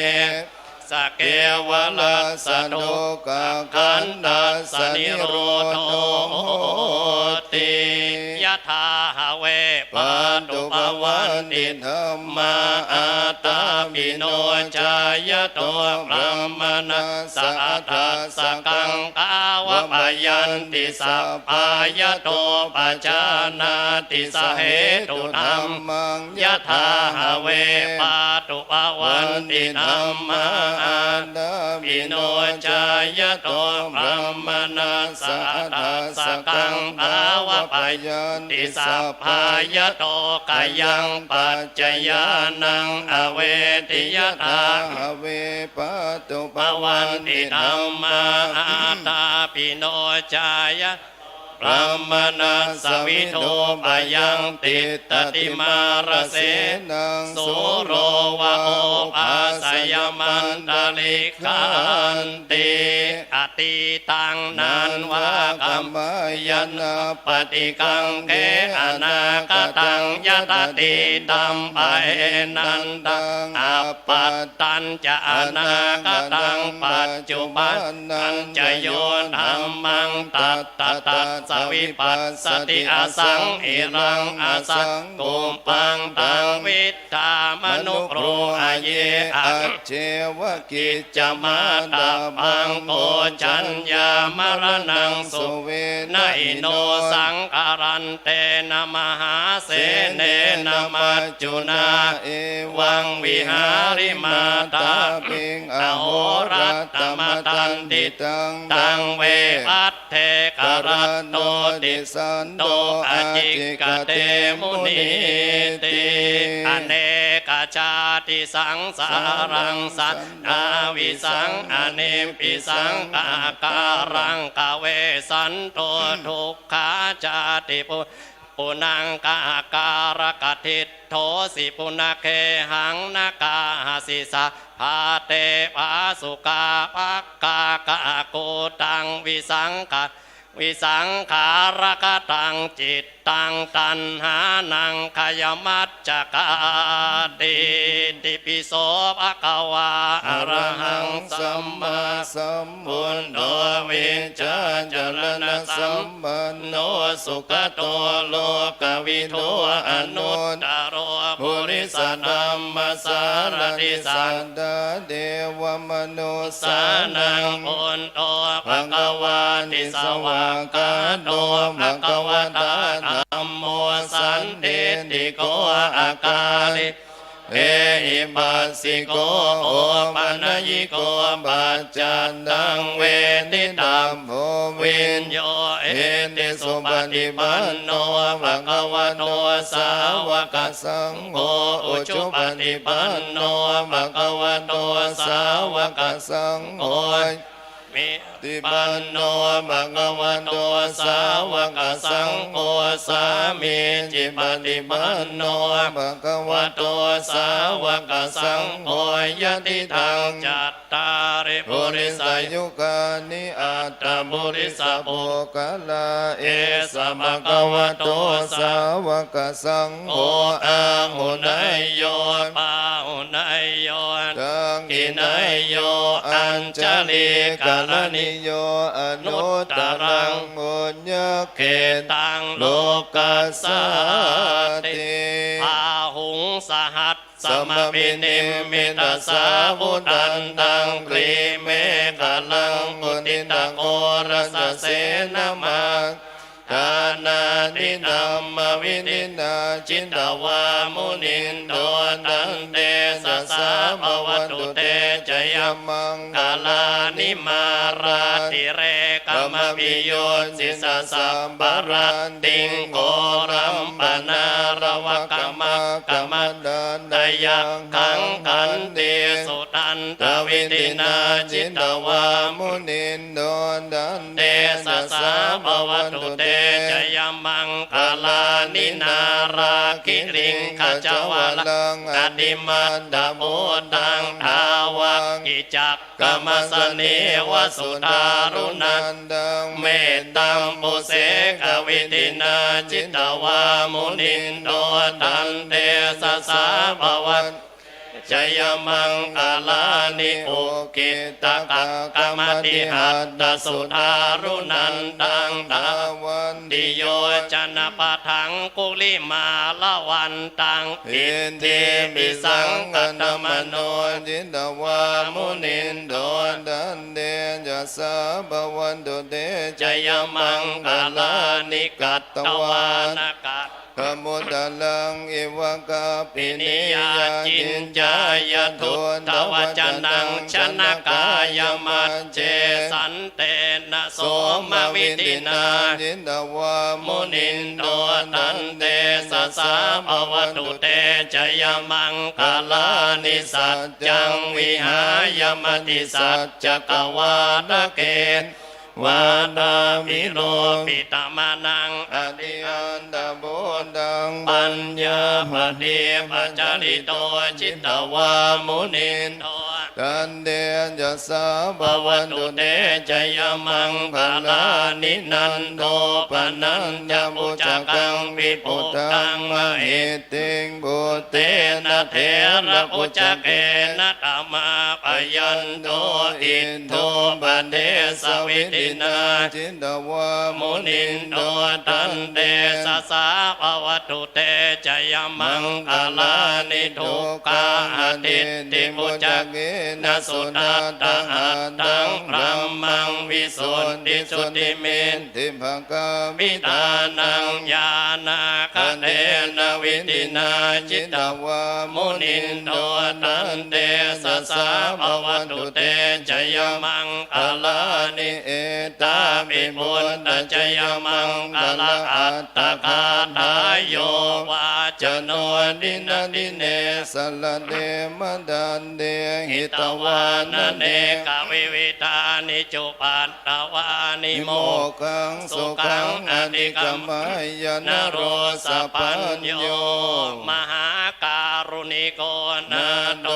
สเกวลัสสะโดกขันตัสสะนิโรโธติยะถาหะเวปาตุปวันติธรรมาอาตาปิโนจายโตพระมนัสสะทัสสะกังกาวะปยันติสัพพายโตปัจจานาติสเหตุธรรม มัง ยะถาหะเวปาตุปวันติธรรมาอาตาปิโนจายโตพระมนัสสะทัสสะกังกาวะปยันติสัพพายโตกายังปัจจยานังอเวติยถา หาเวปาตุ ปวันติธรรมาอาตาปิโนจายะพระมนัสสวิโทปยังติตติมารเส นัง สุโรวะโอภาสยมันตลิขันติอติตังนันวากัม มายานา ปฏิกังเกอนาคตังยตติตัมปะเอนันตังอปัตตัญจะอนาคตังปัจจุบันนันจะโยธัมมังตัตตะตัสสวิปัสสติอสังอิรังอสังกุมปังตังวิทธามนุโรอาเยอะ เจวกิจ จะมาตาพังโกจัญญามรณังสุ เว นาอิโนสังขารันเตนะมหาเสเนนะมัจจุนาเอวังวิหาริมาตา ปิง อโหรัตตมตันติ ตังเวพัตเทกรัตโตติสันโตอจิกเตมุนีติอเนกชาติสังสารังสัตนาวิสังอเนปิสังอาการังกเวสันโตทุกขาชาติปุนังกาการกติโทสิปุณเคหังนากาสิสะภาเตภาสุกาปักกากะโกตังวิสังกขารกตังจิตตังตันหานังขยมัจจกาติติปิโสภะคะวาอะระหังสัมมา สัม บุญโดวิญจาจรณะสัมปันโนสุขโตโลกวิทูอนุตตโรภุริสธัมมสารติสัน ดาเดวมนุส สานังโอนโตภะคะวาติสวากาโตภะคะวตาธัมโมสันติติโกอาคาลิเอหิปัสสิโกโอปัญญิโกปัจจันตังเวทิตัม โม วินโยเอติสุปฏิปันโนภะคะวะโตสาวกสังโฆอุชุปฏิปันโนภะคะวะโตสาวกสังโฆ มิ ติ ปั ปั น น โน โน ภะ ภะ คะ คะ วะ วะ โต โต สา สาว ว ก ก สั สั ง ง โฆ โฆ สา สา มิ มิ จิ จิ ป ป ฏิ ฏิ ปั ปั น น โน โนภะคะ วะ วะ โต โต สา สาว ว ก ก สั สั ง ง โฆ โฆ ย ย ติ ติ ทั ทั ง ง จัตตาริ โพ ปุริ ริ ส สา ยุ ยุกานิอัตตบุริสโภกะลาเอสะภะคะวะโตสาวกสัง โอ โฆอา หุ หุ น นาย ย โย โยปาหุนายโย ตัง กิ อิ น นาย โย โย อั อั ญ ญ ช ช ลี ลี กาก า ล ล นิ นิโยอนุตตรังโมญญเข เข ต ตังโล โล กั กั ส ส สา สา ติ ติ พาหุงสหัสส ส ม ม ปิ มิ นิ นิ ม มิ มิ ต ต สา สา วุ วุ ตั ตั น น ตั ตั ง ง ก ก รี รี เม เม ฆ ฆา ลั ลั ง ง มุ มุ นิ ติ ต ตะ โก โก ร ร ส สเส เส น น มา มาทานานิธรรมวินินาจิตตวามุนินโดตันเตสะสาภวันตุเตจยมัง กาลานิมาราติเรกมปิโยสิสะสัมปารันติงโกรัมปนารวกรรมกรรมดายังขังกันเตสุตันตวิตินาจิตตวามุ มุนินโดดัน เตสะสาภวันตุเตจยมังกาลานินาราคิริงขจวาลกติมันดาโมตังทาวังกิจักกรรมสเนวสุทารุนัน ดัง เมตตัมปุเสกวิตินาจิตตวามุนินโดตันเตสะสาภวันจยมังกาลานิโอกิตกะกรรมติหัตตสุทารุนันตังทา วัน ติโยจนะปะทังกุลิมาละวันตัง อิ อิ น น ทิ ทิ มิ มิ สั สั ง ง ก ก ต ต ม ม โน โน จิตตวามุนินโดดันเดจะสาบวันตุเต จยมังกาลานิกัตตวานกัต ขมุตตะลังอิวะกาปิ ปิ นิ นิยาย า จิ จิ น น จา จาย ทุตตวจนังชนะกายมัจเจสันเตนะโสมวิตินา จินตวามุ มุ นิ นิ น น โด โด ดั ตั น น เต เต สะ สะ สา สา ภ ภ วั วัน น ตุ ตุ เต เต จ จ ย ย มั มั ง ง กาก า ลา ลา นิ นิ สั สั จ จ จั จั ง ง วิ วิ หา หาย าม ม ติ ติ สั สั จ จ จ จ ก ก วาว า า ต ต เก เก ณ ณ วาดามิโรปิตามานัง อธิอันดาโบดัง ปัญญาปฏิปัจจริโตจิตตวามุนินโต กันเดจะสาบ ภ วั วัน น ตุ ตุ เต เต จ จ ย ย มั มั ง ง ค คา ลา ลา นิ นิ นั นั น น โด โด ป ป นั นั ญ ญ ญ ญ บุ บุ จั จั กั กั ง ง วิ วิ ปุ ปุ ตั ตั ง ง ม ม เห เห ติงบุเต เต นะ นะ เท เท ระ ระ อุ อุ จ จั ก ก เก เอนะธรรมาปยันโตอินโทปันเทสวิตินา จินตวามุ มุ นิ นิ น น โด โด ตั ตั น น เต เต ส สะสาภวตุเตจยมังกาลานิทุกขาติติมุจักนะสุนาตังอัตตังพระมังวิสุทธิสุติเมน ทิภกามิ วิตานังญาณคะเทนะวิตินาจิตต วา มุนินโดตันเตสะสาภวตุเตจยมังกาลานิ เอ ตาปิปุตตจยมังกาลอัตตคาทายโยวาจโนดินดิเน สลเดมดันเดหิ หิ ต ต วาว า นั น น เน เน กวิวิตานิจุปัตตวานิ นิ โม โมกังสุขังอนิกมายน น โร โร ส ส ปั ปั ญ ญ โย โยมหาการุณิโกนาโด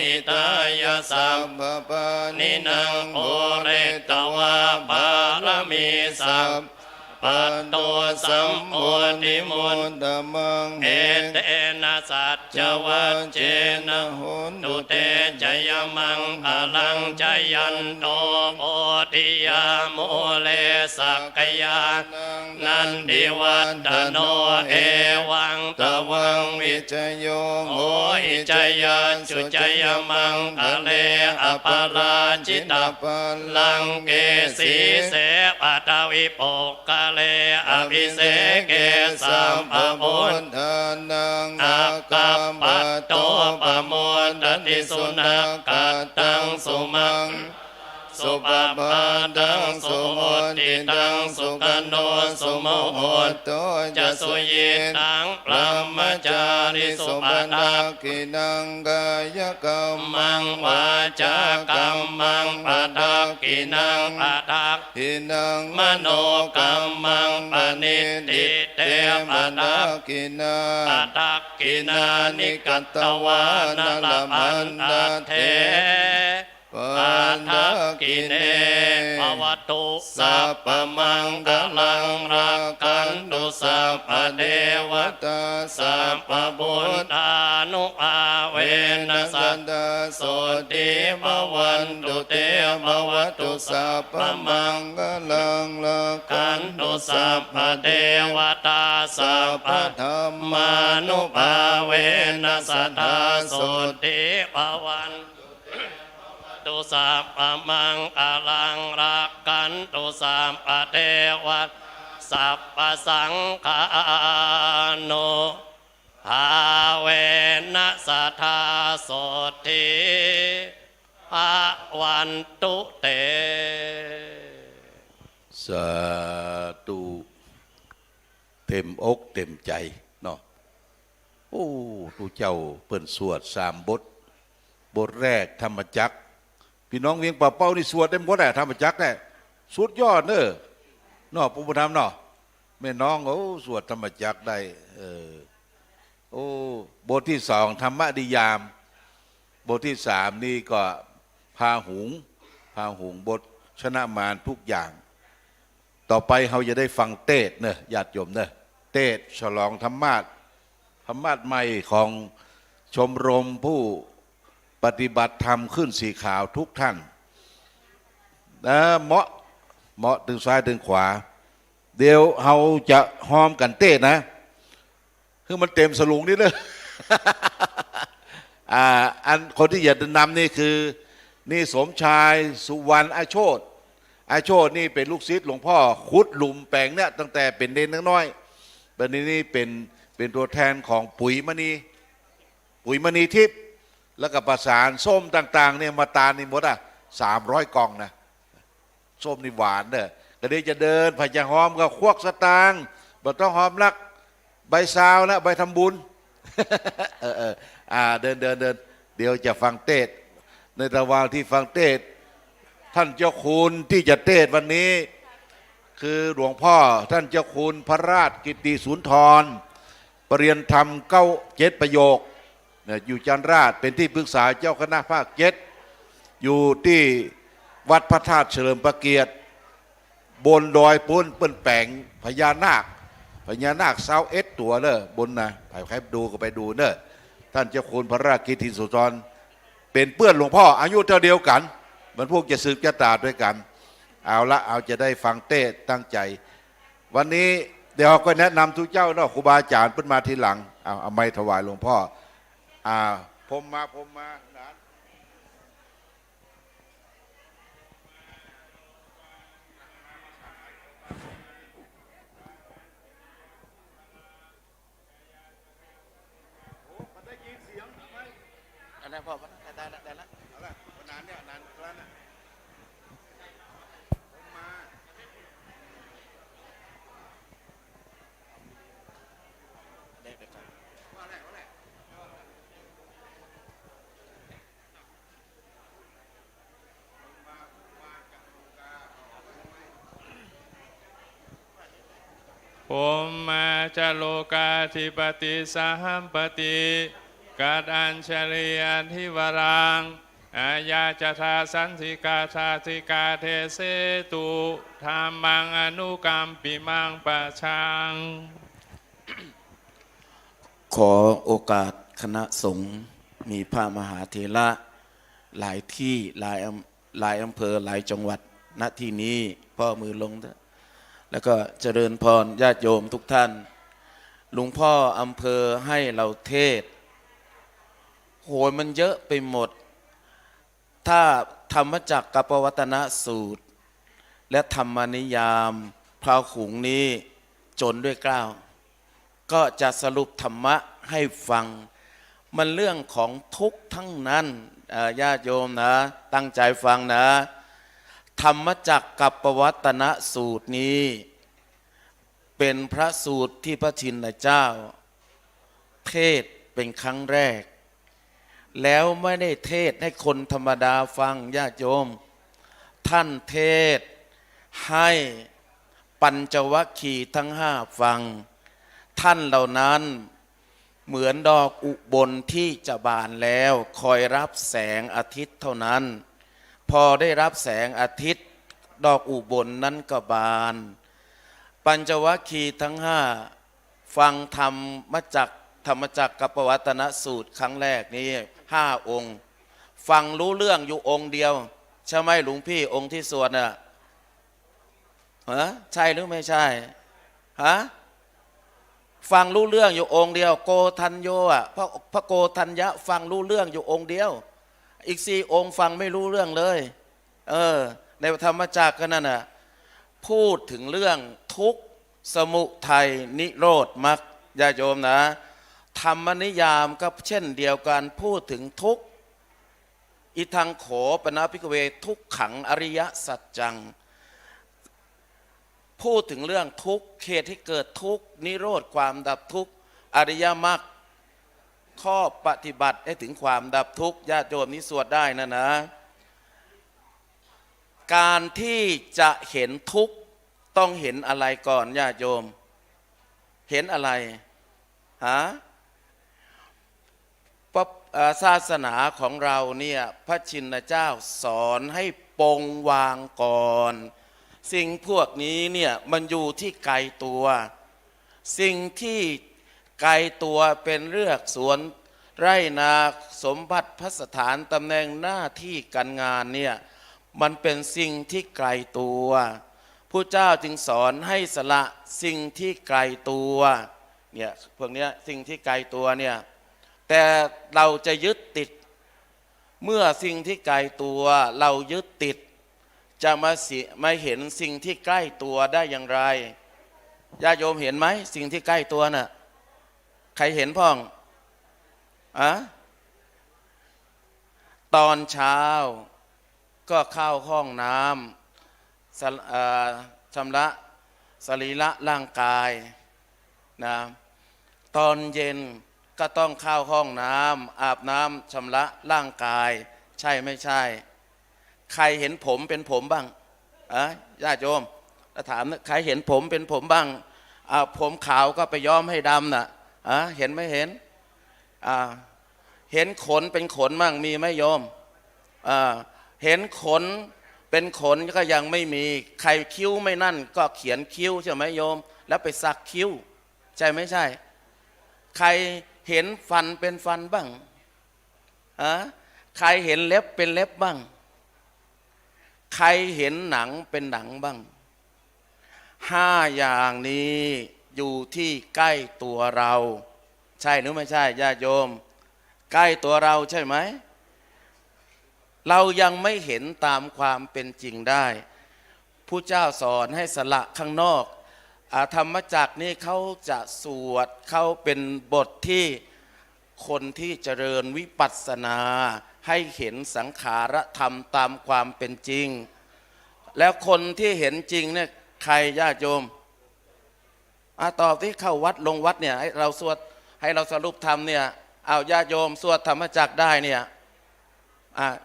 อิตายสั สั ม มปปานิ นิ นั นั ง ง โอ โอ เร เร ต ต วาว า บา บาร ร มี มี สั สั ม ม ปั ปั น ต โต โต สั สั ม ม โพ โพ ธิ ธิ มุ มุ น น ตมัง เอ เอ เตนะสัจจวัจเจนะตุเตจยมังพลังจยันโตโพธิยาโมเลสักยานันดิวัตโนเอวังต ต วั วั ง ง วิ วิจโย โอหิจยันสุจยมังทะเลอปาราจิตา ปัล ลังเกสีเสปัตวิปกะเลอภิเสเกสัมภพุทธ ทานัง อากัปปะโตปะโม น ตติสุนักกตังสุมัง ส สุปปันตังสุโหติตังสุกันโนสุโมโหตุจะสุยิตังพระมจาริสุปทักขินังกายกรรมังวาจากรรมังปทักขินังปทักขินังมโนกรรมังปณิติเตปทักขินาปทักขินานิกัตตวานาลพันตเทปันทักกิเนภวตุสัพพมังคลังรักขันตุสัพพเทวตาสัพพบุตธานุภาเวนัสสันตโสติภวันตุเตภวตุสัพพมังคลังรักขันตุสัพพเทวตาสัพพธรรมานุภาเวนัสสัทธาโสติภวันตุสัพพมังคลังรักขันตุสัพพเทวตาสัพพสังฆานุภาเวนัสสัทธาโสติภวันตุเต สาธุเต็มอกเต็มใจเนาะโอ้ทูเจ้าเปิ่นสวด3 บทแรกธรรมจักรพี่น้องเวียงป่าเป้านี่สวดเต็มหมดแหละธรรมจักรเนี่ยสุดยอดเนอะเนาะปู่บุญธรรมเนาะแม่น้องโอ้สวดธรรมจักรได้โอ้บทที่2ธรรมนิยาม บทที่3นี่ก็พาหุงบทชนะมารทุกอย่างต่อไปเราจะได้ฟังเทศน์เนอะญาติโยมเนอะเทศน์ฉลองธรรมาสน์ใหม่ของชมรมผู้ปฏิบัติธรรมขึ้นสีขาวทุกท่านนะเหมาะถึงซ้ายถึงขวาเดี๋ยวเราจะหอมกันเทศน์นะคือมันเต็มสลุงนี่เลย อันคนที่อยากนำนี่คือนี่สมชายสุวรรณอาโชตินี่เป็นลูกศิษย์หลวงพ่อขุดหลุมแปลงเนี่ยตั้งแต่เป็นเด็กน้อยๆบัดนี้นี่เป็นตัวแทนของปุ๋ยมณีทิพย์แล้วก็ประสานส้มต่างๆเนี่ยมาตาลนี่หมด300 กล่องนะส้มนี่หวานเด้อก็เดี๋ยวจะเดินผัดยาหอมก็ควักสตางค์บ่ต้องหอมรักใบซาวนะใบทำบุญ เดินเดี๋ยวจะฟังเทศน์ในระหว่างที่ฟังเทศน์ท่านเจ้าคุณที่จะเทศน์วันนี้คือหลวงพ่อท่านเจ้าคุณพระราชกิตติสุนทรปรริยนธรรม7 ประโยคอยู่จันทราชเป็นที่ปรึกษาเจ้าคณะภาค7อยู่ที่วัดพระธาตุเฉลิมพระเกียรติบนดอยปุ้นเปิ้นแปลงพญานาค21 ตัวเนอะบนนะใครดูก็ไปดูเนอะท่านเจ้าคุณพระราชกิตติสุนทรเป็นเพื่อนหลวงพ่ออายุเท่าเดียวกันมันพวกจะสืบจะตาด้วยกันเอาจะได้ฟังเทศน์ตั้งใจวันนี้เดี๋ยวก็แนะนำทุกเจ้าเนาะครูบาอาจารย์เพิ่นมาทีหลังเอาไม้ถวายหลวงพ่อผมมานะได้พ่อได้ละเอาละนานเนี่ยนานแล้วนะผมมาจโลกาธิปติสหัมปติกัดอัญชลีอันทิวรังอาญาจทาสันติกาชาติกาเทเสตุธรรมังอนุกรรมปิมังปะชัง ขอโอกาสคณะสงฆ์มีพระมหาเถระหลายที่หลายอำเภอหลายจังหวัดณที่นี้พ่อมือลงแล้วก็เจริญพรญาติโยมทุกท่านหลวงพ่ออำเภอให้เราเทศโหยมันเยอะไปหมดถ้าธรรมจักรกับปวัตนสูตรและธรรมนิยามพระขุงนี้จนด้วยเกล้าก็จะสรุปธรรมะให้ฟังมันเรื่องของทุกข์ทั้งนั้นญาติโยมนะตั้งใจฟังนะ ธรรมจักรกับปวัตนสูตรนี้เป็นพระสูตรที่พระชินเจ้าเทศเป็นครั้งแรกแล้วไม่ได้เทศให้คนธรรมดาฟังญาติโยมท่านเทศให้ปัญจวัคคีย์ทั้งห้าฟังท่านเหล่านั้นเหมือนดอกอุบลที่จะบานแล้วคอยรับแสงอาทิตย์เท่านั้นพอได้รับแสงอาทิตย์ดอกอุบลนั้นก็บานปัญจวัคคีย์ทั้งห้าฟังธรรมจักรปวัตนสูตรครั้งแรกนี้5 องค์ฟังรู้เรื่องอยู่องค์เดียวใช่ไหมหลวงพี่องค์ที่สวดน่ะใช่หรือไม่ใช่ฟังรู้เรื่องอยู่องค์เดียวโกทัญโยพระโกทัญญะฟังรู้เรื่องอยู่องค์เดียวอีก4 องค์ฟังไม่รู้เรื่องเลยในธรรมจักรก็นั่นน่ะพูดถึงเรื่องทุกข์สมุทัยนิโรธมรรคญาติโยมนะธรรมนิยามก็เช่นเดียวกันพูดถึงทุกข์อิทังโขปนะภิกขเวทุกขังอริยสัจจังพูดถึงเรื่องทุกข์เหตุที่เกิดทุกข์นิโรธความดับทุกข์อริยมรรคข้อปฏิบัติให้ถึงความดับทุกข์ญาติโยมนี้สวดได้นะการที่จะเห็นทุกข์ต้องเห็นอะไรก่อนญาติโยมเห็นอะไรศาสนาของเราเนี่ยพระชินเจ้าสอนให้ปรงวางก่อนสิ่งพวกนี้เนี่ยมันอยู่ที่ไกลตัวสิ่งที่ไกลตัวเป็นเรื่องสวนไร่นาสมบัติพัสถานตำแหน่งหน้าที่การงานเนี่ยมันเป็นสิ่งที่ไกลตัวผู้เจ้าจึงสอนให้สละสิ่งที่ไกลตัวเนี่ยพวกนี้สิ่งที่ไกลตัวเนี่ยแต่เราจะยึดติดเมื่อสิ่งที่ไกลตัวเรายึดติดจะมาเห็นสิ่งที่ใกล้ตัวได้อย่างไรญาติโยมเห็นไหมสิ่งที่ใกล้ตัวน่ะใครเห็นพ้องตอนเช้าก็เข้าห้องน้ำชำระสรีระร่างกายนะตอนเย็นก็ต้องเข้าห้องน้ำอาบน้ำชำระร่างกายใช่ไม่ใช่ใครเห็นผมเป็นผมบ้างญาติโยมถามใครเห็นผมเป็นผมบ้างผมขาวก็ไปย้อมให้ดำน่ะเห็นไม่เห็นเห็นขนเป็นขนบ้างมีไหมโยมเห็นขนเป็นขนก็ยังไม่มีใครคิ้วไม่นั่นก็เขียนคิ้วใช่ไหมโยมแล้วไปสักคิ้วใช่ไม่ใช่ใครเห็นฟันเป็นฟันบ้างใครเห็นเล็บเป็นเล็บบ้างใครเห็นหนังเป็นหนังบ้าง5 อย่างนี้อยู่ที่ใกล้ตัวเราใช่หรือไม่ใช่ญาติโยมใกล้ตัวเราใช่ไหมเรายังไม่เห็นตามความเป็นจริงได้ผู้เจ้าสอนให้สละข้างนอกธรรมจักรนี่เขาจะสวดเขาเป็นบทที่คนที่เจริญวิปัสสนาให้เห็นสังขารธรรมตามความเป็นจริงแล้วคนที่เห็นจริงเนี่ยใครญาติโยมตอบที่เข้าวัดลงวัดเนี่ยให้เราสวดให้เราสรุปธรรมเนี่ยเอาญาติโยมสวดธรรมจักรได้เนี่ย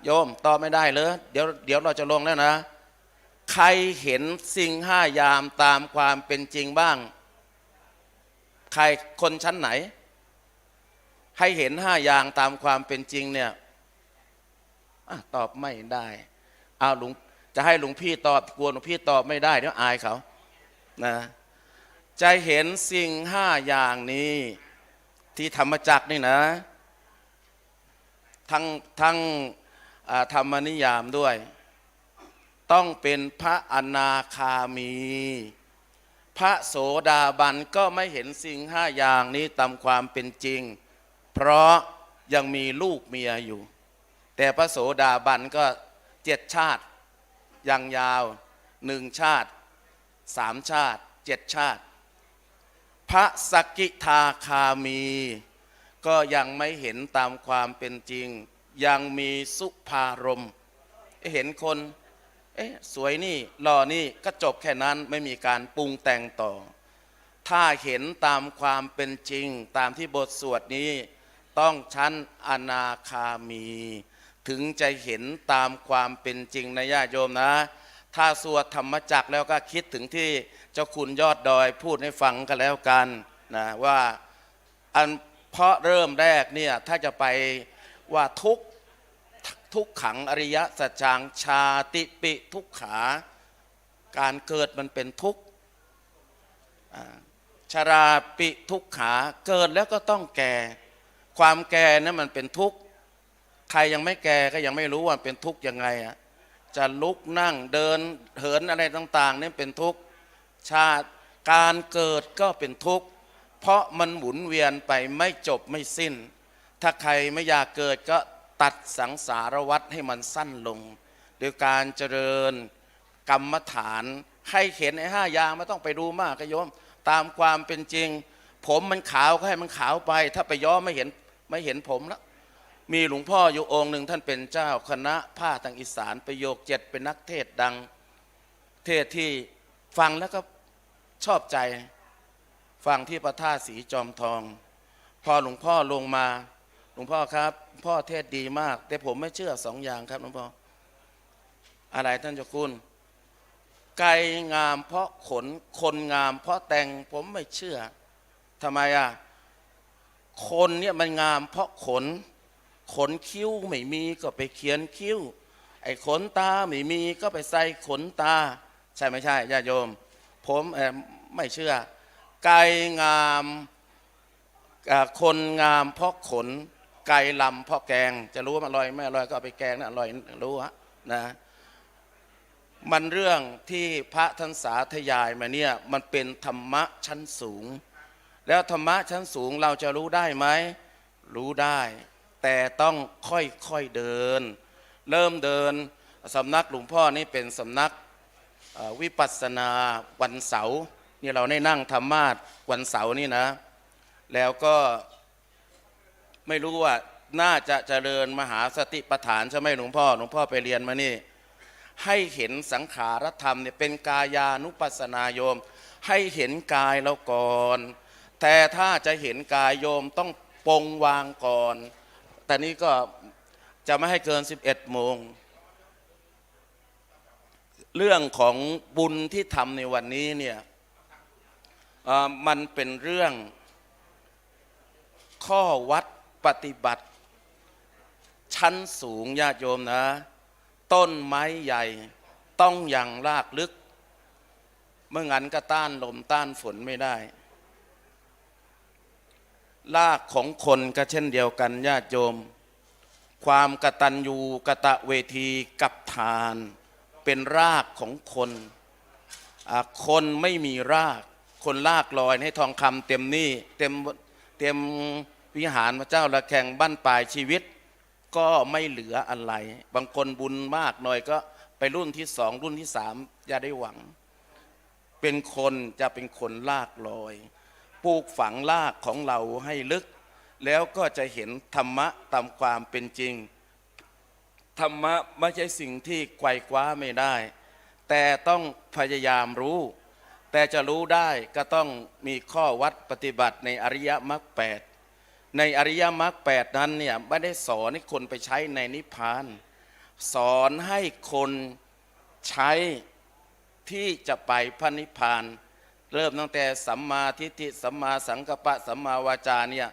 โยมตอบไม่ได้เลยเดี๋ยวเราจะลงแล้วนะใครเห็นสิ่ง5 อย่างตามความเป็นจริงบ้างใครคนชั้นไหนให้เห็น5 อย่างตามความเป็นจริงเนี่ยตอบไม่ได้หลวงจะให้หลวงพี่ตอบกลัวหลวงพี่ตอบไม่ได้เดี๋ยวอายเขานะจะเห็นสิ่ง5 อย่างนี้ที่ธรรมจักรนี่นะทั้งธรรมนิยามด้วยต้องเป็นพระอนาคามีพระโสดาบันก็ไม่เห็นสิ่ง5 อย่างนี้ตามความเป็นจริงเพราะยังมีลูกเมียอยู่แต่พระโสดาบันก็7 ชาติยังยาว1 ชาติ3 ชาติ7 ชาติพระสกิทาคามีก็ยังไม่เห็นตามความเป็นจริงยังมีสุภารมณ์เห็นคน สวยนี่หล่อนี่ก็จบแค่นั้นไม่มีการปรุงแต่งต่อ ถ้าเห็นตามความเป็นจริงตามที่บทสวดนี้ต้องชั้นอนาคามี ถึงจะเห็นตามความเป็นจริงนะญาติโยมนะ ถ้าสวดธรรมจักรแล้วก็คิดถึงที่เจ้าคุณยอดดอยพูดให้ฟังกันแล้วกันนะว่าอันเพราะเริ่มแรกเนี่ยถ้าจะไปว่าทุกขังอริยสัจจังชาติปิทุกขาการเกิดมันเป็นทุกข์ชราปิทุกขาเกิดแล้วก็ต้องแก่ความแก่นั้นมันเป็นทุกข์ใครยังไม่แก่ก็ยังไม่รู้ว่าเป็นทุกข์ยังไงจะลุกนั่งเดินเหินอะไรต่างๆนี่เป็นทุกข์ชาติการเกิดก็เป็นทุกข์เพราะมันหมุนเวียนไปไม่จบไม่สิ้นถ้าใครไม่อยากเกิดก็ตัดสังสารวัฏให้มันสั้นลงโดยการเจริญกรรมฐานให้เห็นไอ้5 อย่างไม่ต้องไปดูมากก็โยมตามความเป็นจริงผมมันขาวก็ให้มันขาวไปถ้าไปย้อมไม่เห็นผมแล้วมีหลวงพ่ออยู่องค์หนึ่งท่านเป็นเจ้าคณะผ้าทางอีสานประโยค7เป็นนักเทศดังเทศที่ฟังแล้วก็ชอบใจฟังที่พระธาตุสีจอมทองพอหลวงพ่อลงมาหลวงพ่อครับพ่อเทศดีมากแต่ผมไม่เชื่อ2 อย่างครับหลวงพ่ออะไรท่านเจ้าคุณไก่งามเพราะขนคนงามเพราะแต่งผมไม่เชื่อทำไมคนเนี่ยมันงามเพราะขนคิ้วไม่มีก็ไปเขียนคิ้วไอ้ขนตาไม่มีก็ไปใส่ขนตาใช่ไม่ใช่ญาติโยมผมไม่เชื่อไก่งามคนงามเพราะขนไก่ลำเพราะแกงจะรู้ว่าอร่อยไม่อร่อยก็เอาไปแกงนะอร่อยรู้นะมันเรื่องที่พระท่านสาธยายมาเนี่ยมันเป็นธรรมะชั้นสูงแล้วธรรมะชั้นสูงเราจะรู้ได้ไหมรู้ได้แต่ต้องค่อยๆเดินเริ่มเดินสำนักหลวงพ่อนี่เป็นสำนักวิปัสสนาวันเสาร์นี่เราได้นั่งธรรมาสวันเสาร์นี่นะแล้วก็ไม่รู้ว่าน่าจะเจริญมหาสติปัฏฐานใช่ไหมหลวงพ่อไปเรียนมานี่ให้เห็นสังขารธรรมเนี่ยเป็นกายานุปัสสนาโยมให้เห็นกายเราก่อนแต่ถ้าจะเห็นกายโยมต้องปรงวางก่อนแต่นี้ก็จะไม่ให้เกิน11 โมงเรื่องของบุญที่ทำในวันนี้เนี่ยมันเป็นเรื่องข้อวัดปฏิบัติชั้นสูงญาติโยมนะต้นไม้ใหญ่ต้องอย่างรากลึกเมื่องั้นก็ต้านลมต้านฝนไม่ได้รากของคนก็เช่นเดียวกันญาติโยมความกตัญญูกตเวทีกับทานเป็นรากของคนคนไม่มีรากคนรากลอยให้ทองคำเต็มนี่เต็มวิหารพระเจ้าระแข่งบั้นปลายชีวิตก็ไม่เหลืออะไรบางคนบุญมากหน่อยก็ไปรุ่นที่2รุ่นที่3อย่าได้หวังเป็นคนจะเป็นคนรากลอยปลูกฝังรากของเราให้ลึกแล้วก็จะเห็นธรรมะตามความเป็นจริงธรรมะไม่ใช่สิ่งที่ไกวคว้าไม่ได้แต่ต้องพยายามรู้แต่จะรู้ได้ก็ต้องมีข้อวัดปฏิบัติในอริยมรรค8ในอริยมรรค8นั้นเนี่ยไม่ได้สอนให้คนไปใช้ในนิพพานสอนให้คนใช้ที่จะไปพระนิพพานเริ่มตั้งแต่สัมมาทิฏฐิสัมมาสังกัปปะสัมมาวาจาเนี่ย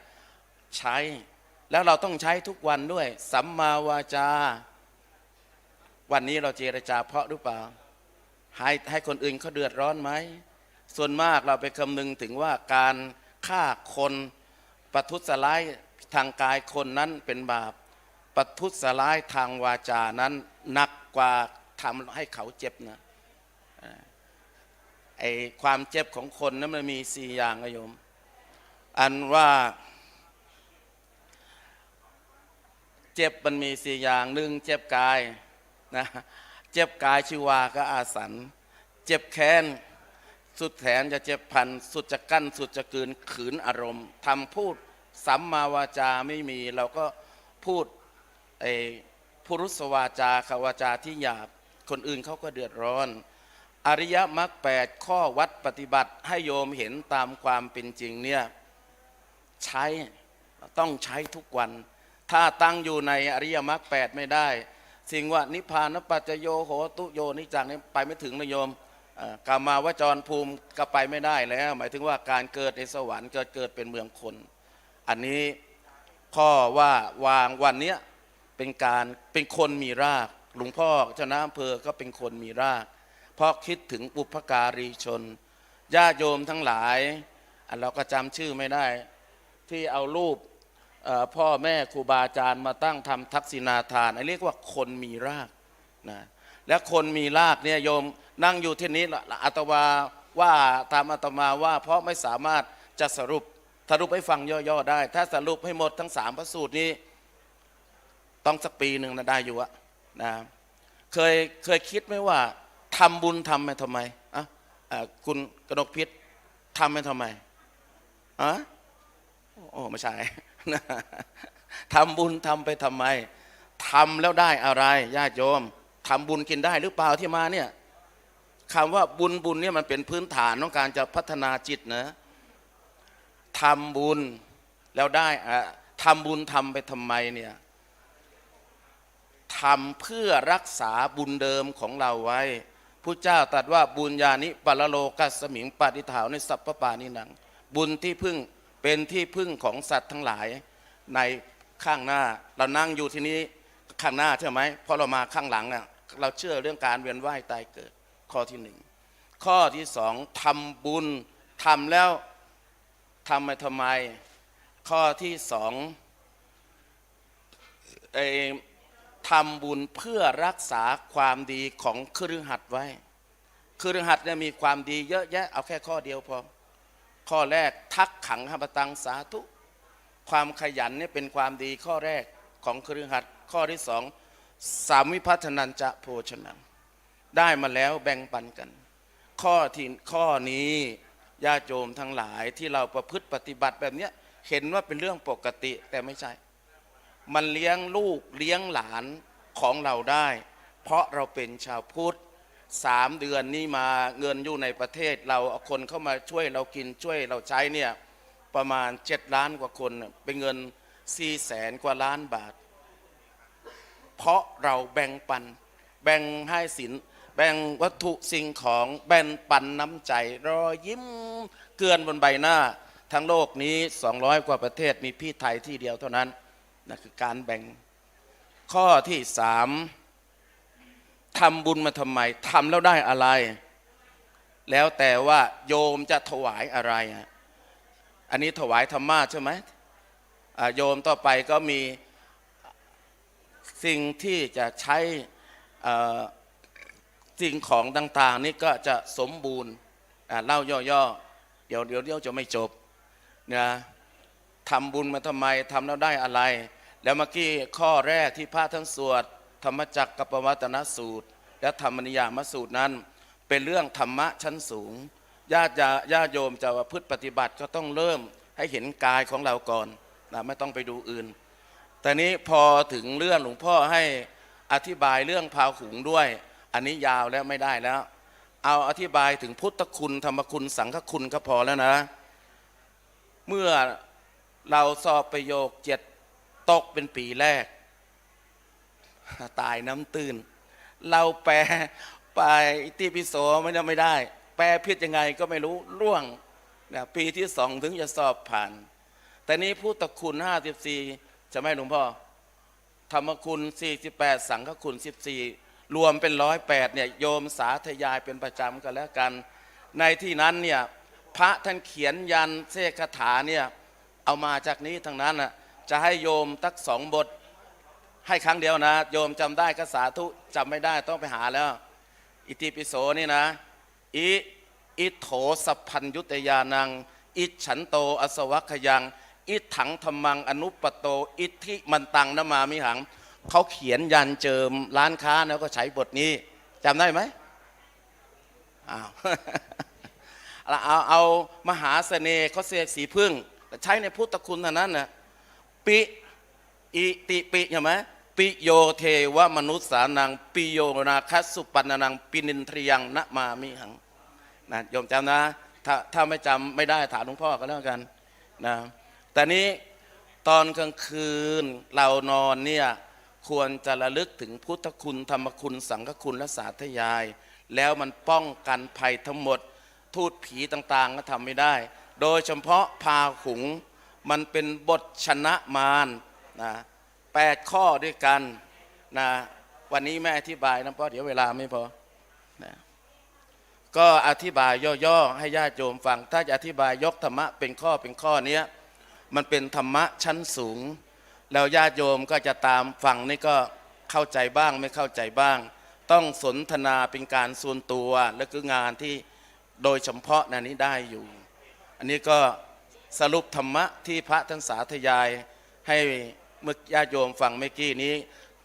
ใช้แล้วเราต้องใช้ทุกวันด้วยสัมมาวาจาวันนี้เราเจรจาเพราะหรือเปล่าให้คนอื่นเขาเดือดร้อนไหมส่วนมากเราไปคำนึงถึงว่าการฆ่าคนประทุษร้ายทางกายคนนั้นเป็นบาปประทุษร้ายทางวาจานั้นหนักกว่าทำให้เขาเจ็บนะไอ้ความเจ็บของคนนั้นมันมี4 อย่างนะโยมอันว่าเจ็บมันมี4 อย่าง1เจ็บกายนะเจ็บกายชื่อว่าก็อาสันเจ็บแค้นสุดแขนจะเจ็บพันสุดจะกั้นสุดจะกืนขืนอารมณ์ทำพูดสัมมาวาจาไม่มีเราก็พูดพุรุสวาจาขวาจาที่หยาบ คนอื่นเขาก็เดือดร้อน อริยมรรค8ข้อวัดปฏิบัติให้โยมเห็นตามความเป็นจริงเนี่ยใช้ต้องใช้ทุกวัน ถ้าตั้งอยู่ในอริยมรรค8ไม่ได้ สิ่งว่านิพพานปัจจโยโหตุโยนิจังนี้ไปไม่ถึงนะโยมกามาวจรภูมิก็ไปไม่ได้แล้ว หมายถึงว่าการเกิดในสวรรค์เกิดเป็นเมืองคน อันนี้พ่อว่าวางวันเนี้ยเป็นคนมีรากหลวงพ่อเจ้าหน้าอำเภอก็เป็นคนมีรากเพราะคิดถึงบุพการีชนญาติโยมทั้งหลายเราก็จำชื่อไม่ได้ที่เอารูปพ่อแม่ครูบาอาจารย์มาตั้งทำทักษิณาทานเรียกว่าคนมีรากนะและคนมีรากเนี่ยโยมนั่งอยู่ที่นี้อาตมาว่าตามอาตมาว่าเพราะไม่สามารถจะสรุปให้ฟังย่อๆได้ถ้าสรุปให้หมดทั้ง3พระสูตรนี้ต้องสักปีหนึ่งนะได้อยู่อะนะเคยคิดไหมว่าทำบุญทำไปทำไมคุณกนกพิษทำไปทำไมโอ้ไม่ใช่ ทำบุญทำไปทำไมทำแล้วได้อะไรญาติโยมทำบุญกินได้หรือเปล่าที่มาเนี่ยคำว่าบุญเนี่ยมันเป็นพื้นฐานของการจะพัฒนาจิตนะทำบุญแล้วได้ทำบุญทำไปทำไมเนี่ยทำเพื่อรักษาบุญเดิมของเราไว้พุทธเจ้าตรัสว่าบุญญานิปรโลกัสสมิงปฏิฐานในสัพพปานิหนังบุญที่พึ่งเป็นที่พึ่งของสัตว์ทั้งหลายในข้างหน้าเรานั่งอยู่ที่นี้ข้างหน้าใช่ไหมพอเรามาข้างหลังน่ะเราเชื่อเรื่องการเวียนว่ายตายเกิดข้อที่1ข้อที่2ทำบุญทำแล้วทำไปทำไมข้อที่2ทำบุญเพื่อรักษาความดีของคฤหัสถ์ไว้คฤหัสถ์เนี่ยมีความดีเยอะแยะเอาแค่ข้อเดียวพอข้อแรกทักขังหปตังสาธุความขยันเนี่ยเป็นความดีข้อแรกของคฤหัสถ์ข้อที่2สามิพัฒนันจะโภชนังได้มาแล้วแบ่งปันกันข้อนี้ญาติโยมทั้งหลายที่เราประพฤติปฏิบัติแบบนี้เห็นว่าเป็นเรื่องปกติแต่ไม่ใช่มันเลี้ยงลูกเลี้ยงหลานของเราได้เพราะเราเป็นชาวพุทธ3 เดือนนี้มาเงินอยู่ในประเทศเราเอาคนเข้ามาช่วยเรากินช่วยเราใช้เนี่ยประมาณ7 ล้านกว่าคนเป็นเงิน400,000 กว่าล้านบาทเพราะเราแบ่งปันแบ่งให้สินแบ่งวัตถุสิ่งของแบ่งปันน้ำใจรอยยิ้มเกลื่อนบนใบหน้าทั้งโลกนี้200 กว่าประเทศมีพี่ไทยที่เดียวเท่านั้นนั่นคือการแบ่งข้อที่3ทำบุญมาทำไมทำแล้วได้อะไรแล้วแต่ว่าโยมจะถวายอะไรอันนี้ถวายธรรมะใช่ไหมโยมต่อไปก็มีสิ่งที่จะใช้สิ่งของต่างๆนี่ก็จะสมบูรณ์เล่าย่อๆเดี๋ยวจะไม่จบนะทำบุญมาทำไมทำแล้วได้อะไรแล้วเมื่อกี้ข้อแรกที่พระท่านสวดธรรมจักรกับปวัตนสูตรและธรรมนิยามสูตรนั้นเป็นเรื่องธรรมะชั้นสูงญาติโยมจะประพฤติปฏิบัติก็ต้องเริ่มให้เห็นกายของเราก่อนนะไม่ต้องไปดูอื่นแต่นี้พอถึงเรื่องหลวงพ่อให้อธิบายเรื่องพาหุงด้วยอันนี้ยาวแล้วไม่ได้แล้วเอาอธิบายถึงพุทธคุณธรรมคุณสังฆคุณก็พอแล้วนะเมื่อเราสอบประโยค7ตกเป็นปีแรกตายน้ำตื้นเราแปลไปอิติปิโสไม่ได้แปลผิดยังไงก็ไม่รู้ร่วงนะปีที่2ถึงจะสอบผ่านแต่นี้พุทธคุณ54จะไม่หลวงพ่อธรรมคุณ48สังฆคุณ14รวมเป็น108เนี่ยโยมสาธยายเป็นประจำกันแล้วกันในที่นั้นเนี่ยพระท่านเขียนยันเสกคาถาเนี่ยเอามาจากนี้ทั้งนั้นน่ะจะให้โยมตัก2 บทให้ครั้งเดียวนะโยมจำได้ก็สาธุจำไม่ได้ต้องไปหาแล้วอิติปิโสนี่นะอิโถสัพพัญยุตยานังอิฉันโตอสวัคยังอิถังธรรมังอนุปโตอิทธิมันตังนมามิหังเขาเขียนยันเจิมร้านค้าแล้วก็ใช้บทนี้จำได้ไหมอ้าว เอามหาเสน่ห์เขาเสกสีพึ่งใช้ในพุทธคุณเท่านั้นนะปิอิติปิใช่ไหม ปิโยเทวมนุษสานังปิโยนาคัสสุปันนังปินินทรียังนะมามิหังนะโยมจำนะถ้าไม่จำไม่ได้ถามหลวงพ่อก็แล้วกันนะแต่นี้ตอนกลางคืนเรานอนเนี่ยควรจะระลึกถึงพุทธคุณธรรมคุณสังฆคุณและสาธยายแล้วมันป้องกันภัยทั้งหมดทูตผีต่างๆก็ทำไม่ได้โดยเฉพาะพาหุงมันเป็นบทชนะมารนะ8 ข้อด้วยกันนะวันนี้แม่อธิบายนะเพราะเดี๋ยวเวลาไม่พอนะก็อธิบายย่อๆให้ญาติโยมฟังถ้าจะอธิบายยกธรรมะเป็นข้อเนี้ยมันเป็นธรรมะชั้นสูงแล้วญาติโยมก็จะตามฟังนี่ก็เข้าใจบ้างไม่เข้าใจบ้างต้องสนทนาเป็นการส่วนตัวและคืองานที่โดยเฉพาะนั้นนี้ได้อยู่อันนี้ก็สรุปธรรมะที่พระท่านสาธยายให้เมื่อญาติโยมฟังเมื่อกี้นี้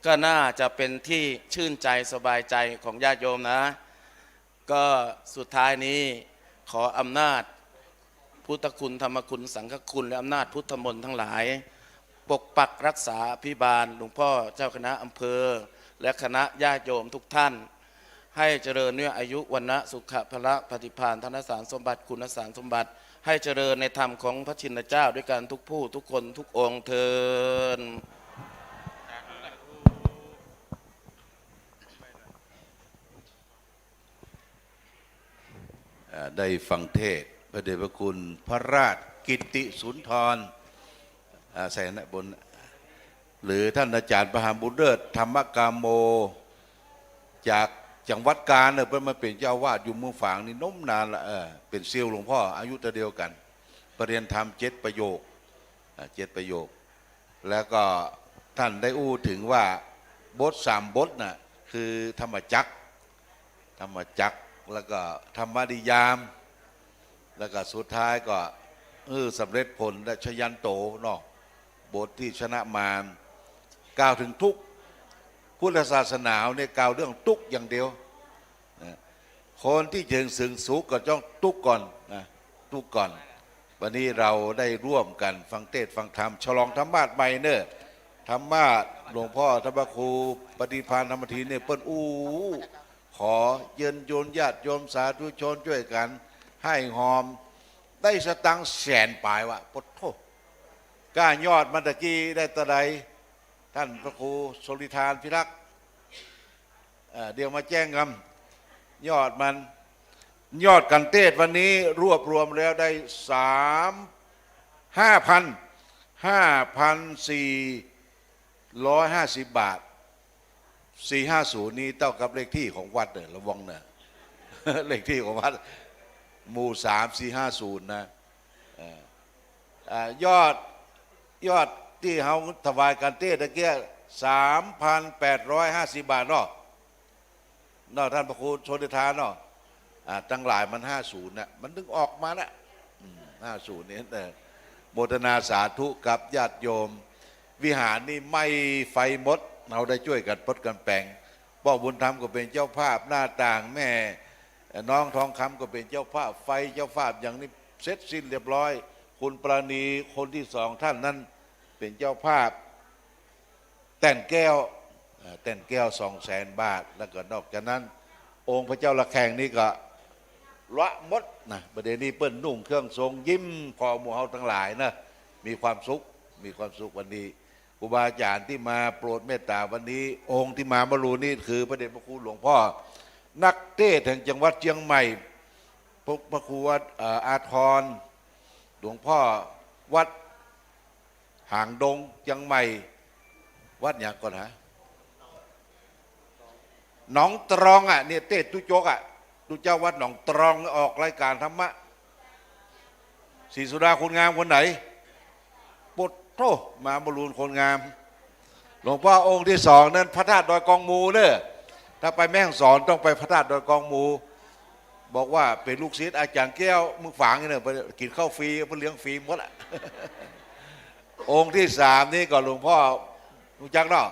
ก็น่าจะเป็นที่ชื่นใจสบายใจของญาติโยมนะก็สุดท้ายนี้ขออำนาจพุทธคุณธรรมคุณสังฆคุณและอำนาจพุทธมนต์ทั้งหลายปกปักรักษาพิบาลหลวงพ่อเจ้าคณะอำเภอและคณะญาติโยมทุกท่านให้เจริญด้วยอายุวันนะสุขภละปฏิภาณธนสารสมบัติคุณสารสมบัติให้เจริญในธรรมของพระชินเจ้าด้วยกันทุกผู้ทุกคนทุกองค์เทิน ได้ฟังเทศน์พระเดชพระคุณพระราชกิตติสุนทรใส่นะบนหรือท่านอาจารย์ประหารบุญเลิศธรรมกามโมจากจังหวัดกาญเพิ่นมาเป็นเจ้าวาดอยู่เมืองฝางนี่น้มนานละเป็นเซียวหลวงพ่ออายุเดียวกันปรริญญาธรรม7 ประโยค7 ประโยคแล้วก็ท่านได้อู้ถึงว่าบท3 บทน่ะคือธรรมจักรแล้วก็ธรรมนิยามแล้วก็สุดท้ายก็สำเร็จผลและชยันโตเนาะบทที่ชนะมารกล่าวถึงทุกพุทธศาสนาเนี่ยกล่าวเรื่องทุกอย่างเดียวคนที่ถึงสึงสุขก็ต้องทุกก่อนนะทุกก่อนวันนี้เราได้ร่วมกันฟังเทศน์ฟังธรรมฉลองธรรมาสใหม่เนอะธรรมาสหลวงพ่อธรรมครูปฏิภาณธรรมทีเนี่ยเปิ้นขอเยินโยนญาติโยมสาธุชนช่วยกันให้หอมได้สตังค์100,000 ปลายวะปดโทก้ายอดมันตะกี้ได้ตะไดท่านพระครูสริธานพิรักษ์เดี๋ยวมาแจ้งกันยอดกันเทศวันนี้รวบรวมแล้วได้5,450 บาท450นี้เท่ากับเลขที่ของวัดเนี่ยระวังเนอะเลขที่ของวัดหมู่3450นะยอดที่เขาถวายกันเต้ตะเกีย3,850 บาทเนาะท่านพระครูชนทานเนาะตั้งหลายมัน50นะมันถึงออกมานะ50นี่โมทนาสาธุกับญาติโยมวิหารนี่ไม่ไฟมดเราได้ช่วยกันปดกันแปลงพ่อบุญธรรมก็เป็นเจ้าภาพหน้าต่างแม่น้องทองคำก็เป็นเจ้าภาพไฟเจ้าภาพอย่างนี้เสร็จสิ้นเรียบร้อยคุณปราณีคนที่2ท่านนั้นเป็นเจ้าภาพแต่นแก้ว200,000 บาทแล้วก็นอกจากนั้นองค์พระเจ้าระแขงนี่ก็ละมดนะประเด็นนี้เปิ้นนุ่งเครื่องทรงยิ้มพอหมู่เฮาทั้งหลายนะมีความสุขวันนี้ครูบาอาจารย์ที่มาโปรดเมตตาวันนี้องค์ที่มาบรรลุนี่คือพระเดชพระคุณหลวงพ่อนักเทศน์แห่งจังหวัดเชียงใหม่พระครูวัดอาทรหลวงพ่อวัดหางดงเชียงใหม่วัดอย่างก่อนฮะหนองตรองเนี่ยเทศตุโจกตุเจ้าวัดหนองตรองออกรายการธรรมะศรีสุดาคนงามคนไหนปุตโธมาบรรลุคนงามหลวงพ่อองค์ที่2นั้นพระธาตุดอยกองมูเนอะถ้าไปแม่ฮ่องสอนต้องไปพระธาตุดอยกองมูบอกว่าเป็นลูกศิษย์อาจารย์แก้วมึงฝางเนี่ยไปกินข้าวฟรีเพื่อเลี้ยงฟรีหมดละองค์ที่3นี่ก็หลวงพ่อรู้จักเนาะ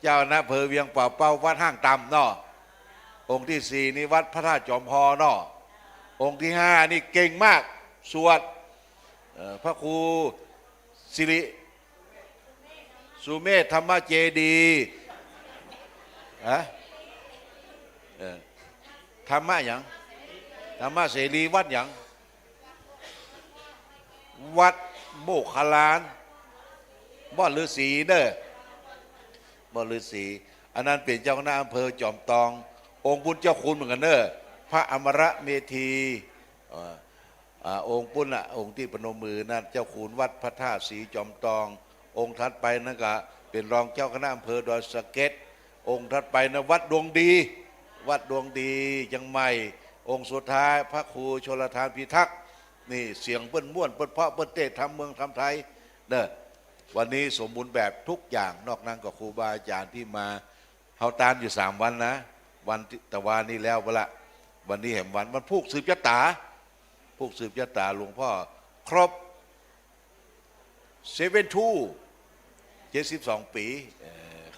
เจ้านะเพอเวียงป่าเป้าวัดห้างตำเนาะองค์ที่4นี่วัดพระธาตุจอมพอเนาะองค์ที่5นี่เก่งมากสวดพระครูสิริ สุเมธธรรมเจดีย์ฮะธรรมะหยังธรรมะเสรีวัดหยังวัดโมกขลานบ่อนฤาษีเด้อบ่อนฤาษีอันนั้นเป็นเจ้าคณะอำเภอจอมตอง องค์ปุณเจ้าคุณเหมือนกันเด้อพระอมรเมธีองค์ปุณน่ะองค์ที่ปนมมือนั่นเจ้าคุณวัดพระธาตุศรีจอมตอง องค์ถัดไปนั่นก็เป็นรองเจ้าคณะอำเภอดอยสะเก็ดองค์ถัดไปนะวัดดวงดี วัดดวงดียังใหม่ องค์สุดท้ายพระครูชลทานพิทักษ์นี่เสียงเปิ้นม่วนเปิ้นเพาะเปิ้นเตะทำเมืองทำไทยเด้อวันนี้สมบูรณ์แบบทุกอย่างนอกนั้นก็ครูบาอาจารย์ที่มาเฮาตามอยู่3 วันนะวันตะวันนี้แล้วเวละวันนี้แห่งวันพูกสืบชะตาพูกสืบชะตาหลวงพ่อครบ72 ปี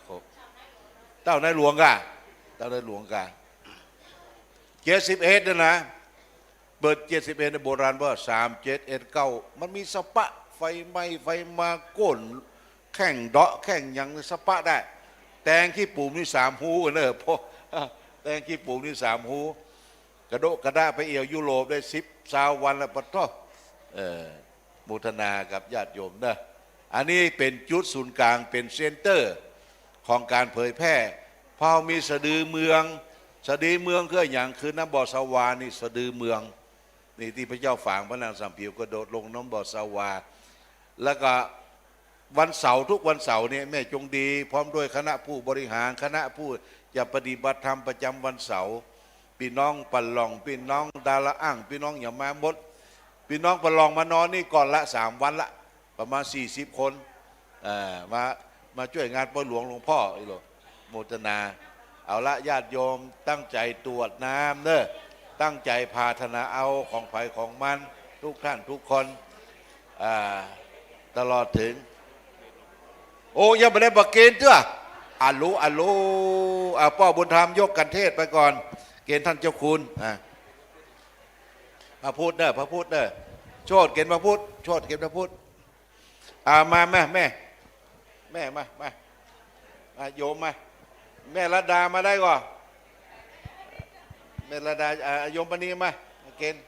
ครบเต้าในหลวงกะเต้าในหลวงกะ71นะเปิด71ในโบราณว่า3719มันมีสปะไฟไหม้ไฟมาก้นแข่งเดาะแข่งยังสปะได้แตงขี้ปูมนี่3 หูกันเนอะพ่อแตงขี้ปูมนี่3 หูกระโดดกระด้าไปเอี่ยวยุโรปได้10 วันแล้วปะท้อมุทนากับญาติโยมนะอันนี้เป็นจุดศูนย์กลางเป็นเซ็นเตอร์ของการเผยแพร่พอมีสะดือเมืองสะดือเมืองคืออย่างคือน้ำบ่อสวานี่สะดือเมืองนี่ที่พระเจ้าฝางพระนางสัมผิวกระโดดลงน้ำบ่อสวาแล้วก็วันเสาร์ทุกวันเสาร์เนี่ยแม่จงดีพร้อมด้วยคณะผู้บริหารคณะผู้จะปฏิบัติธรรมประจำวันเสาร์พี่น้องปัลลองพี่น้องดาละอ่างพี่น้องอย่ามามดพี่น้องปัลลองมานอนนี่ก่อนละ3 วันละประมาณ40 คนมาช่วยงานปหลวงหลวงพ่ออีโลโมทนาเอาละญาติโยมตั้งใจตรวจน้ำเนอะตั้งใจพาธนาเอาของไผ่ของมันทุกท่านทุกคนตลอดถึงโอ้ยังไม่ได้บักเกณฑ์เจ้าอัลโลป้อบุญธรรมยกกันเทศไปก่อนเกณฑ์ท่านเจ้าคุณพระพุทธเนอะพระพุทธเนอะโชดเกณฑ์พระพุทธโชดเกณฑ์พระพุทธมาแม่มาโยมมาแม่ระดามาได้ก่อนแม่ระดาโยมปณีมาเกณฑ์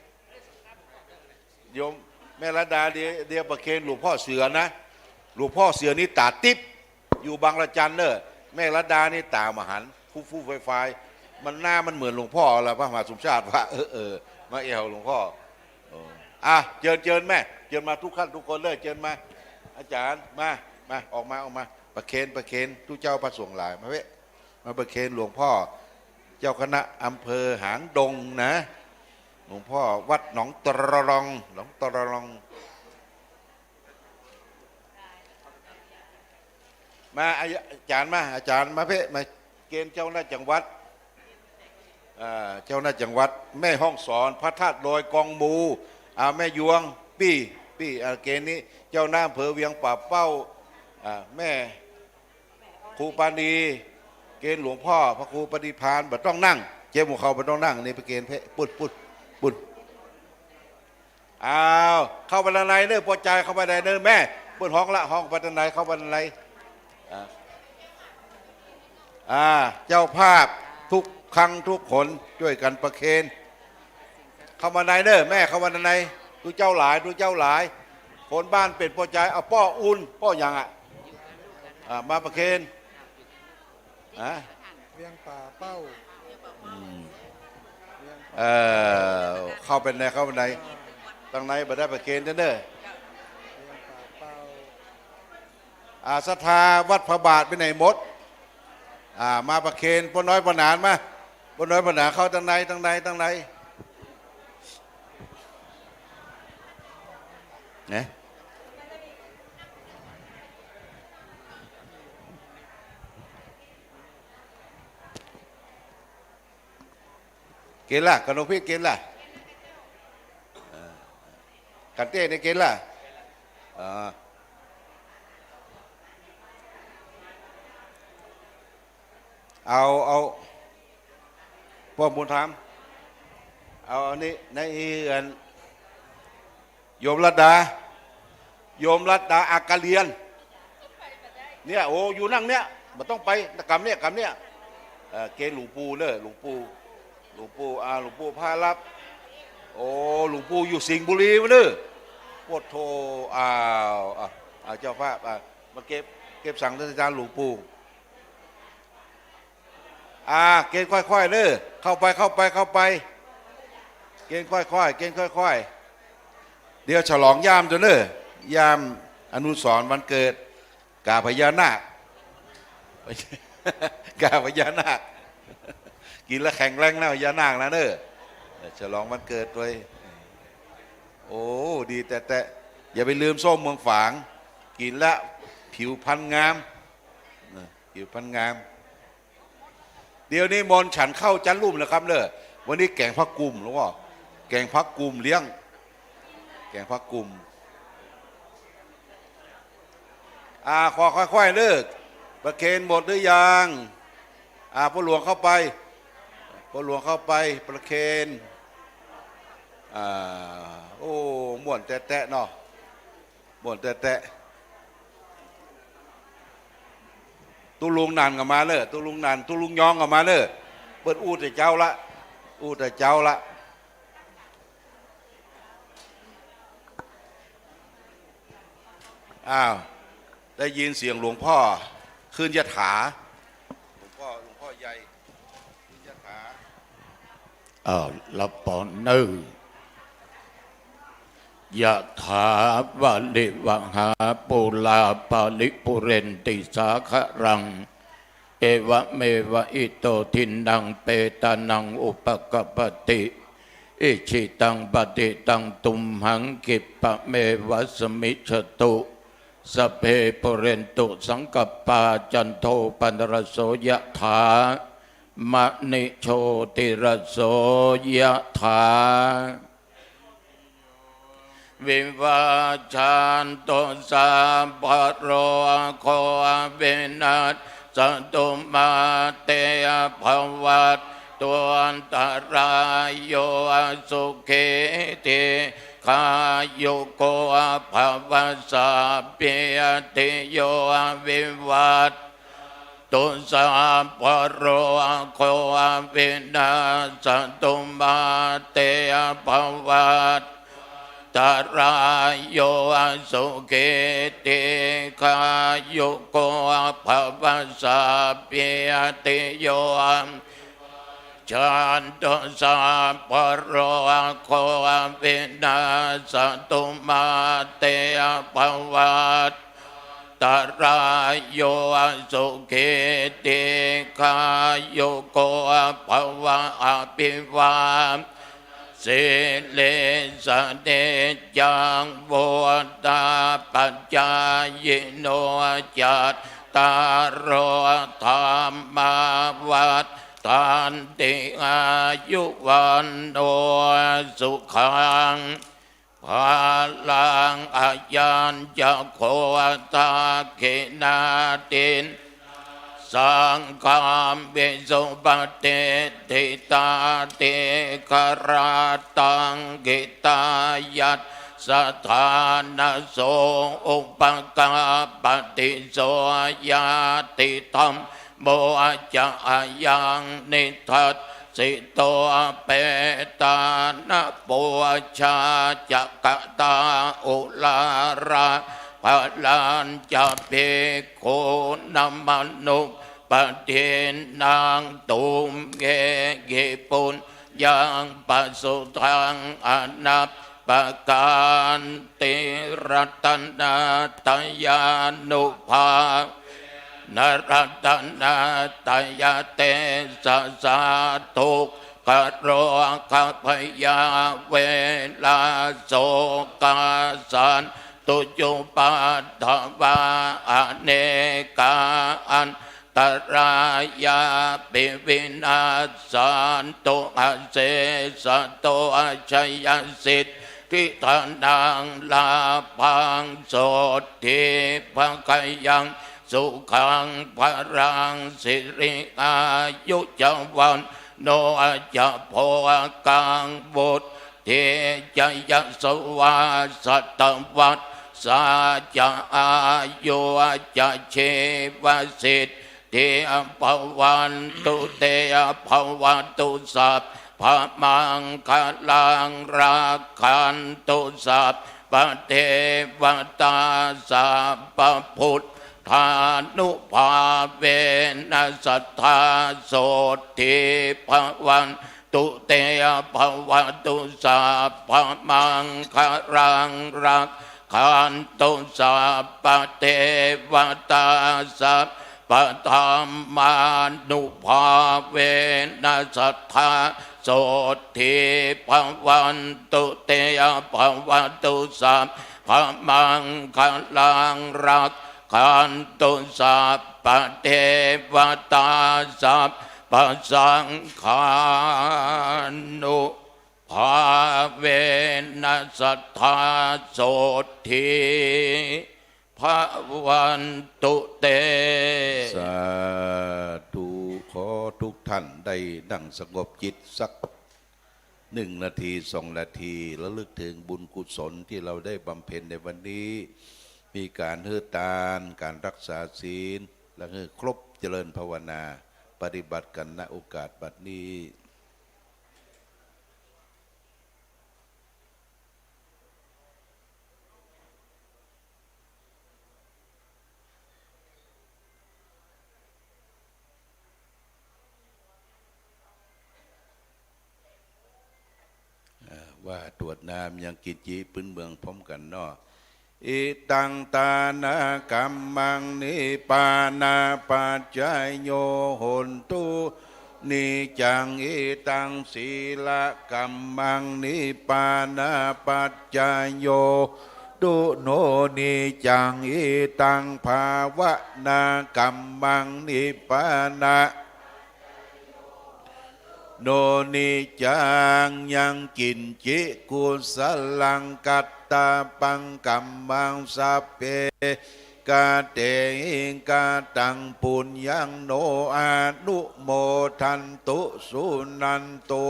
โยมแม่ระดาเดียวประเคนหลวงพ่อเสือนะหลวงพ่อเสือนี่ตาติ๊บอยู่บางละจันเนอะแม่ระดานี่ตามหันฟูไฟมันหน้ามันเหมือนหลวงพ่ออะไรพระมหาสมชาติว่ามาเอวหลวงพ่อเจิญแม่เจิญมาทุกขั้นทุกคนเลยเจิญมาอาจารย์มาออกมาประเคนทุกเจ้าพระสงฆ์หลายมาเว้ยมาประเคนหลวงพ่อเจ้าคณะอำเภอหางดงนะหลวงพ่อวัดหนองตรลองมาอาจารย์มาเพ่มาเกณฑ์เจ้าหน้าจังหวัดเจ้าหน้าจังหวัดแม่ห้องสอนพระธาตุลอยกองมูแม่ยวงปี้เกณฑ์นี้เจ้าหน้าอำเภอเวียงป่าเป้าแม่ครูปานีเกณฑ์หลวงพ่อพระครูปฏิภาณบัดต้องนั่งเจ้าหมู่เขาบัดต้องนั่งนี่ไปเกณฑ์เพปุดเข้าไปในเนื้อพอใจเข้าไปในเนื้อแม่ปุดห้องละห้องไปในเข้าไปในเจ้าภาพทุกครั้งทุกคนช่วยกันประเคนเข้ามาในเนื้อแม่เข้ามาในทุกเจ้าหลายคนบ้านเป็นพอใจเอาป้ออุ่นป้ออย่างมาประเคนเวียงป่าเป้าเข้าไปในตั้งในบัดได้ประเคนเด้อศรัทธาวัดพระบาทไปไหนหมดมาประเคนปนน้อยปนหนานมาปนน้อยปนหนานเข้าตั้งในเนี่ยเกณฑ์ล่ะกันโนพี่เกณฑ์ล่ะกันเต้ในเกณฑ์ล่ะเอาพ่อบุญธรรมเอาอันนี้ในโยมรัตดาอากาเลียน เนี่ยโอ้อยู่นั่งเนี่ยมันต้องไปกรรมเนี่ยเกณฑ์หลวงปู่เลยหลวงปู่หลวงปู่พารับโอ้หลวงปู่อยู่สิงห์บุรีมาเด้อโคตรโทเจ้าภาพมาเก็บสั่งท่านอาจารย์หลวงปู่เกณฑ์ค่อยๆเด้อเข้าไปเกณฑ์ค่อยๆเดี๋ยวฉลองยามตัวเด้อยามอนุสรณ์วันเกิดกาพญานาค กาพญานาคกินแล้วแข็งแรงแล้วพญานาคนะเด้อฉลองวันเกิดด้วยโอ้ดีแต่อย่าไปลืมส้มเมืองฝางกินแล้วผิวพรรณงามผิวพรรณงามเดี๋ยวนี้มนฉันเข้าจันรุ่มแล้วครับเลยวันนี้แกงพักกุมหรือว่าแกงพักกุมเลี้ยงแกงพักกุมขอค่อยๆเลิกประเคนหมดหรือยังพ่อหลวงเข้าไปประเคนโอ้ม่วนแตะเนาะม่วนแตะตุลุงนันกับมาเลยตุลุงยองกับมาเลยเปิดอูแต่เจ้าละได้ยินเสียงหลวงพ่อขึ้นยะถาหลวงพ่อใหญ่ขึ้นยะถาละปอนเนออยะถาวะลิวะหาปุลาปาลิปุเรนติสาครังเอวะเมวะอิโตทินังเปตานังอุปกปปติอิชิตังปฏิตังตุมหังกิปปะเมวะสมิจฉตุสพเพปุเรนตุสังกปปาจันโทปนรสโสยะถามะนิโชติรสโสยะถาวิวาชันโตสัพพะโรโควินัสสตุมาเตภวัตตัวอันตรายโยสุเขติขายโกภวสัพเพติโยวิวัตตุสัพพะโรโควินัสสตุมาเตภวัตตรายโยสุเกติขายโกภวสัพเพติโยจันโตสัพพะโรโควินัสสตุมาเตภวัตตรายโยสุเกติขายโกภวะอภิวาสิเลสเนจังโวตาปัจจายโนจัตตารโอธรรมาวัฏตันติอายุวันโนสุขังพลังอายัญจะโคตาเขนาตินสังฆามเบสุปเตติตาเตคราตังกิตายัตสถานะโสอุปกาปฏิโสยาติธรรมโมจะอายังนิทัสสิโตเปตานะปุชาจักตาอุลาราพลันจะเปโคนัมมนุปเทนางตุมเกปุญยังปัสสุทังอนัปปการติรัตนาตยานุภานรัตนาตยเตสะสาทุกขโรคพยาเวลาโสกาสันตุจุปัฏฐวาอเนกาอันตรายาปิวินาสันตุอาเสสโตอาชัยสิทธิทานังลาพังโสติภคยังสุขังพรังสิริอายุจวันโนจะโพกังบุตรเทจยสวาสัตวัต สาจะอายุจะเชวสิทธิภวันตุเตภวันตุสัพพะมังคลังรักขันตุสัพพะเทวตาสัพพะพุทธานุภาเวนัสสัทธาโสทิภวันตุเตภวันตุสัพพะมังคลังรักขันตุสัพพะเทวตาสัพพะธรรมานุภาเวนัสสัทธาโสทิภวันตุเตภวันตุสัพพะมังคลังรักขันตุสัพพะเทวตาสัพพะสังฆานุภาเวนัสสัทธาโสทิภวันตุเต สาธุขอทุกท่านได้ดังสงบจิตสัก1 นาที 2 นาทีแล้วลึกถึงบุญกุศลที่เราได้บำเพ็ญในวันนี้มีการเฮือทานการรักษาศีลและครบเจริญภาวนาปฏิบัติกันณโอกาสบัดนี้ว่าตรวจน้ำยังกินจีพื้นเมืองพร้อมกันเนาะอิตังตานากัมมังนิปานาปัจจายโยโหนตุนิจังอิตังศีละกัมมังนิปานาปัจจายโยตุโนนิจังอิตังภาวนากัมมังนิปานาโนนิจังยังกินจิกุสลังกัตตาปังกัมมังสัพเพกาเตหิงกาตังปุญญังโนอานุโมทันตุสุนันตุ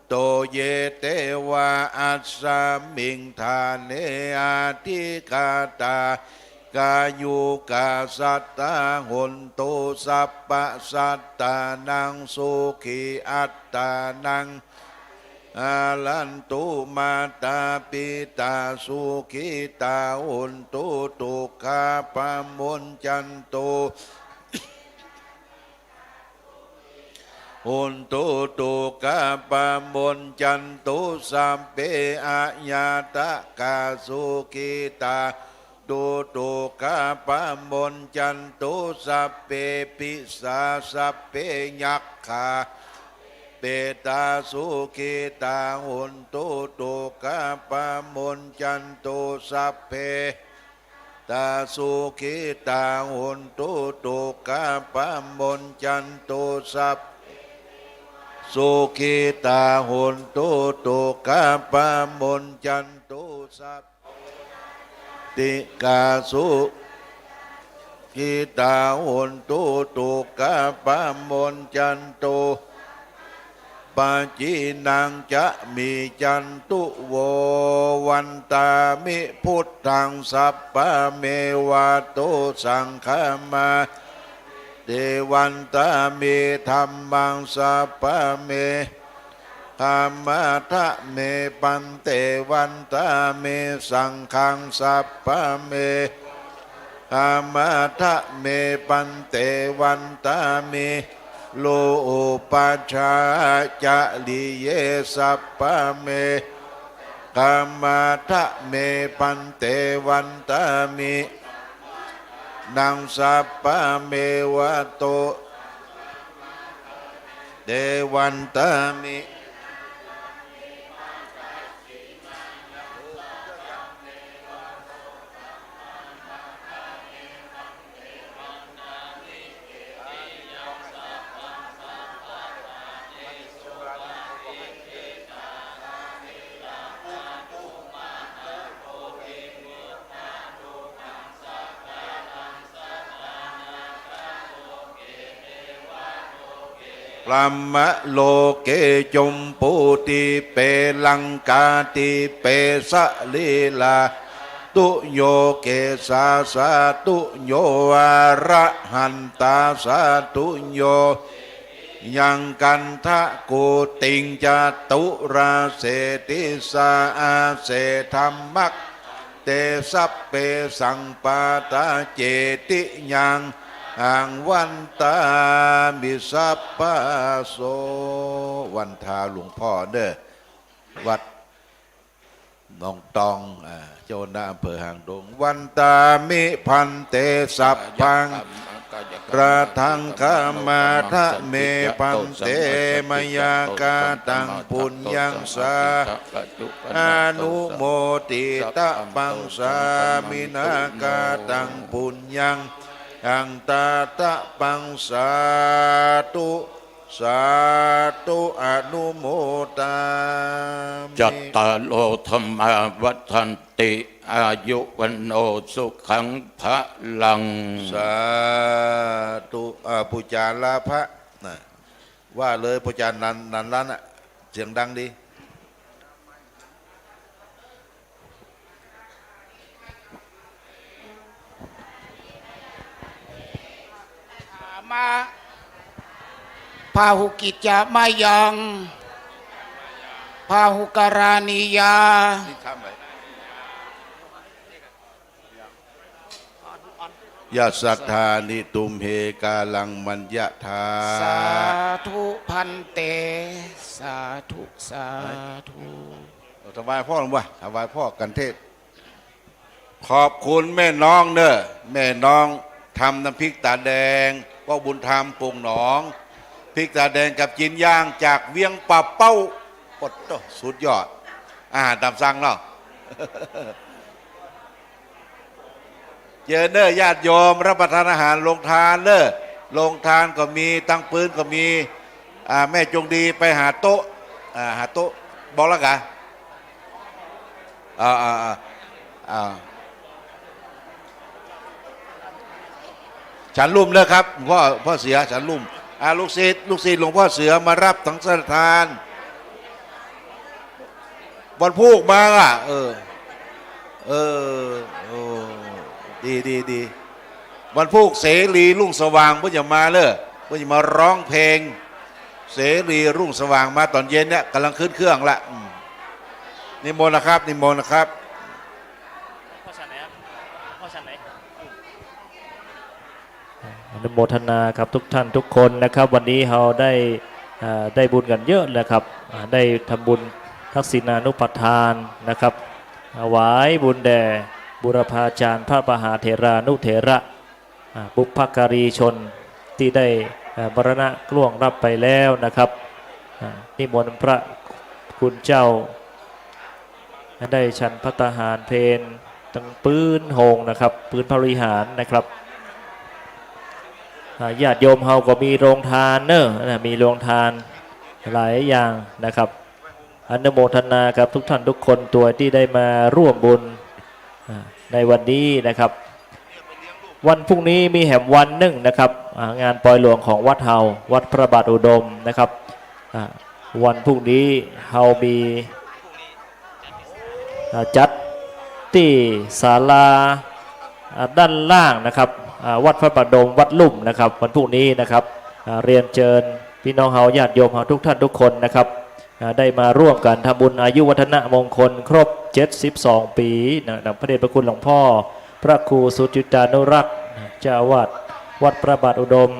โตเยเตวะอัสสามิงทาเนอาทิกาตากายุกาสัตตาหุนตุสัพพะสัตตานังสุขีอัตตานังอาลันตุมาตาปิตาสุขีตาหุนตุตุกาปะมุนจันตุหุนตุตุกาปะมุนจันตุสัมเปอะยาตะกาสุขีตาตุตุกาปะมุนจันตุสัพเพปิสาสัพเพยักขาเปตาสุขิตาหุนตุตุกาปะมุนจันตุสัพเพตาสุขิตาหุนตุตุกาปะมุนจันตุสัพสุขิตาหุนตุตุกาปะมุนจันตุสัพติกาสุขิตาหุนตุตุกาปะมุนจันตุปาจีนังจะมีจันตุโววันตามิพุทธังสัพพะเมวะโตสังฆมาเทวันตามิธัมมังสัพพะเมธรรมะทะเมปันเตวันตาเมสังฆังสัพพะเมธรรมะทะเมปันเตวันตาเมโลปัชฌาจะลิเยสัพพะเมกามะทะเมปันเตวันตามินังสัพพะเมวะโตเดวันตามิพระมะโลเกจุมปูติเปลังกาติเปสะลีลา ตุโยเกสาสาตุโยอระหันตาสาตุโยยังกันทะกูติงจตุราเสติสาอาเสธรรมักเตสัพเปสังปาตาเจติยังอังวันตามิสัพพะโสวันทาหลวงพ่อเด้อวัดหนองตองเจ้าหน้าอำเภอหางดงวันตามิพันเตสัพพังกระทังขมาทะเมพันเตมยากาตังปุญญังสาอนุโมติตะปังสามินากาตังปุญญังอังตาตะปังสาธุสาธุอนุโมตามิ จัตตาโลธรรมาวัฏันติอายุวันโนสุขังพระลัง สาธุปุจาลาภะนะว่าเลยปุจานันล้านอ่ะเสียงดังดี มาพาหุกิจจะมายังพาหุการานิยา ยะสัทธานิตุมเหกาลังมัญญาธา สาธุพันเตสาธุสาธุ ถวายพ่อหลวงพ่อถวายพ่อกันเทศขอบคุณแม่น้องเนอะแม่น้องทำน้ำพริกตาแดงพ่อบุญธรรมปรุงหนองพริกตาแดงกับจีนย่างจากเวียงป่าเป้าปดโตสุดยอดอาหารตามสั่งเนาะ เจอเนอญาติโยมรับประทานอาหารลงทานเนอลงทานก็มีตั้งปืนก็มีแม่จงดีไปหาโต๊ะหาโต๊ะบอกแล้วกันฉันลุ่มเลยครับพ่อเสือฉันลุ่มลูกศิษย์หลวงพ่อเสือมารับทั้งสถานวันพูกมาอ่ะดีวันพูกเสรีรุ่งสว่างเพื่อจะมาเลยเพื่อจะมาร้องเพลงเสรีรุ่งสว่างมาตอนเย็นเนี่ยกำลังขึ้นเครื่องละนิมนต์นะครับนิมนต์นะครับอนุโมทนาครับทุกท่านทุกคนนะครับวันนี้เราได้บุญกันเยอะนะครับได้ทำบุญทักษิณานุปทานนะครับถวายบุญแด่บุรพาจารย์พระมหาเถรานุเถระบุพการีชนที่ได้มรณะล่วงรับไปแล้วนะครับนิมนต์พระคุณเจ้าได้ฉันภัตตาหารเพลตั้งปืนโฮงนะครับปืนพระวิหารนะครับญาติโยมเฮาก็มีโรงทานเนอะมีโรงทานหลายอย่างนะครับอนุโมทนากับทุกท่านทุกคนตัวที่ได้มาร่วมบุญในวันนี้นะครับวันพรุ่งนี้มีแหมวันหนึ่งนะครับงานปล่อยหลวงของวัดเฮาวัดพระบาทอุดมนะครับวันพรุ่งนี้เฮามีจัดที่ศาลาด้านล่างนะครับวัดพระบาทอุดมวัดลุ่มนะครับวันพรุ่งนี้นะครับเรียนเชิญพี่น้องเฮาญาติโยมเฮาทุกท่านทุกคนนะครับได้มาร่วมกันทำบุญอายุวัฒนมงคลครบ72 ปีนะพระเดชพระคุณหลวงพ่อพระครูสุจิตานุรักษ์เจ้าอาวาสวัดพระบาทอุดม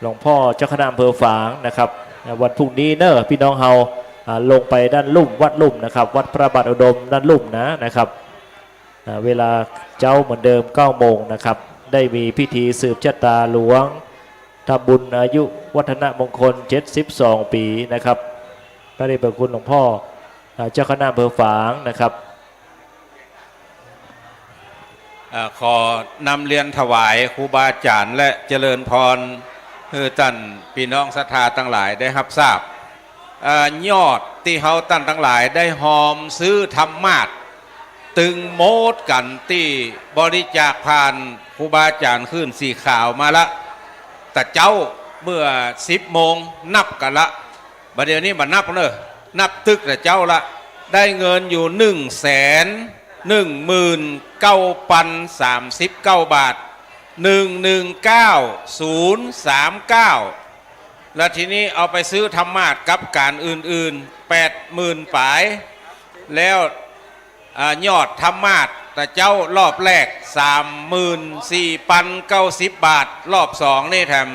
หลวงพ่อเจ้าคณะอำเภอฝางนะครับวันพรุ่งนี้เนอะพี่น้องเฮาลงไปด้านลุ่มวัดลุ่มนะครับวัดพระบาทอุดมด้านลุ่มนะครับเวลาเจ้าเหมือนเดิม9 โมงนะครับได้มีพิธีสืบชะตาหลวงทำบุญอายุวัฒนมงคล72 ปีนะครับพระเดชพระคุณหลวงพ่อเจ้าคณะอำเภอฝางนะครับขอนำเรียนถวายครูบาอาจารย์และเจริญพรคือท่านพี่น้องศรัทธาทั้งหลายได้รับทราบยอดที่เขาท่านทั้งหลายได้หอมซื้อธรรมาสตึงโมดกันที่บริจาคผ่านครูบาอาจารย์ขึ้นสีขาวมาละแต่เจ้าเมื่อ10 โมงนับกันละบัดเดี๋ยวนี้มานับเนอะนับตึกแต่เจ้าละได้เงินอยู่ 19,039 บาท 119039แล้วทีนี้เอาไปซื้อธรรมาสกับการอื่นๆ 80,000 ปลายแล้วยอดธรรมาสแต่เจ้ารอบแรก 34,090 บาทรอบสองนี่แถม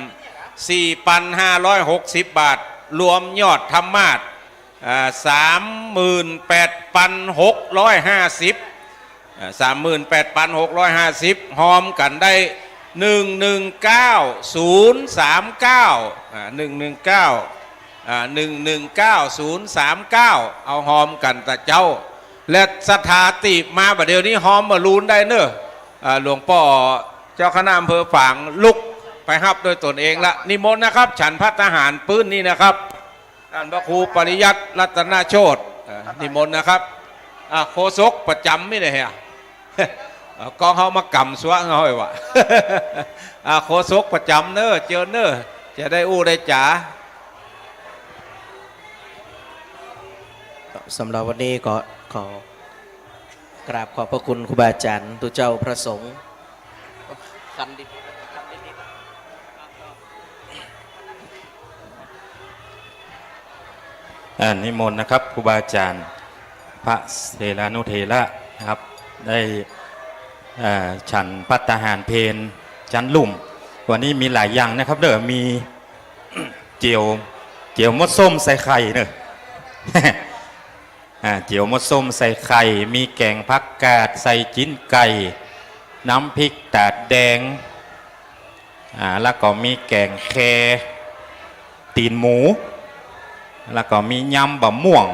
4,560 บาทรวมยอดธรรมาส38,650 38,650หอมกันได้119039เอาหอมกันแต่เจ้าและสถาติมาบัดเดี๋ยวนี้หอมมาลูนได้เนอะหลวงพ่อเจ้าคณะอำเภอฝางลุกไปฮับโดยตนเองละนิมนต์นะครับฉันพัฒหารปื้นนี่นะครับท่านพระครูปริยัติรัตนโชตินิมนต์นะครับโฆษกประจำไม่ได้เหรอกองเขามากำสวะเขาไอ้วะโฆษกประจำเนอะเจอเนอะจะได้อู้ได้จ๋า สำหรับวันนี้ก็ขอกราบขอบพระคุณครูบาอาจารย์ตุเจ้าพระสงฆ์คันดินิมนต์นะครับครูบาอาจารย์พระเถรานุเถระนะครับได้ฉันภัตตาหารเพลจันลุ่มวันนี้มีหลายอย่างนะครับเด้อมีเจียวมดส้มใส่ไข่เนอะ เจียวมดส้มใส่ไข่มีแกงผักกาดใส่จิ้นไก่น้ำพริกตาดแดงแล้วก็มีแกงแคตีนหมูแล้วก็มียำบะม่วง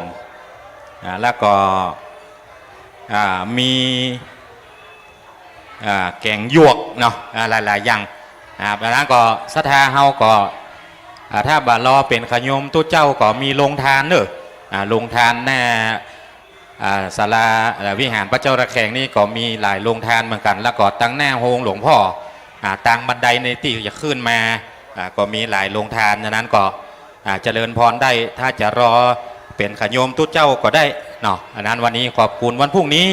แล้วก็มีแกงหยวกเนาะหลายๆอย่างแล้วก็ศรัทธาเฮาก็ถ้าบารอเป็นขยมตู้เจ้าก็มีโรงทานเนอะโรงทานแน่ศาลาวิหารพระเจ้าระแขงนี่ก็มีหลายโรงทานเหมือนกันแล้วก็ตั้งแน่โฮงหลวงพ่อตั้งบันไดในที่จะขึ้นมาก็มีหลายโรงทานฉะนั้นก็เจริญพรได้ถ้าจะรอเป็นขยมตู้เจ้าก็ได้เนาะอันนั้นวันนี้ขอบคุณวันพรุ่งนี้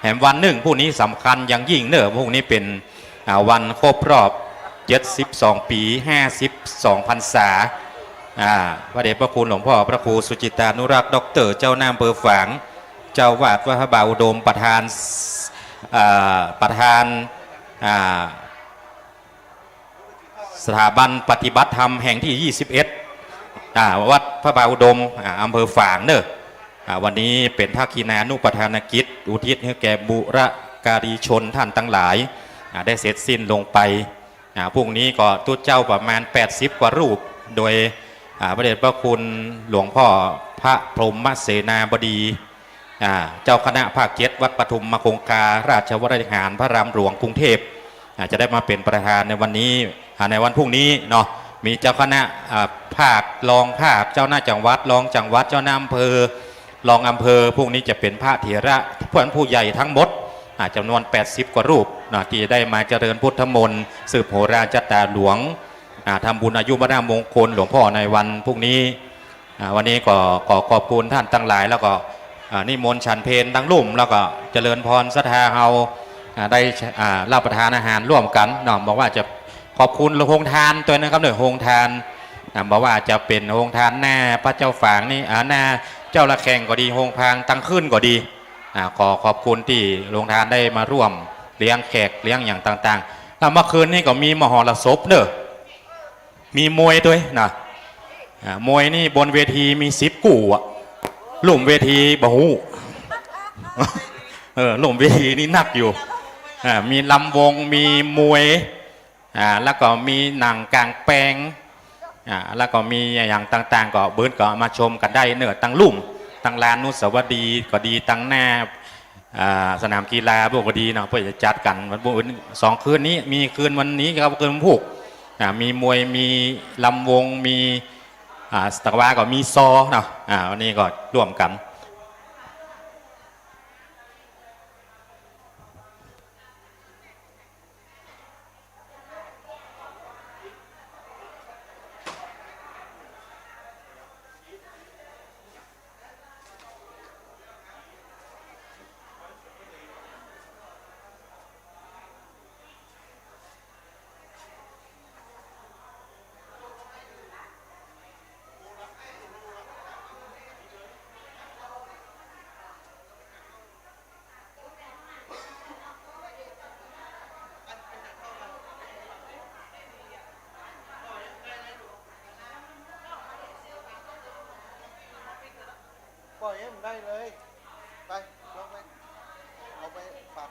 แถมวันหนึ่งพรุ่งนี้สำคัญอย่างยิ่งเนอะพรุ่งนี้เป็นวันครบรอบ72 ปี 52 พรรษาพระเดชพระคุณหลวงพ่อพระครูสุจิตานุรักษ์ด็อกเตอร์เจ้าหน้าอำเภอฝางเจ้าวาดวัดพระบาทอุดมประธานสถาบันปฏิบัติธรรมแห่งที่ 21วัดพระบาทอุดมอำเภอฝางเนอะวันนี้เป็นภาคีนานุปทานกิจอุทิศให้แก่บุรการีชนท่านทั้งหลายได้เสร็จสิ้นลงไปพรุ่งนี้ก็ตุ้เจ้าประมาณ80 กว่ารูปโดยพระเดชพระคุณหลวงพ่อพระพรหมเสนาบดีเจ้าคณะภาค7วัดปทุมมคงคาราชวรวิหารพระรามหลวงกรุงเทพจะได้มาเป็นประธานในวันนี้ในวันพรุ่งนี้เนาะมีเจ้าคณะภาครองภาคเจ้าหน้าจังหวัดรองจังหวัดเจ้าหน้าอำเภอรองอำเภอพวกนี้จะเป็นพระเถระผู้ใหญ่ทั้งหมดจำนวน80 กว่ารูปที่ได้มาเจริญพุทธมนต์สืบโหราจตาหลวงทำบุญอายุมรณมงคลหลวงพ่อในวันพรุ่งนี้วันนี้ก็ขอบคุณท่านทั้งหลายแล้วก็นิมนต์ฉันเพลทั้งลุ่มแล้วก็เจริญพรศรัทธาเฮาได้รับประทานอาหารร่วมกันเนาะบอกว่าจะขอบคุณโรงทานตัวนะครับโรงทานบอกว่าจะเป็นโรงทานหน้าพระเจ้าฝางนี่หน้าเจ้าละแข่งก็ดีโรงพางตั้งขึ้นก็ดีขอบคุณที่โรงทานได้มาร่วมเลี้ยงแขกเลี้ยงอย่างต่างๆแล้วเมื่อคืนนี้ก็มีมหรสพเนอะมีมวยด้วยนะมวยนี่บนเวทีมี10 กู่หลุมเวทีบะฮูหลุมเวทีนี่หนักอยู่มีลำวงมีมวยแล้วก็มีหนังกลางแปลงแล้วก็มีอย่างต่างๆก็เบิร์ดก็มาชมกันได้เนอะตั้งลุ่มตั้งลานนุสาวรีย์ก็ดีตั้งหน้าสนามกีฬาพวกก็ดีเนาะเพื่อจะจัดกันวันพรุ่งนี้2 คืนนี้มีคืนวันนี้ครับคืนวันพุธมีมวยมีลำวงมีสตะวาก็มีซอเนาะวันนี้ก็ร่วมกัน ได้เลย ไปลงไปเอาไปฝาก